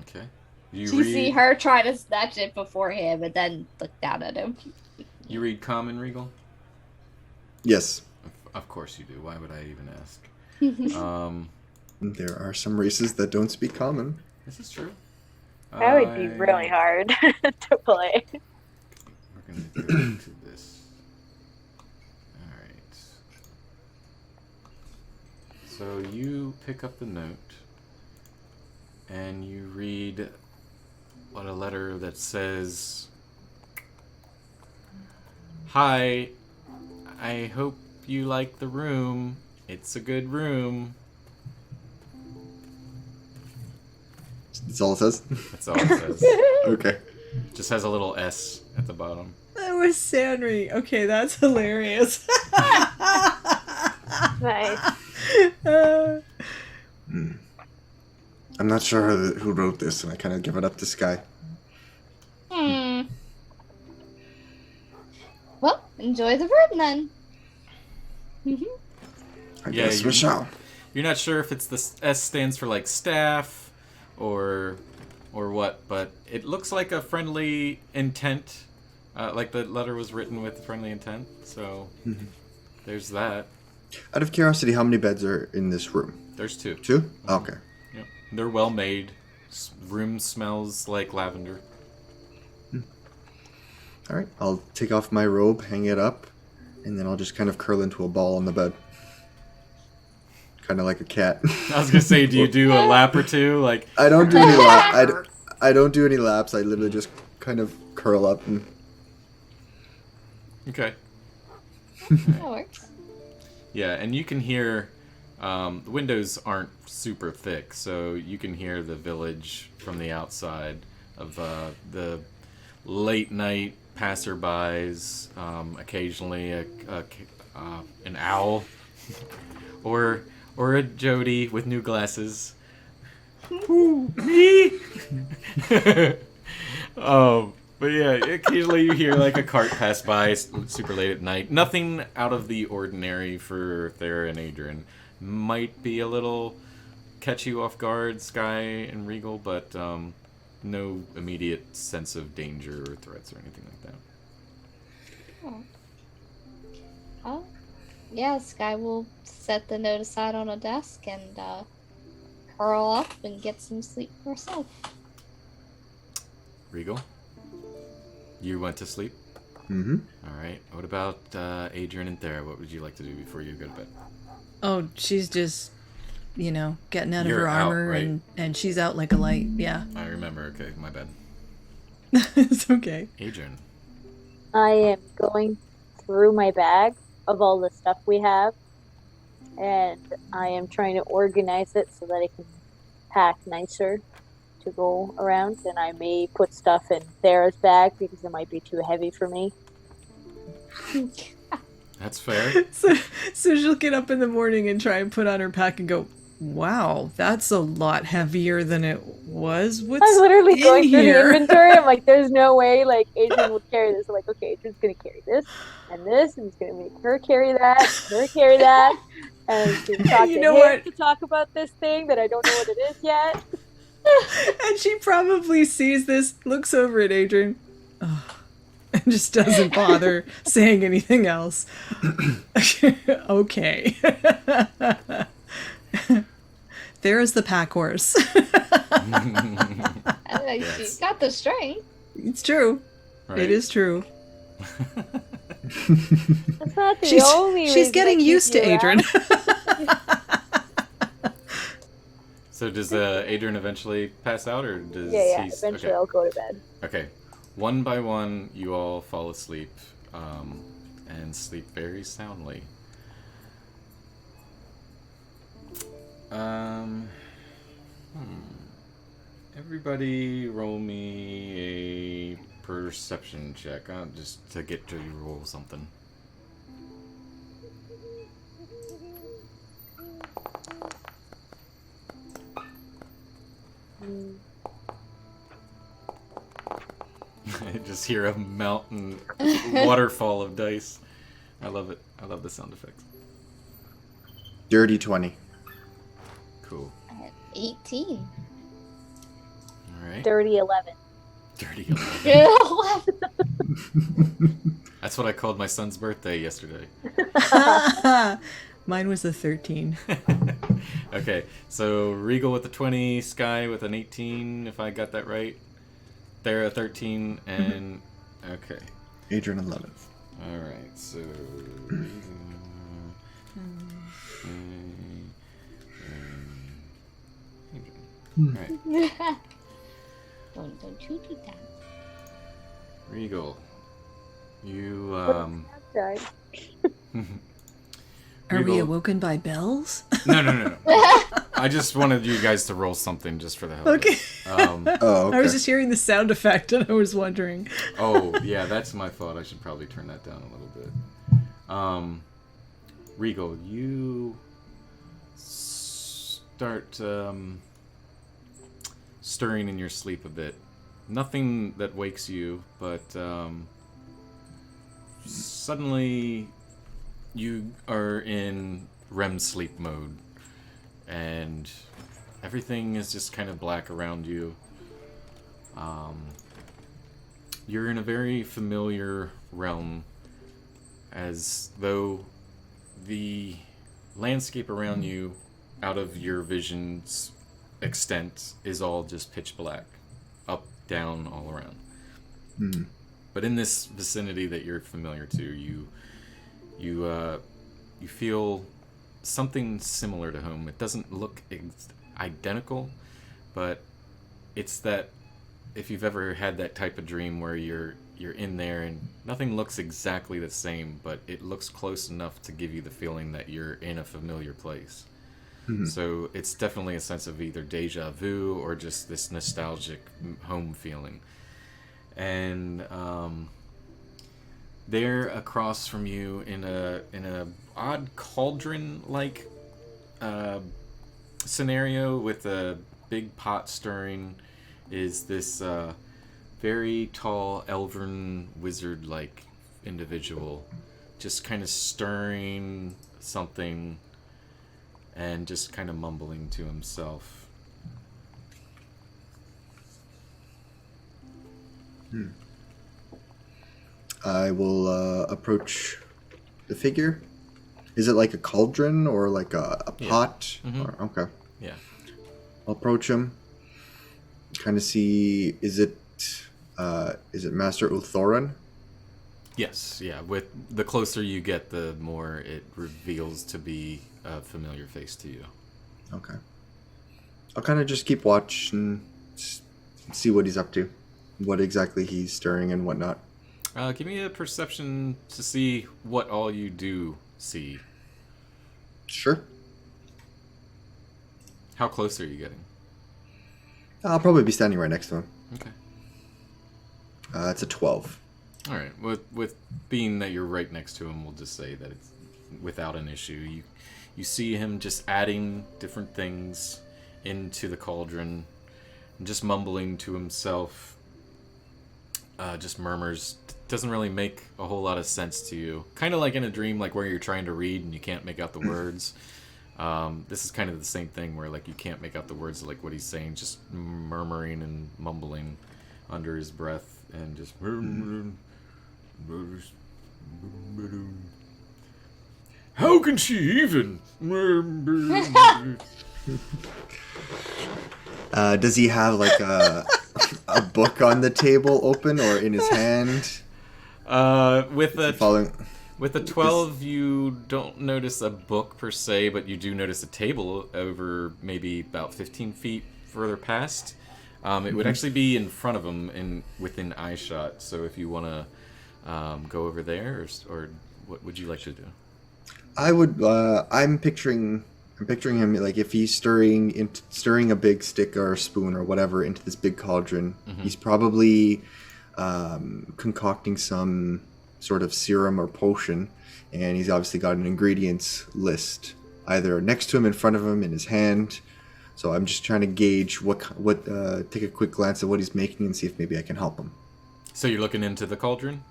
Okay. You see her try to snatch it before him and then look down at him. You read common, Regal? Yes. Of course you do. Why would I even ask? There are some races that don't speak common. This is true. That would be really hard to play. We're going to go to this. Alright. So you pick up the note, and you read a letter that says, "Hi, I hope you like the room. It's a good room." That's all it says? That's all it says. Okay. Just has a little S at the bottom. That was Sanry. Okay, that's hilarious. Nice. I'm not sure who wrote this, and I kind of give it up to Sky. Well, enjoy the room then. I guess we shall. You're not sure if it's the S stands for like staff or what, but it looks like a friendly intent. Like the letter was written with friendly intent, so there's that. Out of curiosity, how many beds are in this room? There's 2. 2? Okay. Yep. They're well made. Room smells like lavender. All right. I'll take off my robe, hang it up, and then I'll just kind of curl into a ball on the bed. Kind of like a cat. I was gonna say, do you do a lap or two? Like I don't do any lap. I don't do any laps. I literally just kind of curl up and. Okay. That works. Yeah, and you can hear. The windows aren't super thick, so you can hear the village from the outside of the late night passerbys. Occasionally, an owl, or a Jody with new glasses. Ooh, me. But yeah, occasionally you hear like a cart pass by super late at night. Nothing out of the ordinary for Thera and Adrian. Might be a little catch you off guard, Sky and Regal, but no immediate sense of danger or threats or anything like that. Oh, yeah, Sky will set the note aside on a desk and curl up and get some sleep herself. Regal, you went to sleep? Mm-hmm. All right. What about Adrian and Thera? What would you like to do before you go to bed? Oh, she's just, getting out of You're her out, armor, right? and she's out like a light. Yeah. I remember. Okay, my bad. It's okay. Adrian. I am going through my bag of all the stuff we have, and I am trying to organize it so that I can pack nicer to go around, and I may put stuff in Thera's bag because it might be too heavy for me. That's fair. So she'll get up in the morning and try and put on her pack and go, wow, that's a lot heavier than it was. What's I was literally in going through here? the inventory. I'm like, there's no way like Adrian would carry this. I'm like, okay, Adrian's gonna carry this, and he's gonna make her carry that, her carry that, and to talk You to know him what? to talk about this thing that I don't know what it is yet. And she probably sees this, looks over at Adrian, and just doesn't bother saying anything else. Okay. There's the pack horse. She's got the strength. It's true. Right. It is true. That's not the only She's reason getting I keep used to you Adrian. So does Adrian eventually pass out, or does Yeah. he? Eventually, Okay. I'll go to bed. Okay. One by one, you all fall asleep, and sleep very soundly. Everybody roll me a perception check, just to get to roll something. I just hear a mountain waterfall of dice. I love it. I love the sound effects. Dirty 20. Cool. I have 18. All right. Dirty 11. Dirty 11. That's what I called my son's birthday yesterday. Mine was a 13. Okay, so Regal with the 20, Sky with an 18, if I got that right. Thera 13, and okay. Adrian 11. All right, so all right, Don't you do that. Regal, you Sorry. Are we Regal- awoken by bells? No. I just wanted you guys to roll something just for the hell of Okay. it. Oh, okay. I was just hearing the sound effect and I was wondering. Oh, yeah, that's my fault. I should probably turn that down a little bit. Regal, you start stirring in your sleep a bit. Nothing that wakes you, but suddenly you are in REM sleep mode, and everything is just kind of black around you. You're in a very familiar realm, as though the landscape around you, out of your vision's extent, is all just pitch black, up, down, all around. But in this vicinity that you're familiar to, you feel something similar to home. It doesn't look identical, but it's that if you've ever had that type of dream where you're in there and nothing looks exactly the same, but it looks close enough to give you the feeling that you're in a familiar place. So it's definitely a sense of either deja vu or just this nostalgic home feeling. And there across from you in a odd cauldron like scenario with a big pot stirring is this very tall elven wizard like individual just kind of stirring something and just kind of mumbling to himself. I will approach the figure. Is it like a cauldron or like a pot? Or, okay. Yeah. I'll approach him. Kind of see, is it Master Uthoran? Yes, yeah. With the closer you get, the more it reveals to be a familiar face to you. Okay. I'll kind of just keep watch and see what he's up to, what exactly he's stirring and whatnot. Give me a perception to see what all you do see. Sure. How close are you getting? I'll probably be standing right next to him. Okay. It's a 12. All right. With being that you're right next to him, we'll just say that it's without an issue. You see him just adding different things into the cauldron, and just mumbling to himself. Just murmurs. Doesn't really make a whole lot of sense to you. Kind of like in a dream, like where you're trying to read and you can't make out the words. This is kind of the same thing where like you can't make out the words of like what he's saying, just murmuring and mumbling under his breath and just. How can she even? Does he have like a book on the table open or in his hand? With a Following. with a 12, you don't notice a book per se, but you do notice a table over maybe about 15 feet further past. It would actually be in front of him and within eye shot. So if you want to go over there, or what would you like to do? I would. I'm picturing him like if he's stirring a big stick or a spoon or whatever into this big cauldron. He's probably concocting some sort of serum or potion, and he's obviously got an ingredients list either next to him, in front of him, in his hand. So I'm just trying to gauge take a quick glance at what he's making and see if maybe I can help him. So you're looking into the cauldron?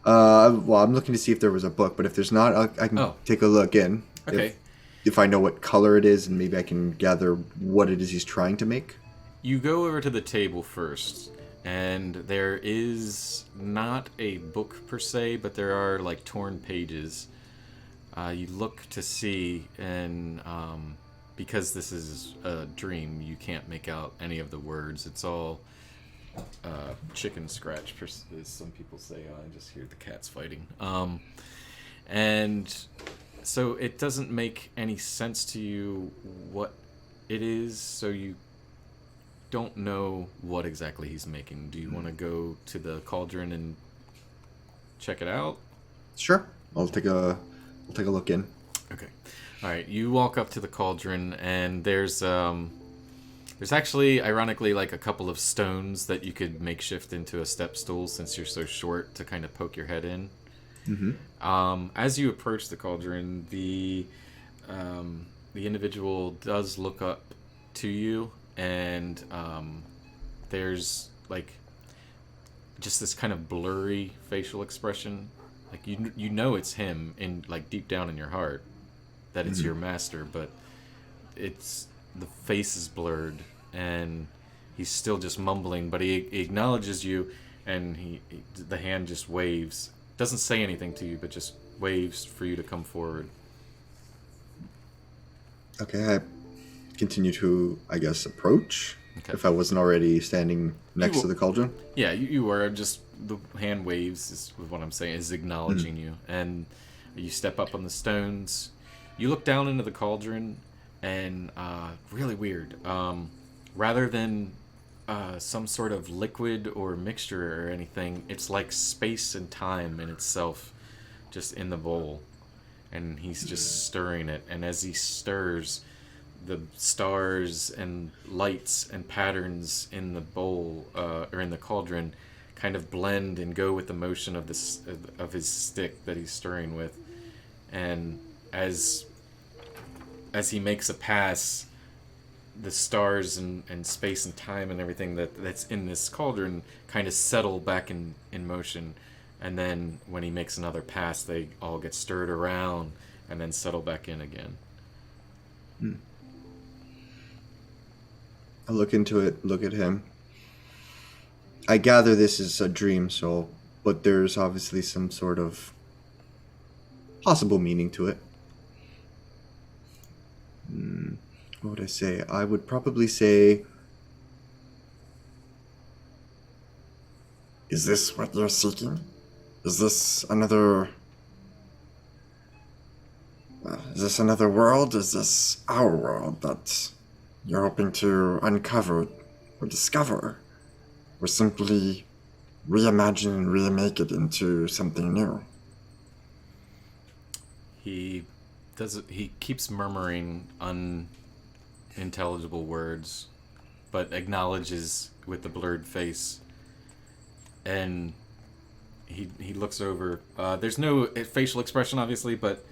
Well, I'm looking to see if there was a book, but if there's not, I can take a look in. Okay. If I know what color it is, and maybe I can gather what it is he's trying to make. You go over to the table first, and there is not a book per se, but there are like torn pages. You look to see, and because this is a dream, you can't make out any of the words. It's all chicken scratch, as some people say. I just hear the cats fighting. And so it doesn't make any sense to you what it is, so you don't know what exactly he's making. Do you want to go to the cauldron and check it out? Sure. I'll take a look in. Okay. All right. You walk up to the cauldron, and there's actually, ironically, like a couple of stones that you could makeshift into a step stool since you're so short to kind of poke your head in. As you approach the cauldron, the individual does look up to you, and there's like just this kind of blurry facial expression. Like you know it's him in like deep down in your heart that it's your master, but it's the face is blurred and he's still just mumbling, but he acknowledges you, and the hand just waves. Doesn't say anything to you, but just waves for you to come forward. Okay, I continue to, I guess, approach. Okay. If I wasn't already standing next to the cauldron. Yeah, you were. Just the hand waves is what I'm saying, is acknowledging you. And you step up on the stones. You look down into the cauldron, and really weird. Rather than some sort of liquid or mixture or anything. It's like space and time in itself, just in the bowl. And he's just stirring it. And as he stirs, the stars and lights and patterns in the bowl, or in the cauldron, kind of blend and go with the motion of his stick that he's stirring with. And as he makes a pass, the stars and space and time and everything that's in this cauldron kind of settle back in motion. And then when he makes another pass, they all get stirred around and then settle back in again. I look into it, look at him. I gather this is a dream, but there's obviously some sort of possible meaning to it. What would I say? I would probably say... Is this what you're seeking? Is this another... is this another world? Is this our world that you're hoping to uncover or discover? Or simply reimagine and remake it into something new? He keeps murmuring unintelligible words, but acknowledges with the blurred face. And he looks over. There's no facial expression, obviously, but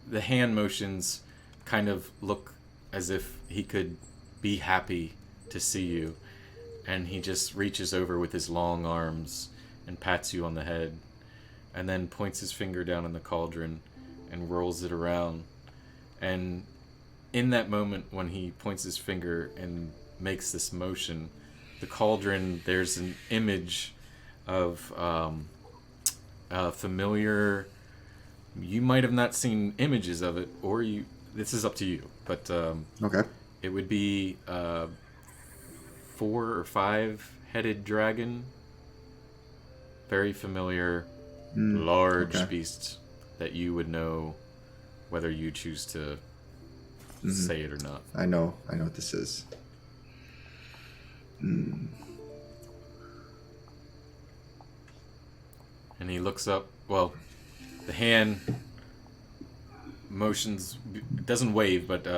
the hand motions kind of look as if he could be happy to see you. And he just reaches over with his long arms and pats you on the head, and then points his finger down in the cauldron and rolls it around. And in that moment when he points his finger and makes this motion, the cauldron, there's an image of a familiar... You might have not seen images of it, or you... This is up to you, but Okay. it would be 4 or 5-headed dragon. Very familiar, large beasts that you would know whether you choose to say it or not. I know what this is. And he looks up. Well, the hand motions, it doesn't wave, but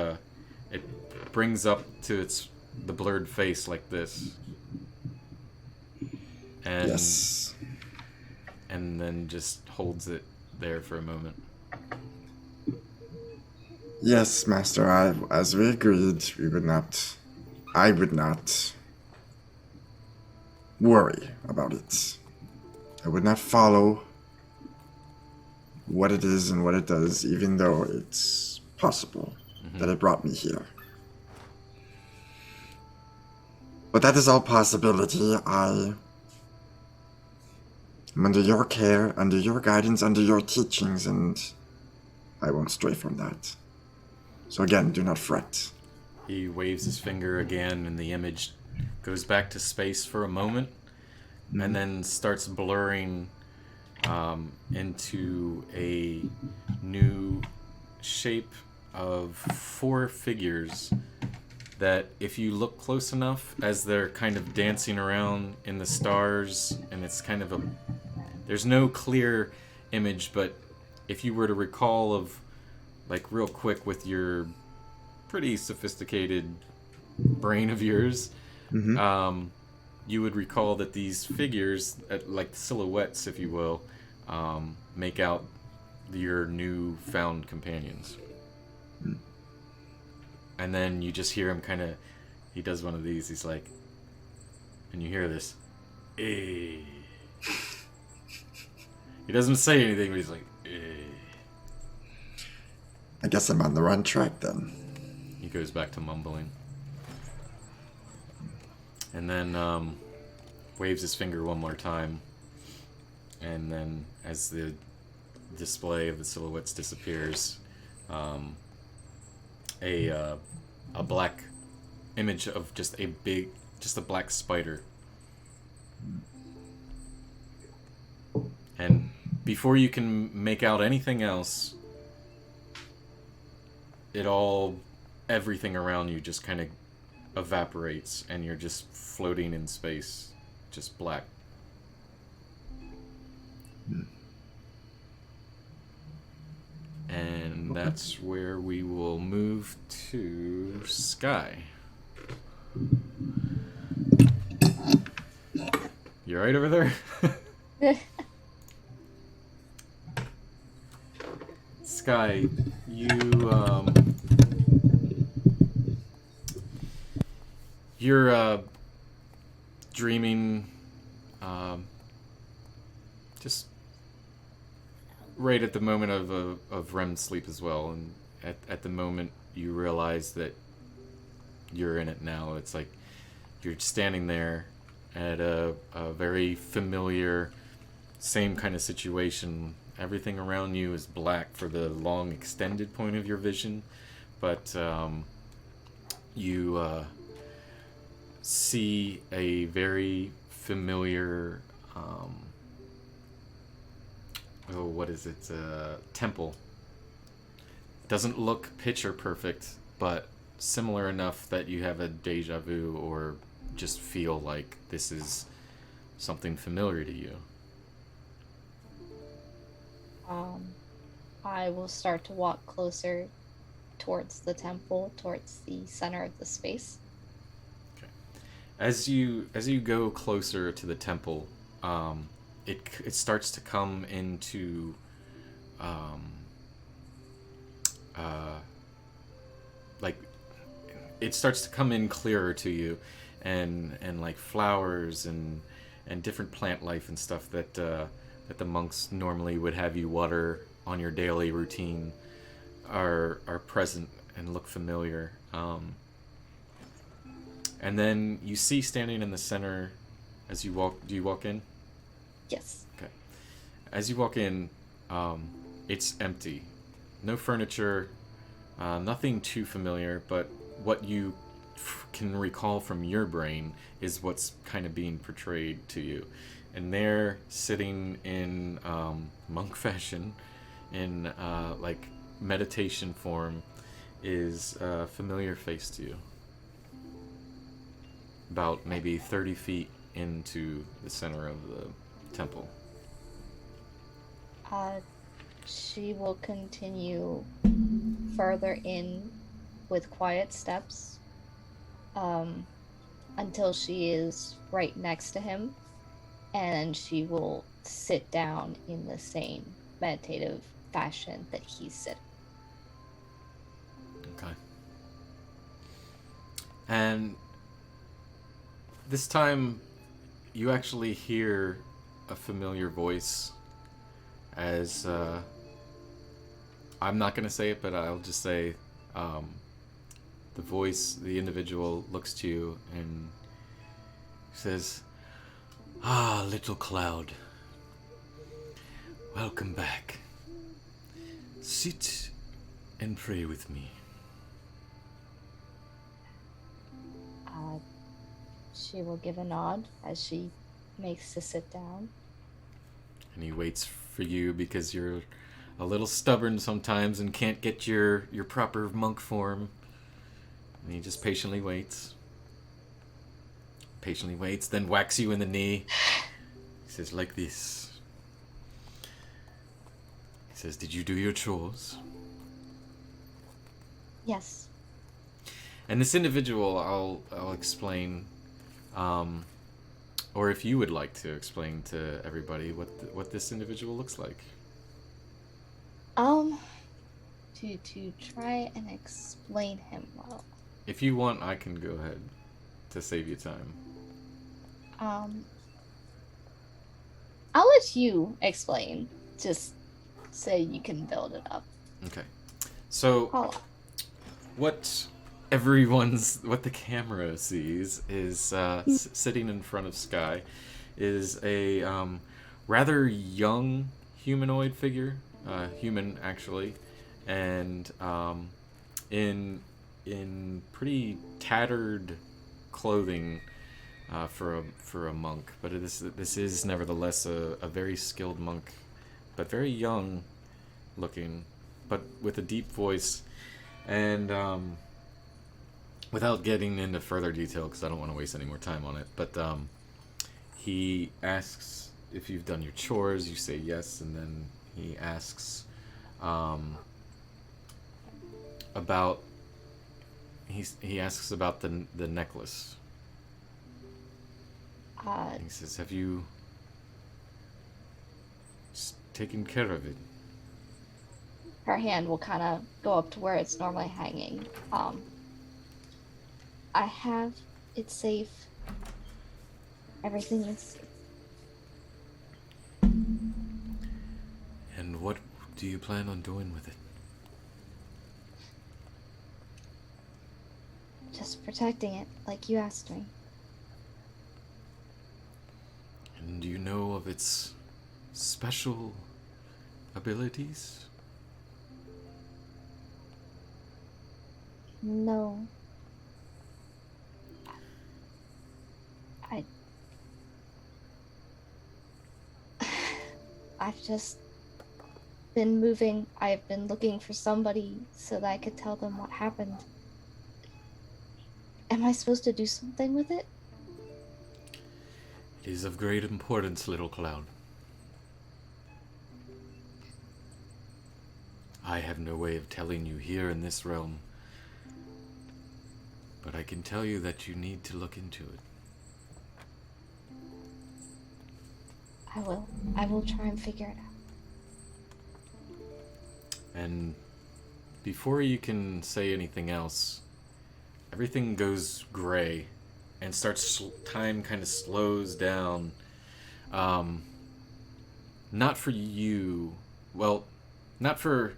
it brings up to the blurred face like this. And Yes. And then just holds it there for a moment. Yes, Master, as we agreed, I would not worry about it. I would not follow what it is and what it does, even though it's possible that it brought me here. But that is all possibility. I am under your care, under your guidance, under your teachings, and I won't stray from that. So again, do not fret. He waves his finger again, and the image goes back to space for a moment, and then starts blurring into a new shape of 4 figures that, if you look close enough, as they're kind of dancing around in the stars, and it's kind of there's no clear image, but if you were to recall of, like, real quick with your pretty sophisticated brain of yours, you would recall that these figures, like silhouettes, if you will, make out your new found companions. And then you just hear him kind of, he does one of these, he's like, and you hear this, eh. He doesn't say anything, but he's like, eh. I guess I'm on the wrong track then. He goes back to mumbling. And then waves his finger one more time. And then as the display of the silhouettes disappears, a black image of just a black spider. And before you can make out anything else, everything around you just kind of evaporates, and you're just floating in space, just black. And that's where we will move to Sky. You right over there? Sky, you're dreaming, just right at the moment of REM sleep as well, and at the moment you realize that you're in it now. It's like you're standing there at a very familiar, same kind of situation. Everything around you is black for the long extended point of your vision, but you see a very familiar what is it? Temple. Doesn't look picture perfect, but similar enough that you have a deja vu or just feel like this is something familiar to you. I will start to walk closer towards the temple, towards the center of the space. Okay. As you go closer to the temple, it starts to come into like it starts to come in clearer to you, and like flowers and different plant life and stuff that the monks normally would have you water on your daily routine are present and look familiar. And then you see standing in the center as you walk. Do you walk in? Yes. Okay. As you walk in, it's empty. No furniture, nothing too familiar, but what you can recall from your brain is what's kind of being portrayed to you. And there, sitting in monk fashion, in like meditation form, is a familiar face to you. About maybe 30 feet into the center of the temple. She will continue further in with quiet steps until she is right next to him, and she will sit down in the same meditative fashion that he's sitting. Okay. And this time you actually hear a familiar voice as I'm not going to say it, but I'll just say the voice, the individual looks to you and says, "Ah, little cloud, welcome back. Sit and pray with me." She will give a nod as she makes to sit down. And he waits for you because you're a little stubborn sometimes and can't get your proper monk form. And he just patiently waits. Patiently waits, then whacks you in the knee. He says, like this. He says, "Did you do your chores?" Yes. And this individual, I'll explain, or if you would like to explain to everybody what this individual looks like. To try and explain him well. If you want, I can go ahead to save you time. I'll let you explain, just so you can build it up. Okay. So, what the camera sees is sitting in front of Sky is a rather young humanoid figure, human actually, and in pretty tattered clothing for a monk, but this is nevertheless a very skilled monk, but very young looking, but with a deep voice, and without getting into further detail, because I don't want to waste any more time on it, but he asks if you've done your chores. You say yes, and then he asks about he asks about the necklace. He says, "Have you taken care of it?" Her hand will kind of go up to where it's normally hanging. I have it safe. Everything is safe. And what do you plan on doing with it? Just protecting it, like you asked me. And do you know of its special abilities? No. I've just been moving. I've been looking for somebody so that I could tell them what happened. Am I supposed to do something with it? It is of great importance, little cloud. I have no way of telling you here in this realm, but I can tell you that you need to look into it. I will. I will try and figure it out. And before you can say anything else, everything goes gray and time kind of slows down. Not for you, well, not for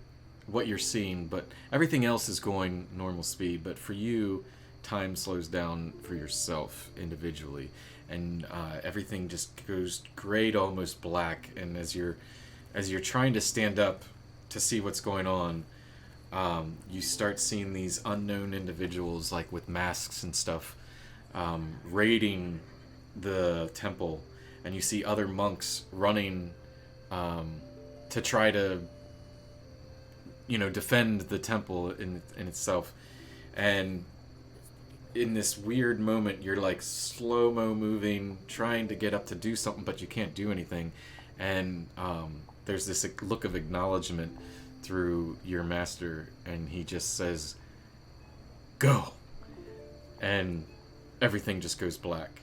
what you're seeing, but everything else is going normal speed. But for you, time slows down for yourself individually, and everything just goes gray to almost black. And as you're trying to stand up to see what's going on, you start seeing these unknown individuals, like with masks and stuff, raiding the temple, and you see other monks running to try to, defend the temple in itself. And in this weird moment, you're like slow-mo moving, trying to get up to do something, but you can't do anything. And there's this look of acknowledgement through your master, and he just says, "Go!" And everything just goes black.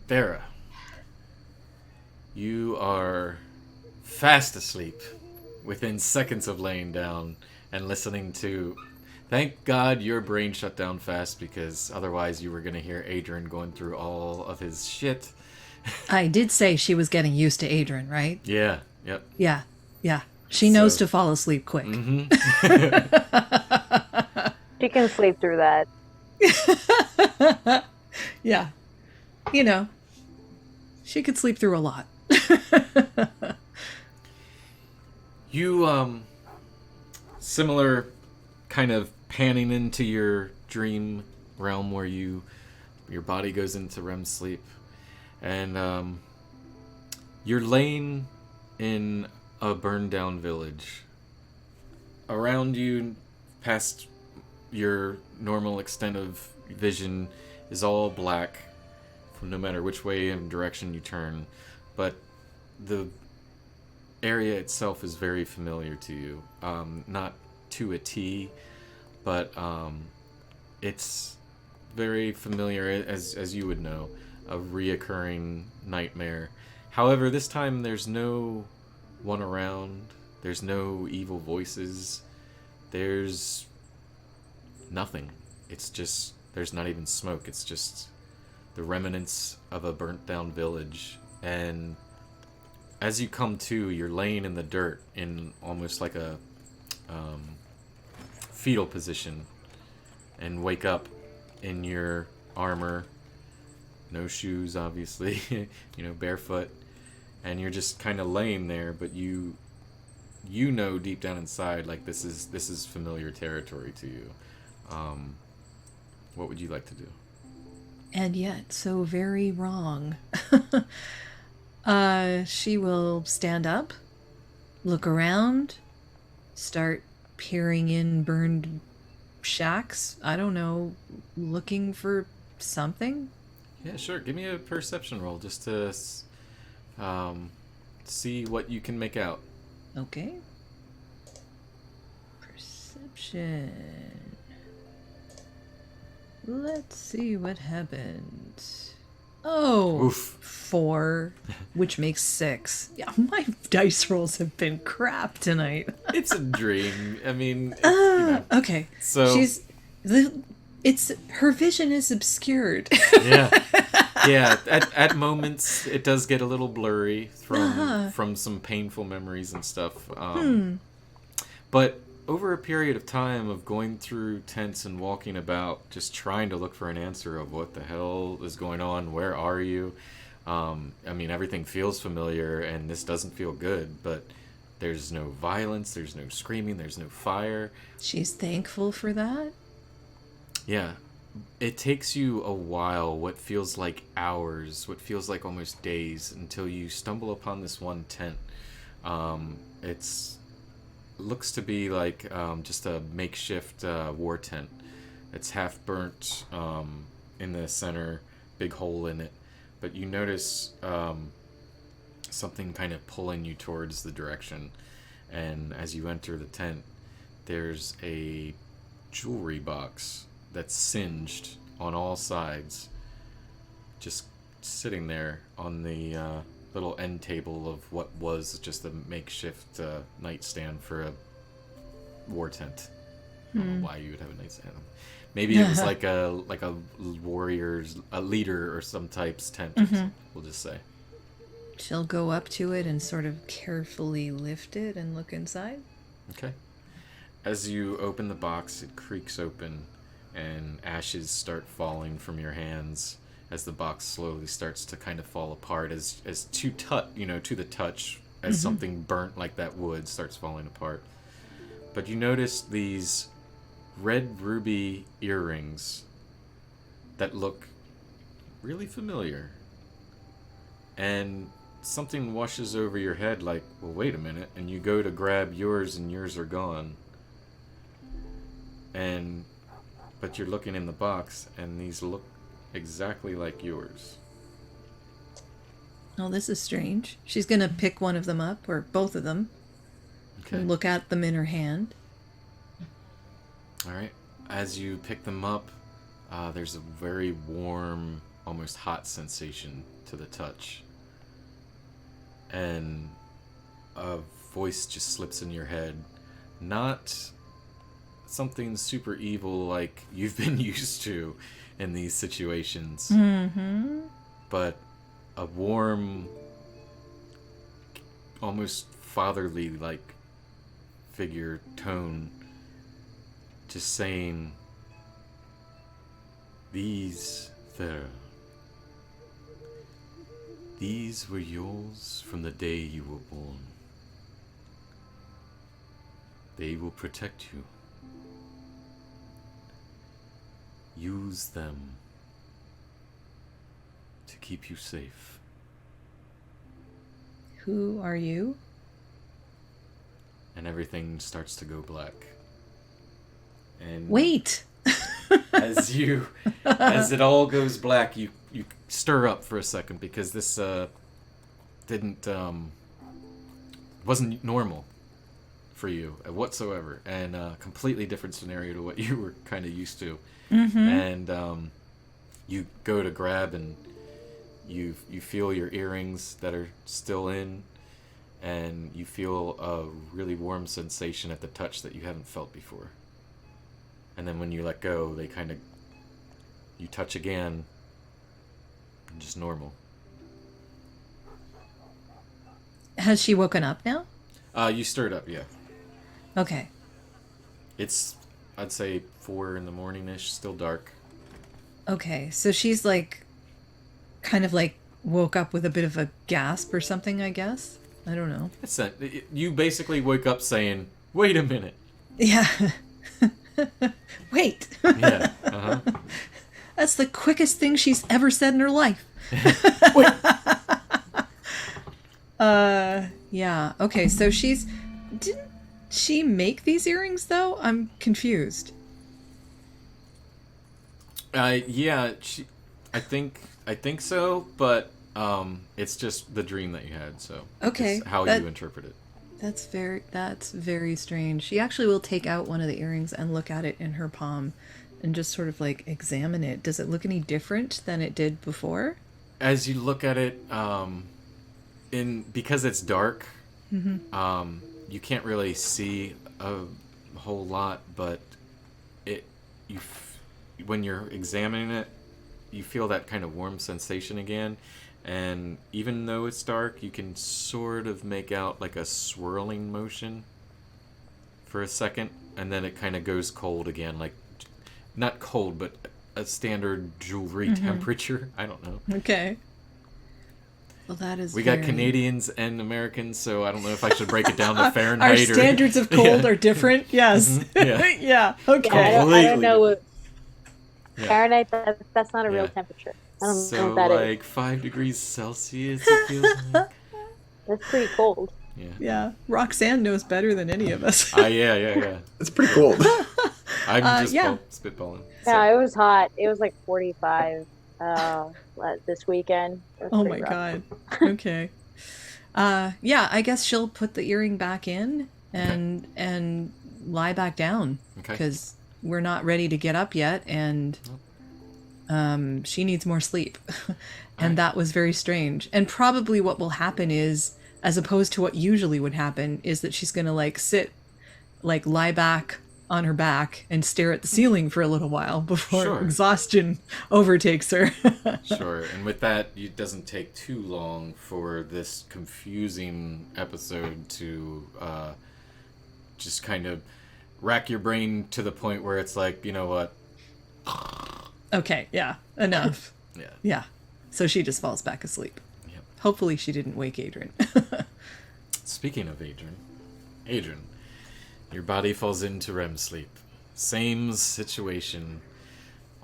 Thera, you are fast asleep within seconds of laying down and listening to... Thank God your brain shut down fast, because otherwise you were going to hear Adrian going through all of his shit. I did say she was getting used to Adrian, right? Yeah, yep. Yeah. She knows to fall asleep quick. Mm-hmm. She can sleep through that. Yeah. She could sleep through a lot. You, similar kind of panning into your dream realm where your body goes into REM sleep, and you're laying in a burned down village. Around you, past your normal extent of vision, is all black, no matter which way and direction you turn, but the area itself is very familiar to you. Not to a T, but it's very familiar, as you would know, a reoccurring nightmare. However, this time there's no one around, there's no evil voices, there's nothing. It's just, there's not even smoke, it's just the remnants of a burnt down village. And as you come to, you're laying in the dirt in almost like a fetal position, and wake up in your armor, no shoes obviously, barefoot, and you're just kind of laying there, but you know deep down inside, like, this is familiar territory to you. What would you like to do? And yet, so very wrong. She will stand up, look around, start peering in burned shacks. I don't know, looking for something. Yeah, sure. Give me a perception roll just to see what you can make out. Okay. Perception. Let's see what happened. Oh, Oof. 4, which makes 6. Yeah, my dice rolls have been crap tonight. It's a dream. I mean, it's, Okay. So it's her vision is obscured. yeah. At moments, it does get a little blurry from some painful memories and stuff. But over a period of time of going through tents and walking about, just trying to look for an answer of what the hell is going on, where are you? I mean, everything feels familiar, and this doesn't feel good, but there's no violence, there's no screaming, there's no fire. She's thankful for that. Yeah. It takes you a while, what feels like hours, what feels like almost days, until you stumble upon this one tent. It's looks to be like just a makeshift war tent. It's half burnt in the center, big hole in it. But you notice something kind of pulling you towards the direction. And as you enter the tent, there's a jewelry box that's singed on all sides, just sitting there on the little end table of what was just a makeshift nightstand for a war tent. I don't know why you would have a nightstand. Maybe it was like a a leader or some type's tent. We'll just say. She'll go up to it and sort of carefully lift it and look inside. Okay. As you open the box, it creaks open, and ashes start falling from your hands as the box slowly starts to kind of fall apart, as to the touch, as something burnt like that wood starts falling apart. But you notice these red ruby earrings that look really familiar, and something washes over your head like, well, wait a minute, and you go to grab yours and yours are gone. But you're looking in the box, and these look exactly like yours. Oh, this is strange. She's gonna pick one of them up, or both of them, and look at them in her hand. Alright. As you pick them up, there's a very warm, almost hot sensation to the touch. And a voice just slips in your head. Not something super evil like you've been used to in these situations. But a warm, almost fatherly like figure tone, just saying, these were yours from the day you were born. They will protect you. Use them to keep you safe. Who are you? And everything starts to go black. And wait. as it all goes black, you stir up for a second, because this wasn't normal for you whatsoever, and a completely different scenario to what you were kind of used to. And you go to grab, and you feel your earrings that are still in, and you feel a really warm sensation at the touch that you haven't felt before. And then when you let go, you touch again, just normal. Has she woken up now? You stirred up, yeah. Okay. It's, I'd say 4 in the morning-ish, still dark. Okay, so she's kind of woke up with a bit of a gasp or something, I guess. I don't know. You basically wake up saying, wait a minute. Yeah. Wait. Yeah. That's the quickest thing she's ever said in her life. Wait. Yeah. Okay, so she make these earrings, though? I'm confused. Yeah, I think so, but it's just the dream that you had, so Okay, it's how you interpret it. That's very strange. She actually will take out one of the earrings and look at it in her palm and just sort of like examine it. Does it look any different than it did before? As you look at it, because it's dark, you can't really see a whole lot, but when you're examining it, you feel that kind of warm sensation again. And even though it's dark, you can sort of make out like a swirling motion for a second, and then it kind of goes cold again, like not cold, but a standard jewelry temperature. I don't know. Okay. Well, that is. We got Canadians and Americans, so I don't know if I should break it down to Fahrenheit. Our standards of cold are different. Yes. Yeah. Yeah. Okay. I don't know what Fahrenheit. That's not a real temperature. I don't know what that is. So like 5 degrees Celsius, it feels like. That's pretty cold. Yeah. Roxanne knows better than any of us. Yeah. It's pretty cold. I'm just spitballing. So. Yeah, it was hot. It was like 45 this weekend. Oh my god. Okay. Yeah, I guess she'll put the earring back in and lie back down because we're not ready to get up yet, and she needs more sleep. And that was very strange. And probably what will happen is, as opposed to what usually would happen, is that she's gonna lie back on her back and stare at the ceiling for a little while before exhaustion overtakes her. Sure. And with that, it doesn't take too long for this confusing episode to just kind of rack your brain to the point where it's like, you know what? Okay, yeah, enough. Yeah. So she just falls back asleep. Yep. Hopefully she didn't wake Adrian. Speaking of Adrian, your body falls into REM sleep. Same situation.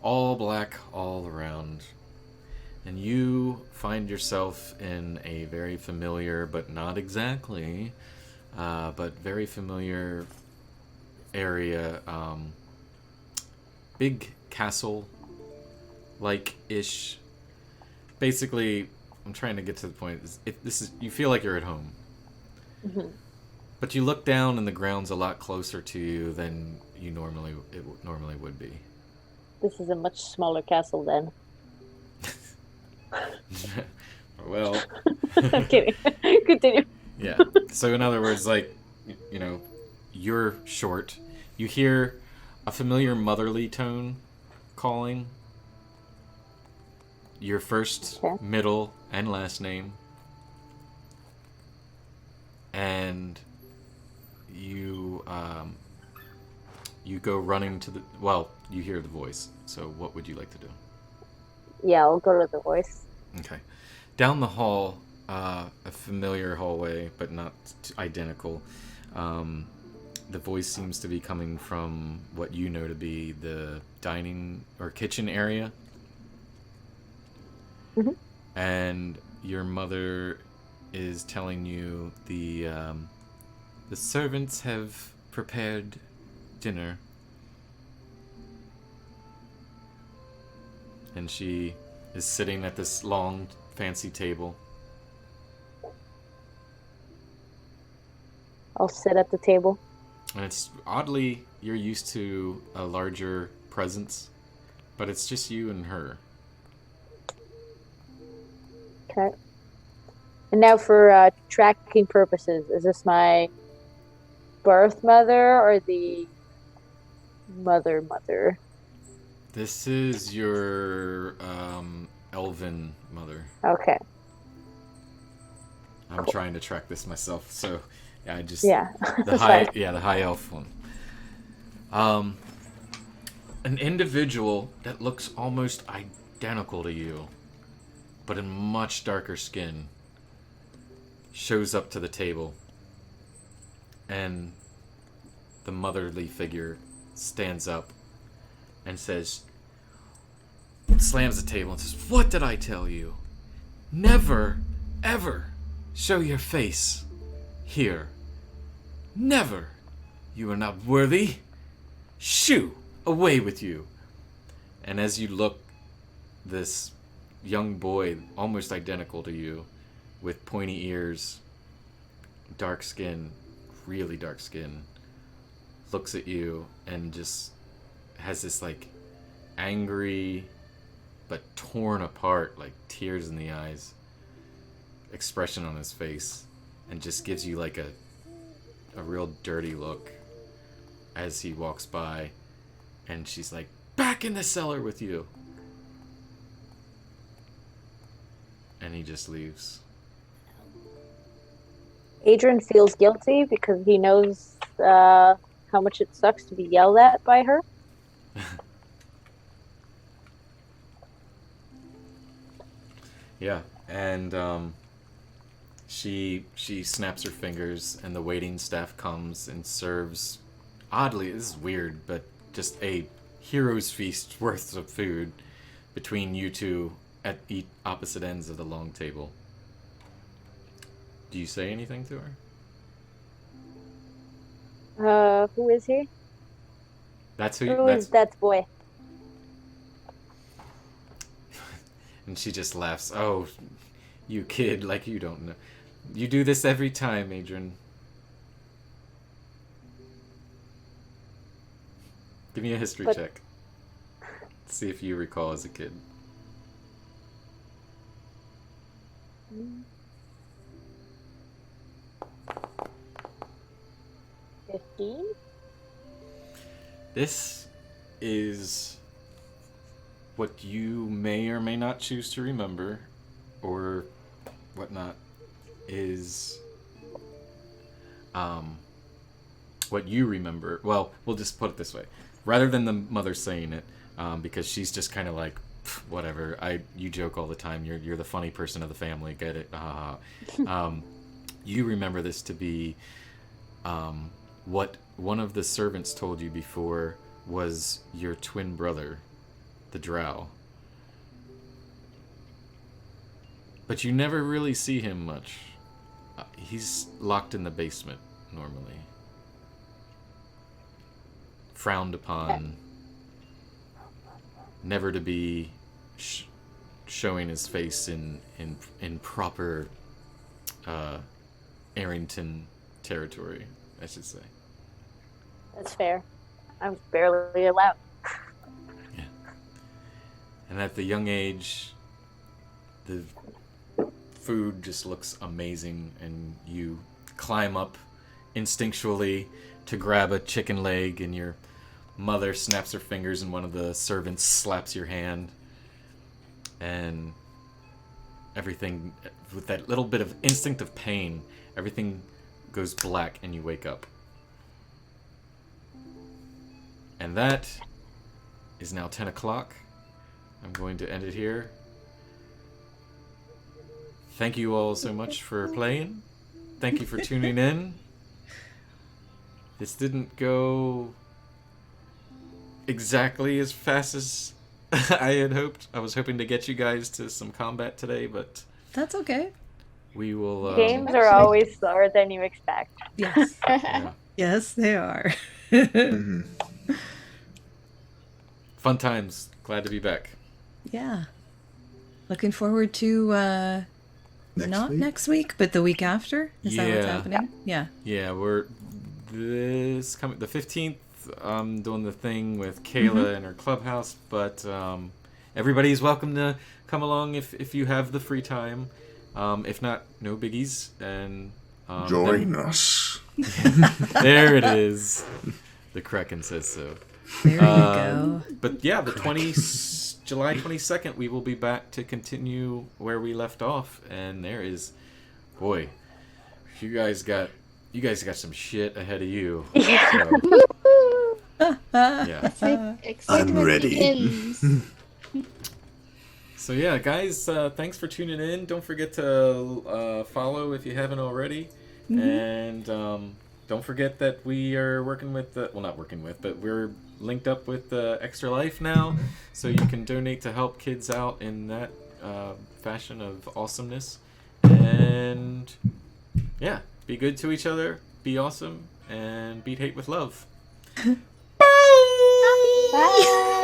All black all around. And you find yourself in a very familiar, but not exactly, but very familiar area. Big castle like-ish. Basically, I'm trying to get to the point. You feel like you're at home. Mm-hmm. But you look down and the ground's a lot closer to you than it normally would be. This is a much smaller castle then. Well, I'm kidding. Continue. Yeah. So in other words, like, you know, you're short. You hear a familiar motherly tone calling your first, middle, and last name. And you go running to you hear the voice. So what would you like to do? Yeah, I'll go to the voice. Okay. Down the hall, a familiar hallway, but not identical. The voice seems to be coming from what you know to be the dining or kitchen area. Mm-hmm. And your mother is telling you the servants have prepared dinner. And she is sitting at this long, fancy table. I'll sit at the table. And it's oddly, you're used to a larger presence, but it's just you and her. Okay. And now for tracking purposes, is this my birth mother or the mother? This is your elven mother. Okay. I'm trying to track this myself, so yeah, the high elf one. An individual that looks almost identical to you, but in much darker skin, shows up to the table, and the motherly figure stands up and slams the table and says, "What did I tell you? Never, ever show your face here. Never, You are not worthy. Shoo! Away with you! And as you look, this young boy, almost identical to you, with pointy ears, dark skin, really dark skin, looks at you and just has this like angry but torn apart, like tears in the eyes, expression on his face, and just gives you like a real dirty look as he walks by, and she's like, back in the cellar with you. And he just leaves. Adrian feels guilty because he knows how much it sucks to be yelled at by her. Yeah, and she snaps her fingers, and the waiting staff comes and serves. Oddly, this is weird, but just a hero's feast worth of food between you two at opposite ends of the long table. Do you say anything to her? Who is he? That's who. Who is that boy? And she just laughs. Oh, you kid, like you don't know. You do this every time, Adrian. Give me a history check. See if you recall as a kid. 15? This is what you may or may not choose to remember, or whatnot, is what you remember. Well, we'll just put it this way. Rather than the mother saying it, because she's just kind of like, whatever. You joke all the time. You're the funny person of the family. Get it? You remember this to be what one of the servants told you before was your twin brother, the drow. But you never really see him much. He's locked in the basement normally. Frowned upon. Never to be showing his face in proper Arrington territory, I should say. That's fair. I'm barely allowed. Yeah. And at the young age, the food just looks amazing, and you climb up instinctually to grab a chicken leg, and your mother snaps her fingers and one of the servants slaps your hand, and everything, with that little bit of instinct of pain, everything goes black and you wake up. And that is now 10 o'clock. I'm going to end it here. Thank you all so much for playing. Thank you for tuning in. This didn't go exactly as fast as I had hoped. I was hoping to get you guys to some combat today, but That's okay. we will... Games are always slower than you expect. Yes. yeah. Yes, they are. Fun times. Glad to be back. Yeah. Looking forward to not next week, but the week after. Is that what's happening? Yeah. Yeah, we're the 15th. I'm doing the thing with Kayla in her clubhouse, but everybody's welcome to come along if you have the free time. If not, no biggies. And Join us. there it is. The Kraken says so. There you go. But yeah, the July 22nd, we will be back to continue where we left off, and there is, boy, you guys got some shit ahead of you. Yeah. So, yeah. I'm ready. So yeah, guys, thanks for tuning in. Don't forget to follow if you haven't already, and don't forget that we are working with but we're linked up with Extra Life now, so you can donate to help kids out in that fashion of awesomeness. And yeah, be good to each other, be awesome, and beat hate with love. Bye.